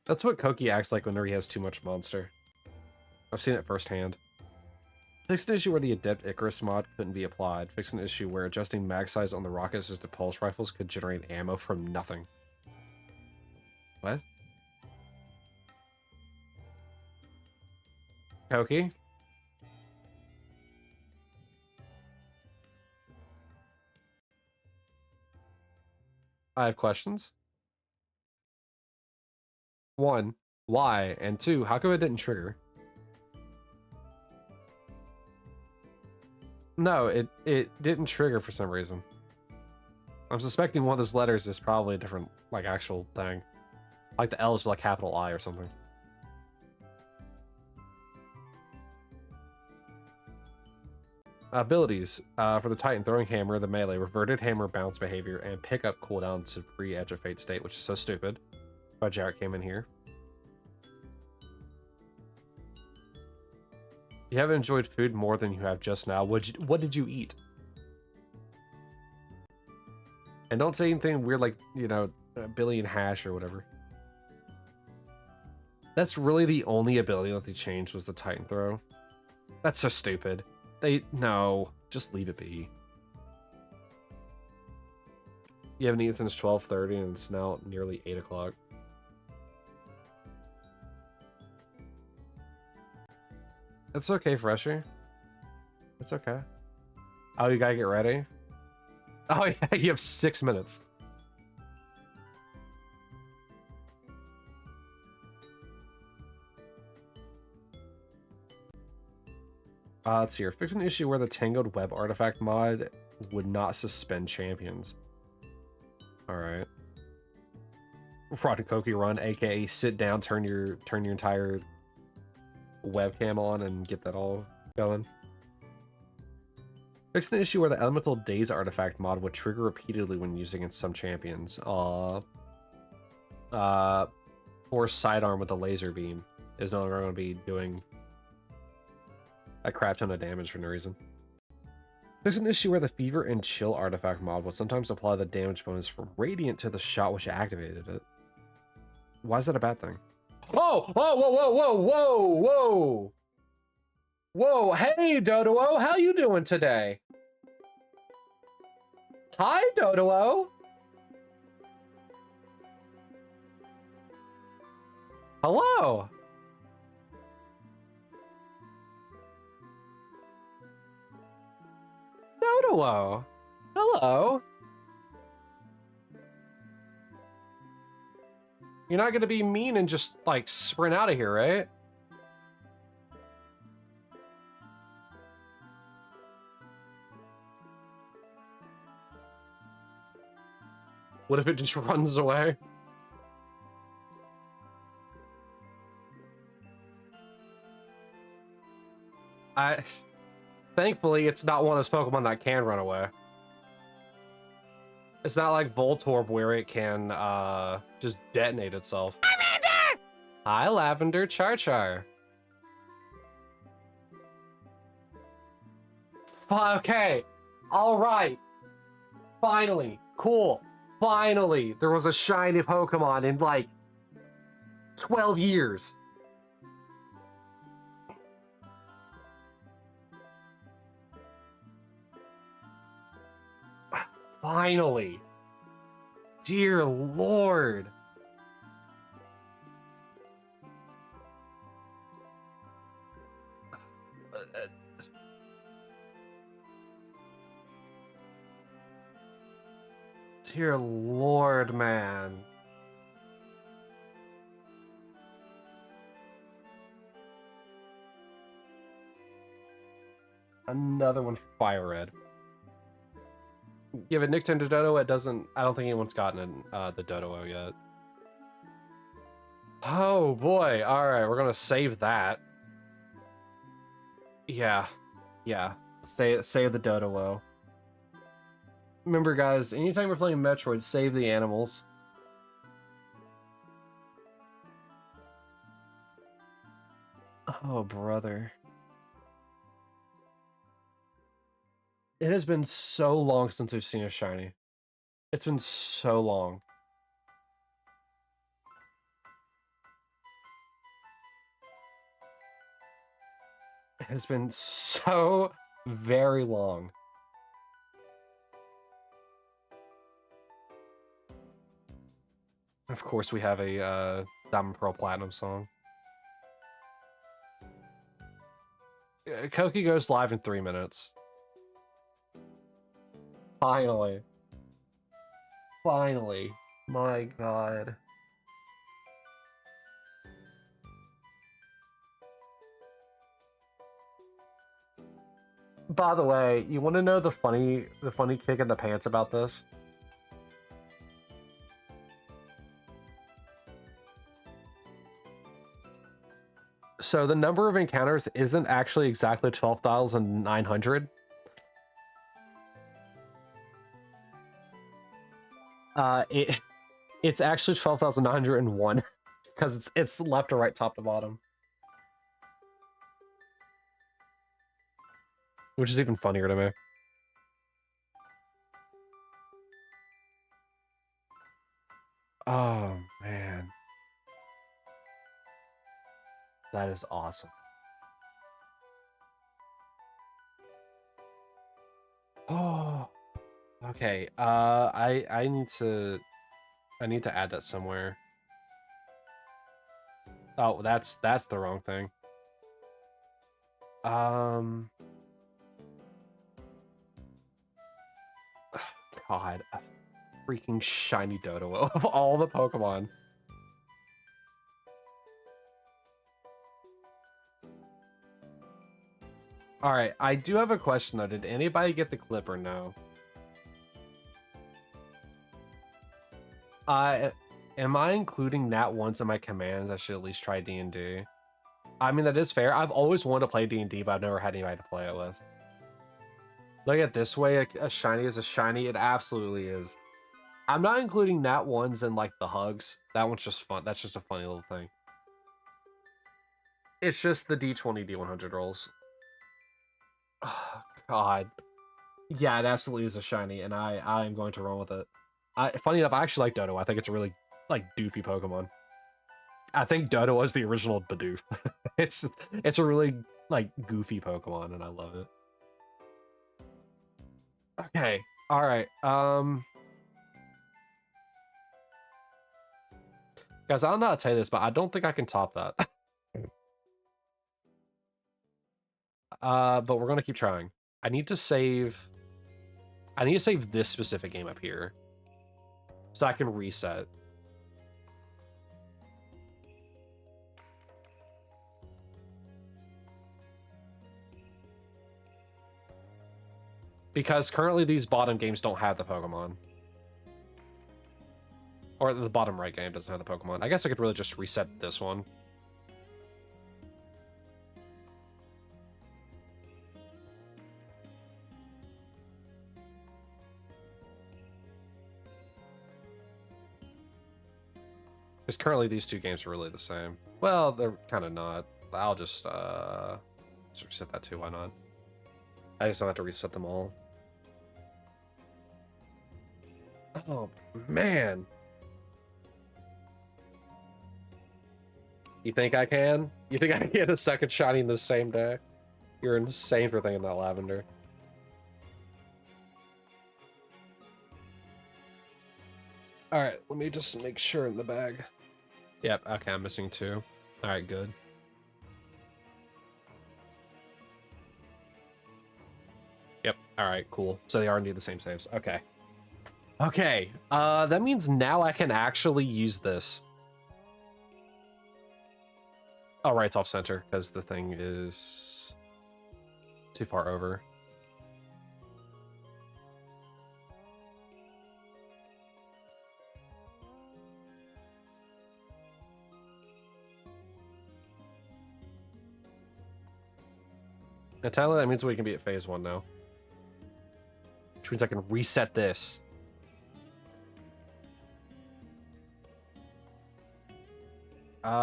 A: That's what Koki acts like whenever he has too much monster. I've seen it firsthand. Fix an issue where the Adept Icarus mod couldn't be applied. Fix an issue where adjusting mag size on the rocket-assisted pulse rifles could generate ammo from nothing. What? Koki? I have questions. 1, why? And 2, how come it didn't trigger? No, it didn't trigger for some reason. I'm suspecting one of those letters is probably a different, like, actual thing. Like the L is like capital I or something. Abilities. For the Titan throwing hammer, the melee, reverted hammer bounce behavior, and pickup cooldown to pre-Edge of Fate state, which is so stupid. Why Jarrett came in here. You haven't enjoyed food more than you have just now. What did you eat? And don't say anything weird like, you know, Billy and Hash or whatever. That's really the only ability that they changed was the Titan throw. That's so stupid. No, just leave it be. You haven't eaten since 12:30 and it's now nearly 8 o'clock. It's okay, Freshy. It's okay. Oh, you gotta get ready? Oh, yeah, you have 6 minutes. Let's see here. Fix an issue where the Tangled Web artifact mod would not suspend champions. Alright. Run Koki run, aka sit down, turn your entire webcam on and get that all going. Fix an issue where the Elemental Daze artifact mod would trigger repeatedly when used against some champions. Or sidearm with a laser beam is no longer going to be doing a crap ton of damage for no reason. There's an issue where the Fever and Chill artifact mod will sometimes apply the damage bonus from Radiant to the shot which activated it. Why is that a bad thing? Whoa! Whoa! Whoa! Whoa! Whoa! Whoa! Whoa! Whoa! Hey, Doduo! How you doing today? Hi, Doduo! Hello! Doduo! Hello! You're not gonna be mean and just, like, sprint out of here, right? What if it just runs away? Thankfully, it's not one of those Pokemon that can run away. It's not like Voltorb where it can, just detonate itself. Lavender! Hi, Lavender Char. Okay. Alright. Finally. Cool. Finally. There was a shiny Pokemon in, like, 12 years. Finally. dear Lord. Dear Lord, man. Another one for Fire Red. Give it nickname to Doduo. It doesn't. I don't think anyone's gotten the Doduo yet. Oh boy! All right, we're gonna save that. Yeah, yeah. Save the Doduo. Remember, guys, anytime we're playing Metroid, save the animals. Oh, brother. It has been so long since we've seen a shiny. It's been so long. It has been so very long. Of course, we have a Diamond Pearl Platinum song. Koki goes live in 3 minutes. Finally. Finally. My God. By the way, you want to know the funny kick in the pants about this? So the number of encounters isn't actually exactly 12,900. It's actually 12,901 because it's left to right, top to bottom. Which is even funnier to me. Oh, man. That is awesome. Oh, okay. I need to add that somewhere. Oh, that's the wrong thing. God, a freaking shiny Doduo of all the Pokemon. All right, I do have a question though. Did anybody get the clip or no? Am I including Nat once in my commands? I should at least try D&D. I mean, that is fair. I've always wanted to play D&D, but I've never had anybody to play it with. Look at it this way, a shiny is a shiny. It absolutely is. I'm not including Nat ones in like the hugs. That one's just fun. That's just a funny little thing. It's just the D20, D100 rolls. Oh, God. Yeah, it absolutely is a shiny, and I am going to run with it. Funny enough, I actually like Dodo. I think it's a really like doofy Pokemon. I think Dodo was the original Bidoof. it's a really like goofy Pokemon, and I love it. Okay, all right. Guys, I don't know how to tell you this, but I don't think I can top that. But we're gonna keep trying. I need to save this specific game up here so I can reset. Because currently these bottom games don't have the Pokemon. Or the bottom right game doesn't have the Pokemon. I guess I could really just reset this one. Because currently these two games are really the same. Well, they're kind of not. I'll just reset that too, why not? I just don't have to reset them all. Oh, man. You think I can? You think I can get a second shiny in the same day? You're insane for thinking that, Lavender. All right, let me just make sure in the bag. Yep, okay, I'm missing 2. All right, good. Yep, all right, cool. So they are indeed the same saves. Okay. Okay, that means now I can actually use this. Oh, right, it's off center because the thing is too far over. And Tyler, that means we can be at phase 1 now. Which means I can reset this.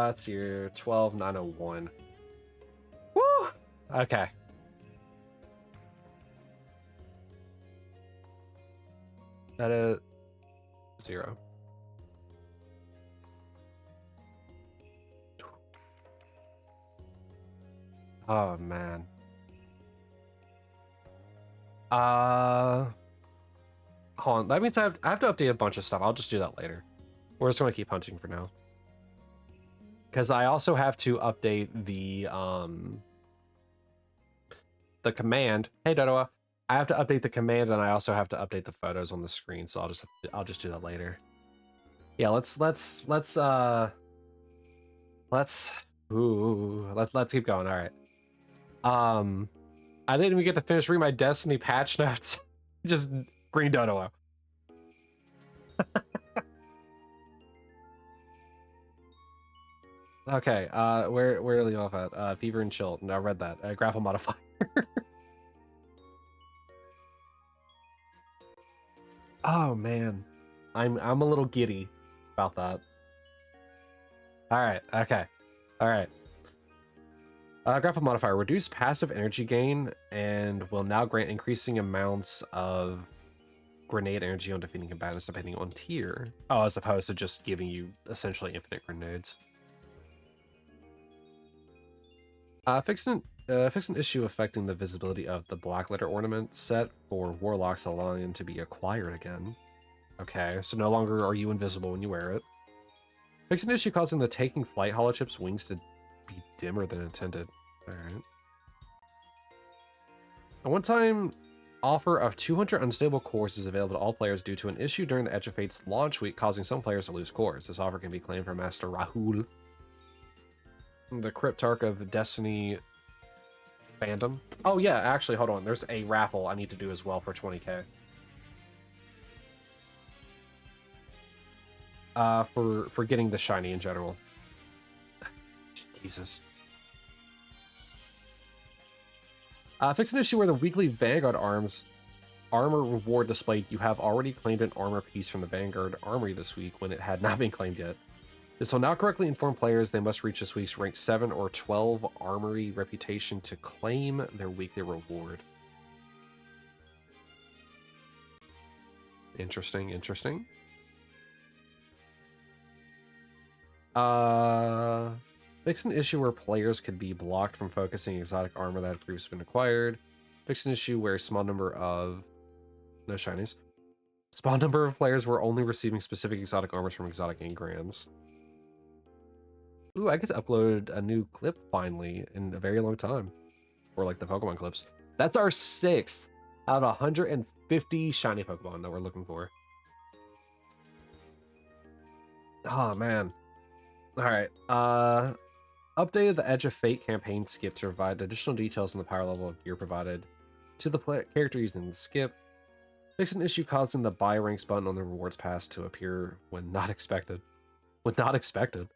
A: It's your 12901. Woo! Okay. That is 0. Oh man. Hold on. That means I have to update a bunch of stuff. I'll just do that later. We're just gonna keep hunting for now. Because I also have to update the command. Hey Doduo. I have to update the command and I also have to update the photos on the screen, so I'll just do that later. Yeah, let's keep going. All right. I didn't even get to finish reading my Destiny patch notes. Just green Doduo. Okay, where are we off at? Fever and Chill. I read that. Grapple modifier. Oh man, I'm a little giddy about that. All right, okay, all right. Grapple modifier, reduce passive energy gain and will now grant increasing amounts of grenade energy on defeating combatants depending on tier. Oh, as opposed to just giving you essentially infinite grenades. Fix an issue affecting the visibility of the black letter ornament set for warlocks, allowing them to be acquired again. Okay, so no longer are you invisible when you wear it. Fix an issue causing the taking flight holochip's wings to be dimmer than intended. Alright. A one-time offer of 200 unstable cores is available to all players due to an issue during the Edge of Fate's launch week, causing some players to lose cores. This offer can be claimed from Master Rahul, the Cryptarch of Destiny fandom. Oh yeah, actually, hold on. There's a raffle I need to do as well for 20k. For getting the shiny in general. Jesus. Fix an issue where the weekly Vanguard armor reward displayed. You have already claimed an armor piece from the Vanguard Armory this week when it had not been claimed yet. This will now correctly inform players they must reach this week's rank 7 or 12 Armory reputation to claim their weekly reward. Interesting, interesting. Fix an issue where players could be blocked from focusing exotic armor that had previously been acquired. Fix an issue where a small number of... No shinies. Small number of players were only receiving specific exotic armors from exotic engrams. Ooh, I get to upload a new clip finally in a very long time. Or like the Pokemon clips. That's our 6th out of 150 shiny Pokemon that we're looking for. Oh man. Alright. Updated the Edge of Fate campaign skip to provide additional details on the power level of gear provided to the character using the skip. Fix an issue causing the buy ranks button on the rewards pass to appear when not expected. When not expected.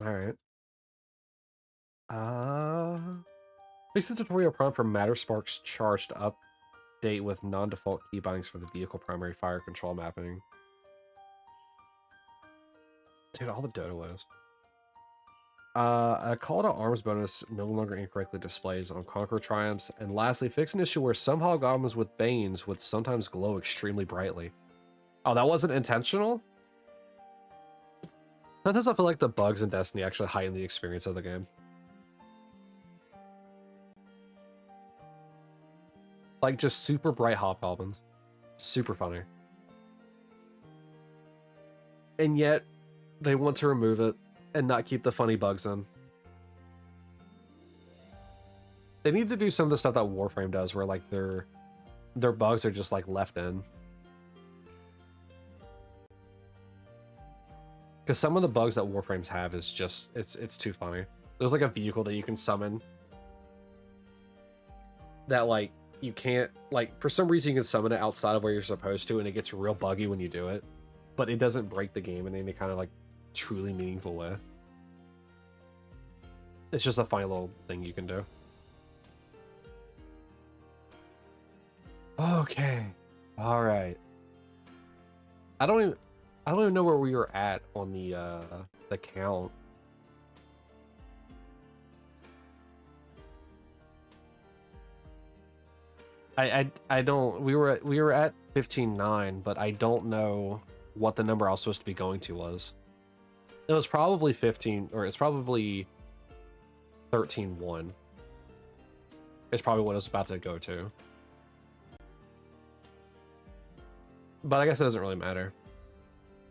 A: Alright. Fix the tutorial prompt for Matterspark's charge to update with non-default keybindings for the vehicle primary fire control mapping. Dude, all the Doduos. A call to arms bonus no longer incorrectly displays on Conqueror Triumphs. And lastly, fix an issue where some hobgoblins with banes would sometimes glow extremely brightly. Oh, that wasn't intentional? Sometimes I feel like the bugs in Destiny actually heighten the experience of the game. Like, just super bright hobgoblins. Super funny. And yet, they want to remove it and not keep the funny bugs in. They need to do some of the stuff that Warframe does, where like their bugs are just like left in. Because some of the bugs that Warframes have is just it's too funny. There's like a vehicle that you can summon that like you can't, like, for some reason you can summon it outside of where you're supposed to, and it gets real buggy when you do it, but it doesn't break the game in any kind of like truly meaningful way. It's just a funny little thing you can do. Okay. All right. I don't even know where we were at on the count. I don't, we were at 15.9, but I don't know what the number I was supposed to be going to was. It was probably 15, or it's probably 13.1. It's probably what I was about to go to. But I guess it doesn't really matter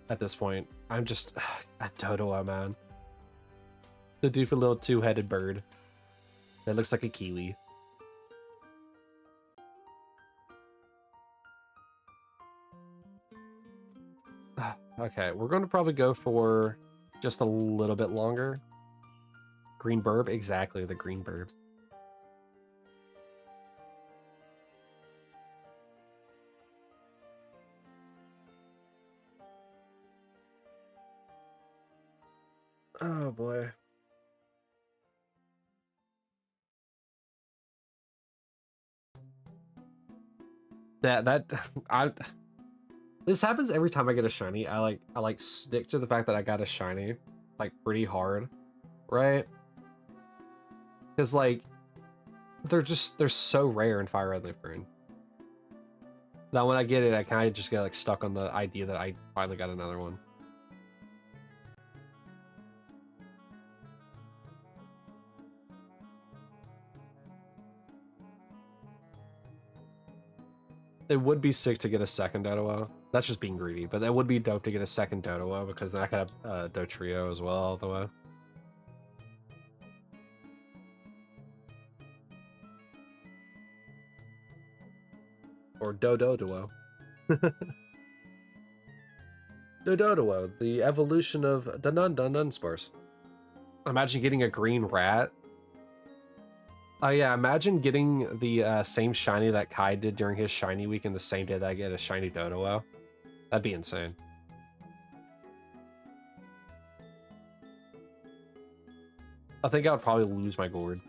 A: at this point. I'm just a Doduo, man. The doofy little two-headed bird that looks like a kiwi. Okay, we're going to probably go for just a little bit longer. Green burb, exactly, the green burb. Oh boy. This happens every time I get a shiny. I like stick to the fact that I got a shiny like pretty hard, right? Because like they're so rare in Fire Red Leaf Green that when I get it, I kind of just get like stuck on the idea that I finally got another one. It would be sick to get a second Doduo. That's just being greedy, but that would be dope to get a second Doduo, because then I could have Dotrio as well all the way. Or Doduo. Doduo, the evolution of Dunsparce. Imagine getting a green rat. Oh yeah, imagine getting the same shiny that Kai did during his shiny week in the same day that I get a shiny Doduo. That'd be insane. I think I would probably lose my gourd.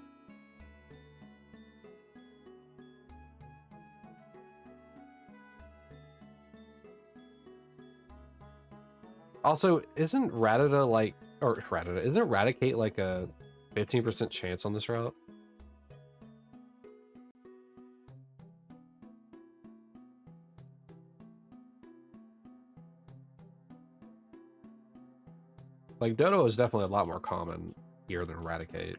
A: Also, isn't Rattata like, or Rattata, isn't Raticate like a 15% chance on this route? Like, Dodo is definitely a lot more common here than Raticate.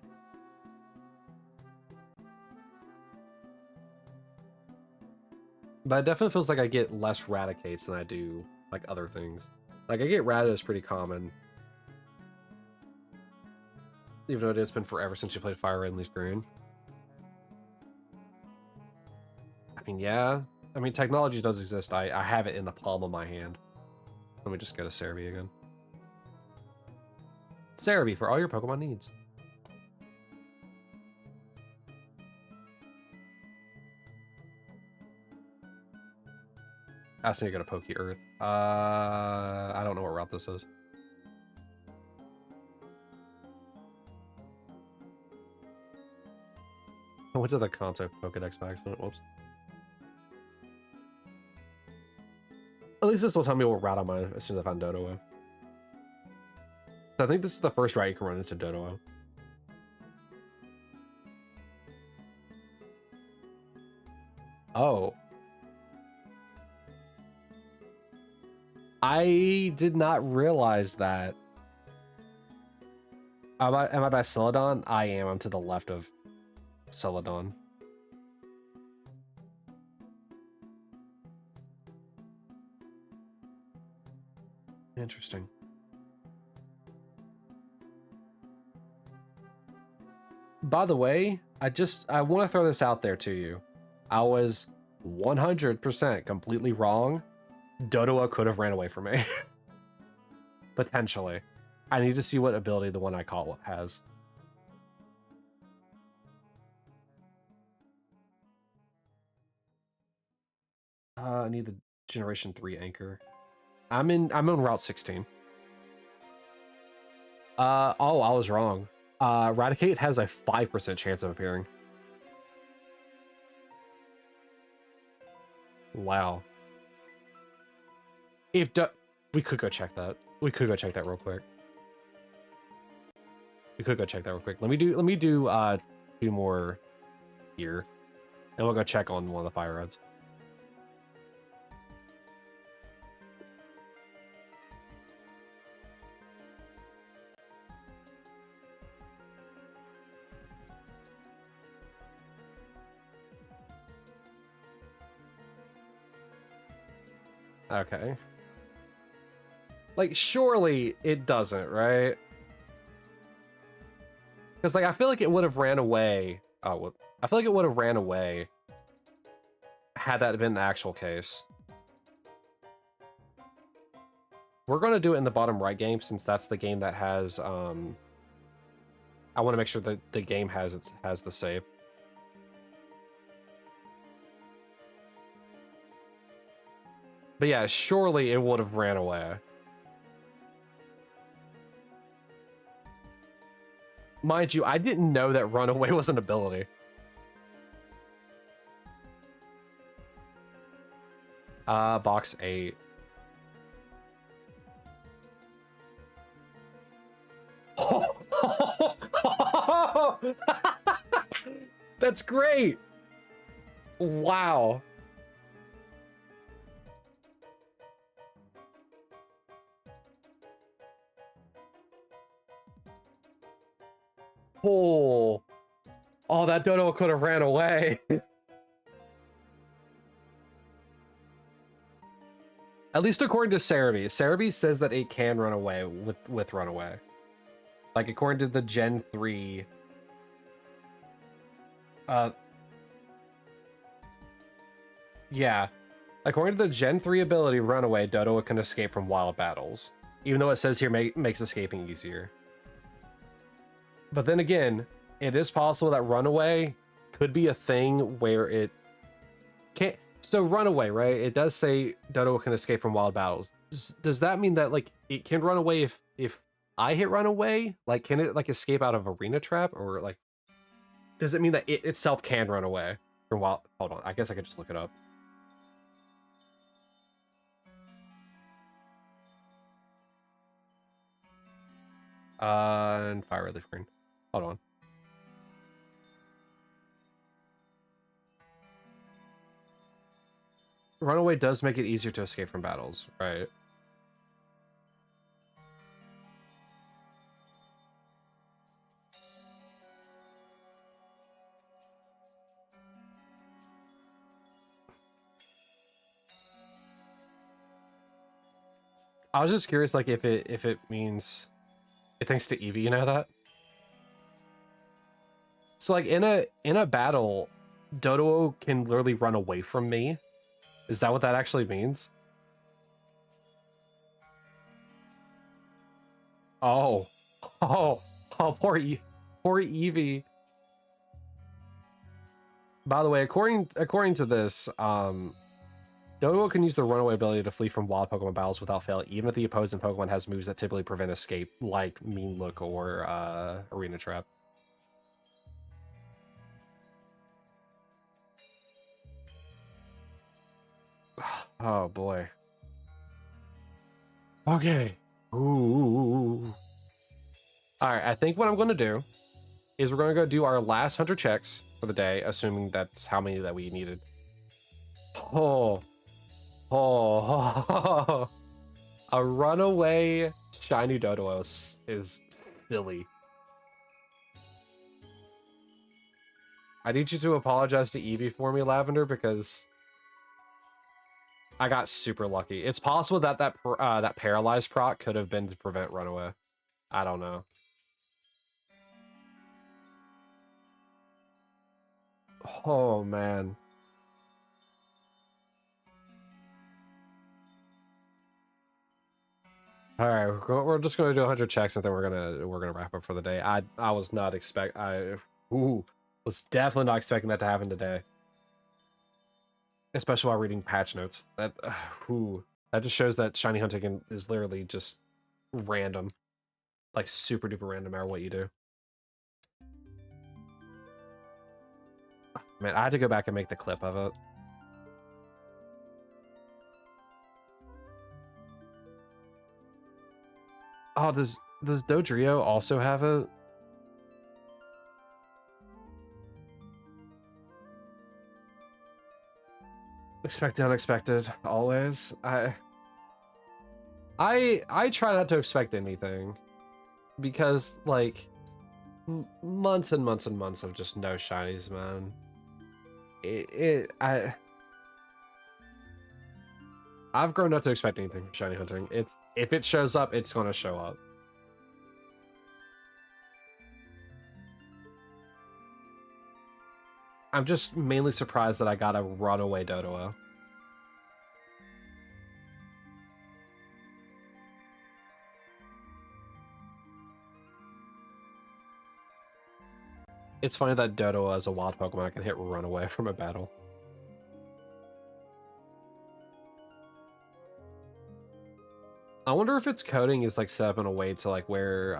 A: But it definitely feels like I get less Raticates than I do, like, other things. Like, I get Rattatas pretty common. Even though it's been forever since you played Fire Red and Leaf Green. I mean, yeah. I mean, technology does exist. I have it in the palm of my hand. Let me just go to Cerebi again. Cerebi for all your Pokemon needs. I still need to go to Poke Earth. I don't know what route this is. I went to the Kanto Pokedex by accident. Whoops. At least this will tell me what route I'm on as soon as I find Doduo. I think this is the first route you can run into Doduo. Oh. I did not realize that. Am I by Celadon? I am. I'm to the left of Celadon. Interesting. By the way, I want to throw this out there to you. I was 100% completely wrong. Doduo could have ran away from me. Potentially. I need to see what ability the one I caught has. I need the Generation 3 anchor. I'm on Route 16. Oh, I was wrong. Raticate has a 5% chance of appearing. Wow. We could go check that. We could go check that real quick. Let me do 2 more here. And we'll go check on one of the fire reds. Okay. Like, surely it doesn't, right? Because, like, I feel like it would have ran away. Oh, I feel like it would have ran away had that been the actual case. We're going to do it in the bottom right game, since that's the game that has, I want to make sure that the game has the save. But yeah, surely it would have ran away. Mind you, I didn't know that runaway was an ability. Box 8. That's great. Wow. Oh, that Dodo could have ran away. At least according to Cerebi. Cerebi says that it can run away with runaway. Like, according to the Gen 3. Yeah. According to the Gen 3 ability Runaway, Dodo can escape from wild battles. Even though it says here makes escaping easier. But then again, it is possible that Runaway could be a thing where it can't. So Runaway, right? It does say Dodo can escape from wild battles. Does that mean that, like, it can run away if I hit Runaway? Like, can it, like, escape out of arena trap? Or, like, does it mean that it itself can run away from wild? Hold on, I guess I could just look it up. And fire relief green. Hold on. Runaway does make it easier to escape from battles, right? I was just curious, like, if it means it thanks to Eevee, you know that? So, like, in a battle, Doduo can literally run away from me. Is that what that actually means? Oh, oh, poor Eevee. By the way, according to this, Doduo can use the runaway ability to flee from wild Pokemon battles without fail, even if the opposing Pokemon has moves that typically prevent escape, like Mean Look or Arena Trap. Oh boy. Okay. Ooh. All right, I think what I'm going to do is we're going to go do our last 100 checks for the day, assuming that's how many that we needed. Oh. A runaway shiny Doduo is silly. I need you to apologize to Eevee for me, Lavender, because I got super lucky. It's possible that that paralyzed proc could have been to prevent runaway. I don't know. Oh man. All right, we're just gonna do 100 checks and then we're gonna wrap up for the day. I was not was definitely not expecting that to happen today, especially while reading patch notes. That that just shows that shiny hunting is literally just random, like super duper random, no matter what you do. Man, I had to go back and make the clip of it. Oh, does Dodrio also have a? Expect the unexpected, always. I try not to expect anything, because like months and months and months of just no shinies, man. I've grown not to expect anything from shiny hunting. If it shows up, it's gonna show up. I'm just mainly surprised that I got a runaway Doduo. It's funny that Doduo as a wild Pokemon can hit runaway from a battle. I wonder if its coding is like set up in a way to like where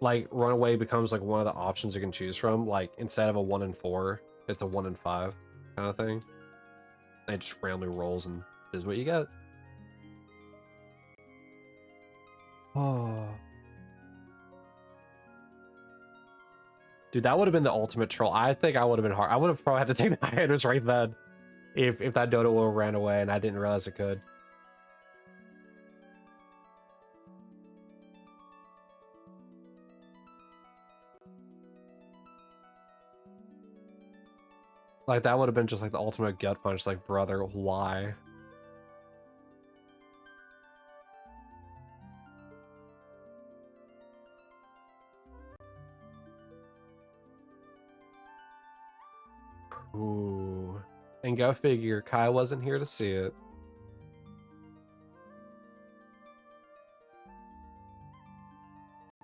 A: like runaway becomes like one of the options you can choose from. Like instead of a 1 in 4, it's a 1 in 5 kind of thing. And it just randomly rolls and is what you get. Oh. Dude, that would have been the ultimate troll. I think I would have been hard. I would have probably had to take the Hydras right then if that Doduo ran away and I didn't realize it could. Like, that would have been just like the ultimate gut punch. Like, brother, why? Ooh. And go figure, Kai wasn't here to see it.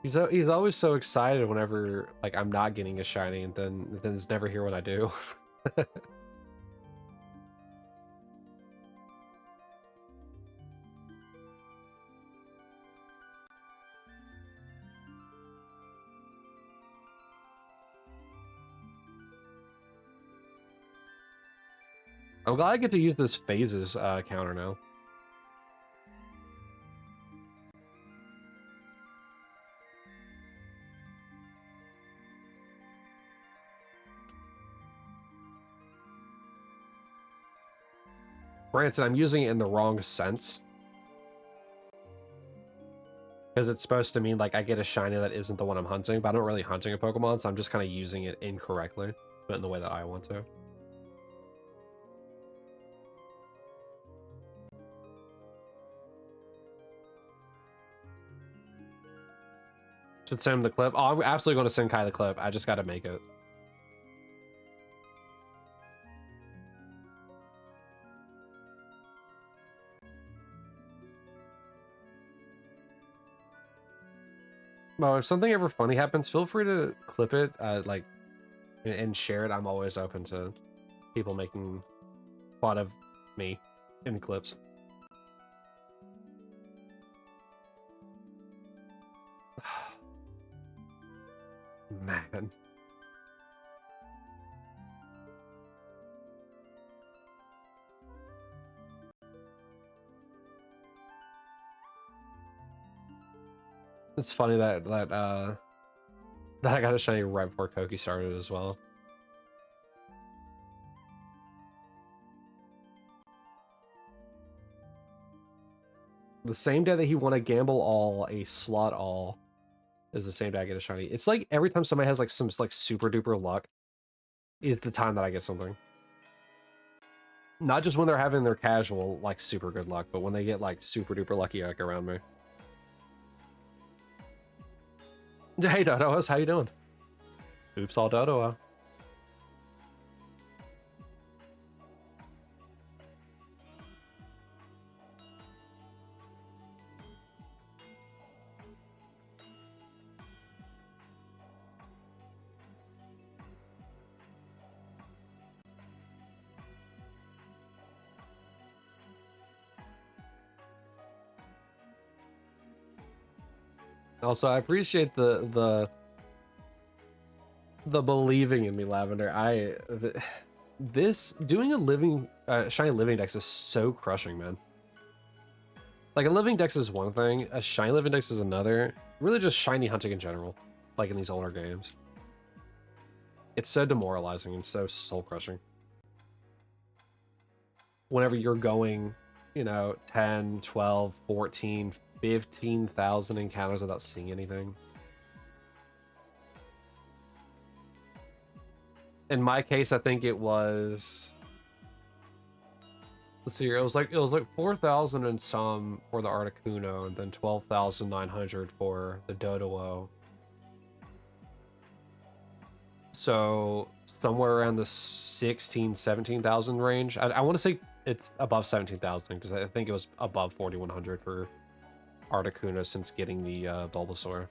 A: He's always so excited whenever like I'm not getting a shiny, and then he's never here when I do. I'm glad I get to use this phases counter now. Granted, I'm using it in the wrong sense. Because it's supposed to mean like I get a shiny that isn't the one I'm hunting, but I'm not really hunting a Pokemon, so I'm just kind of using it incorrectly, but in the way that I want to. Should send him the clip. Oh, I'm absolutely going to send Kai the clip. I just got to make it. Well, if something ever funny happens, feel free to clip it, like, and share it. I'm always open to people making fun of me in clips. Man. It's funny that I got a shiny right before Koki started as well. The same day that he won a gamble all, a slot all, is the same day I get a shiny. It's like every time somebody has like some like super duper luck is the time that I get something. Not just when they're having their casual, like, super good luck, but when they get, like, super duper lucky, like, around me. Hey, Doduos, how you doing? Oops, all Doduo. Also, I appreciate the believing in me, Lavender. This doing a living shiny living dex is so crushing, man. Like a living dex is one thing, a shiny living dex is another. Really, just shiny hunting in general, like in these older games. It's so demoralizing and so soul crushing. Whenever you're going, you know, 10, 12, 14, 15,000 encounters without seeing anything. In my case, I think it was, let's see here, it was like 4,000 and some for the Articuno, and then 12,900 for the Doduo. So somewhere around the 16, 17,000 range. I want to say it's above 17,000 because I think it was above 4,100 for Articuno since getting the Bulbasaur.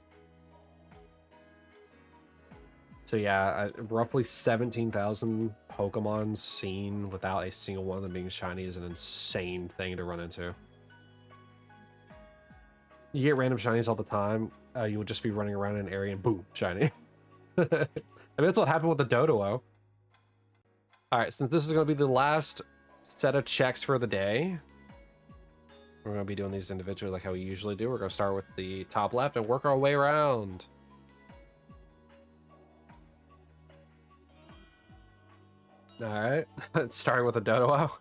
A: So yeah, roughly 17,000 Pokemon seen without a single one of them being shiny is an insane thing to run into. You get random shinies all the time. You would just be running around in an area and boom, shiny. I mean, that's what happened with the Doduo. All right, since this is going to be the last set of checks for the day, we're going to be doing these individually like how we usually do. We're going to start with the top left and work our way around. All right, starting with a Doduo.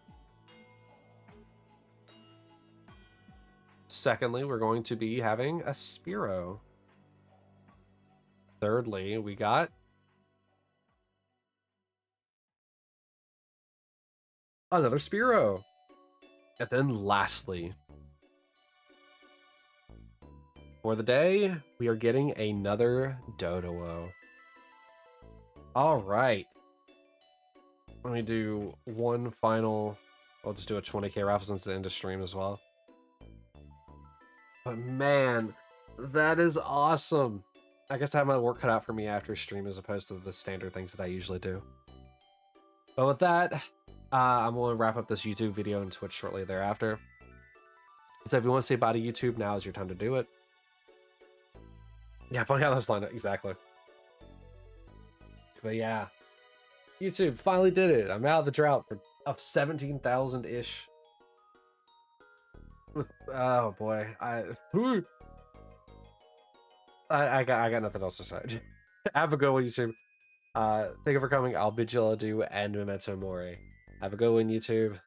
A: Secondly, we're going to be having a Spearow. Thirdly, we got another Spearow. And then lastly, for the day, we are getting another Doduo. All right. Let me do one final. I'll just do a 20k raffle since the end of stream as well. But man, that is awesome. I guess I have my work cut out for me after stream as opposed to the standard things that I usually do. But with that, I'm going to wrap up this YouTube video and Twitch shortly thereafter. So if you want to say bye to YouTube, now is your time to do it. Yeah, funny how that's lined up. Exactly. But yeah, YouTube finally did it. I'm out of the drought of 17,000-ish. Oh boy, I got nothing else to say. Have a good one, YouTube. Thank you for coming. I'll bid you adieu and memento mori. Have a good one, YouTube.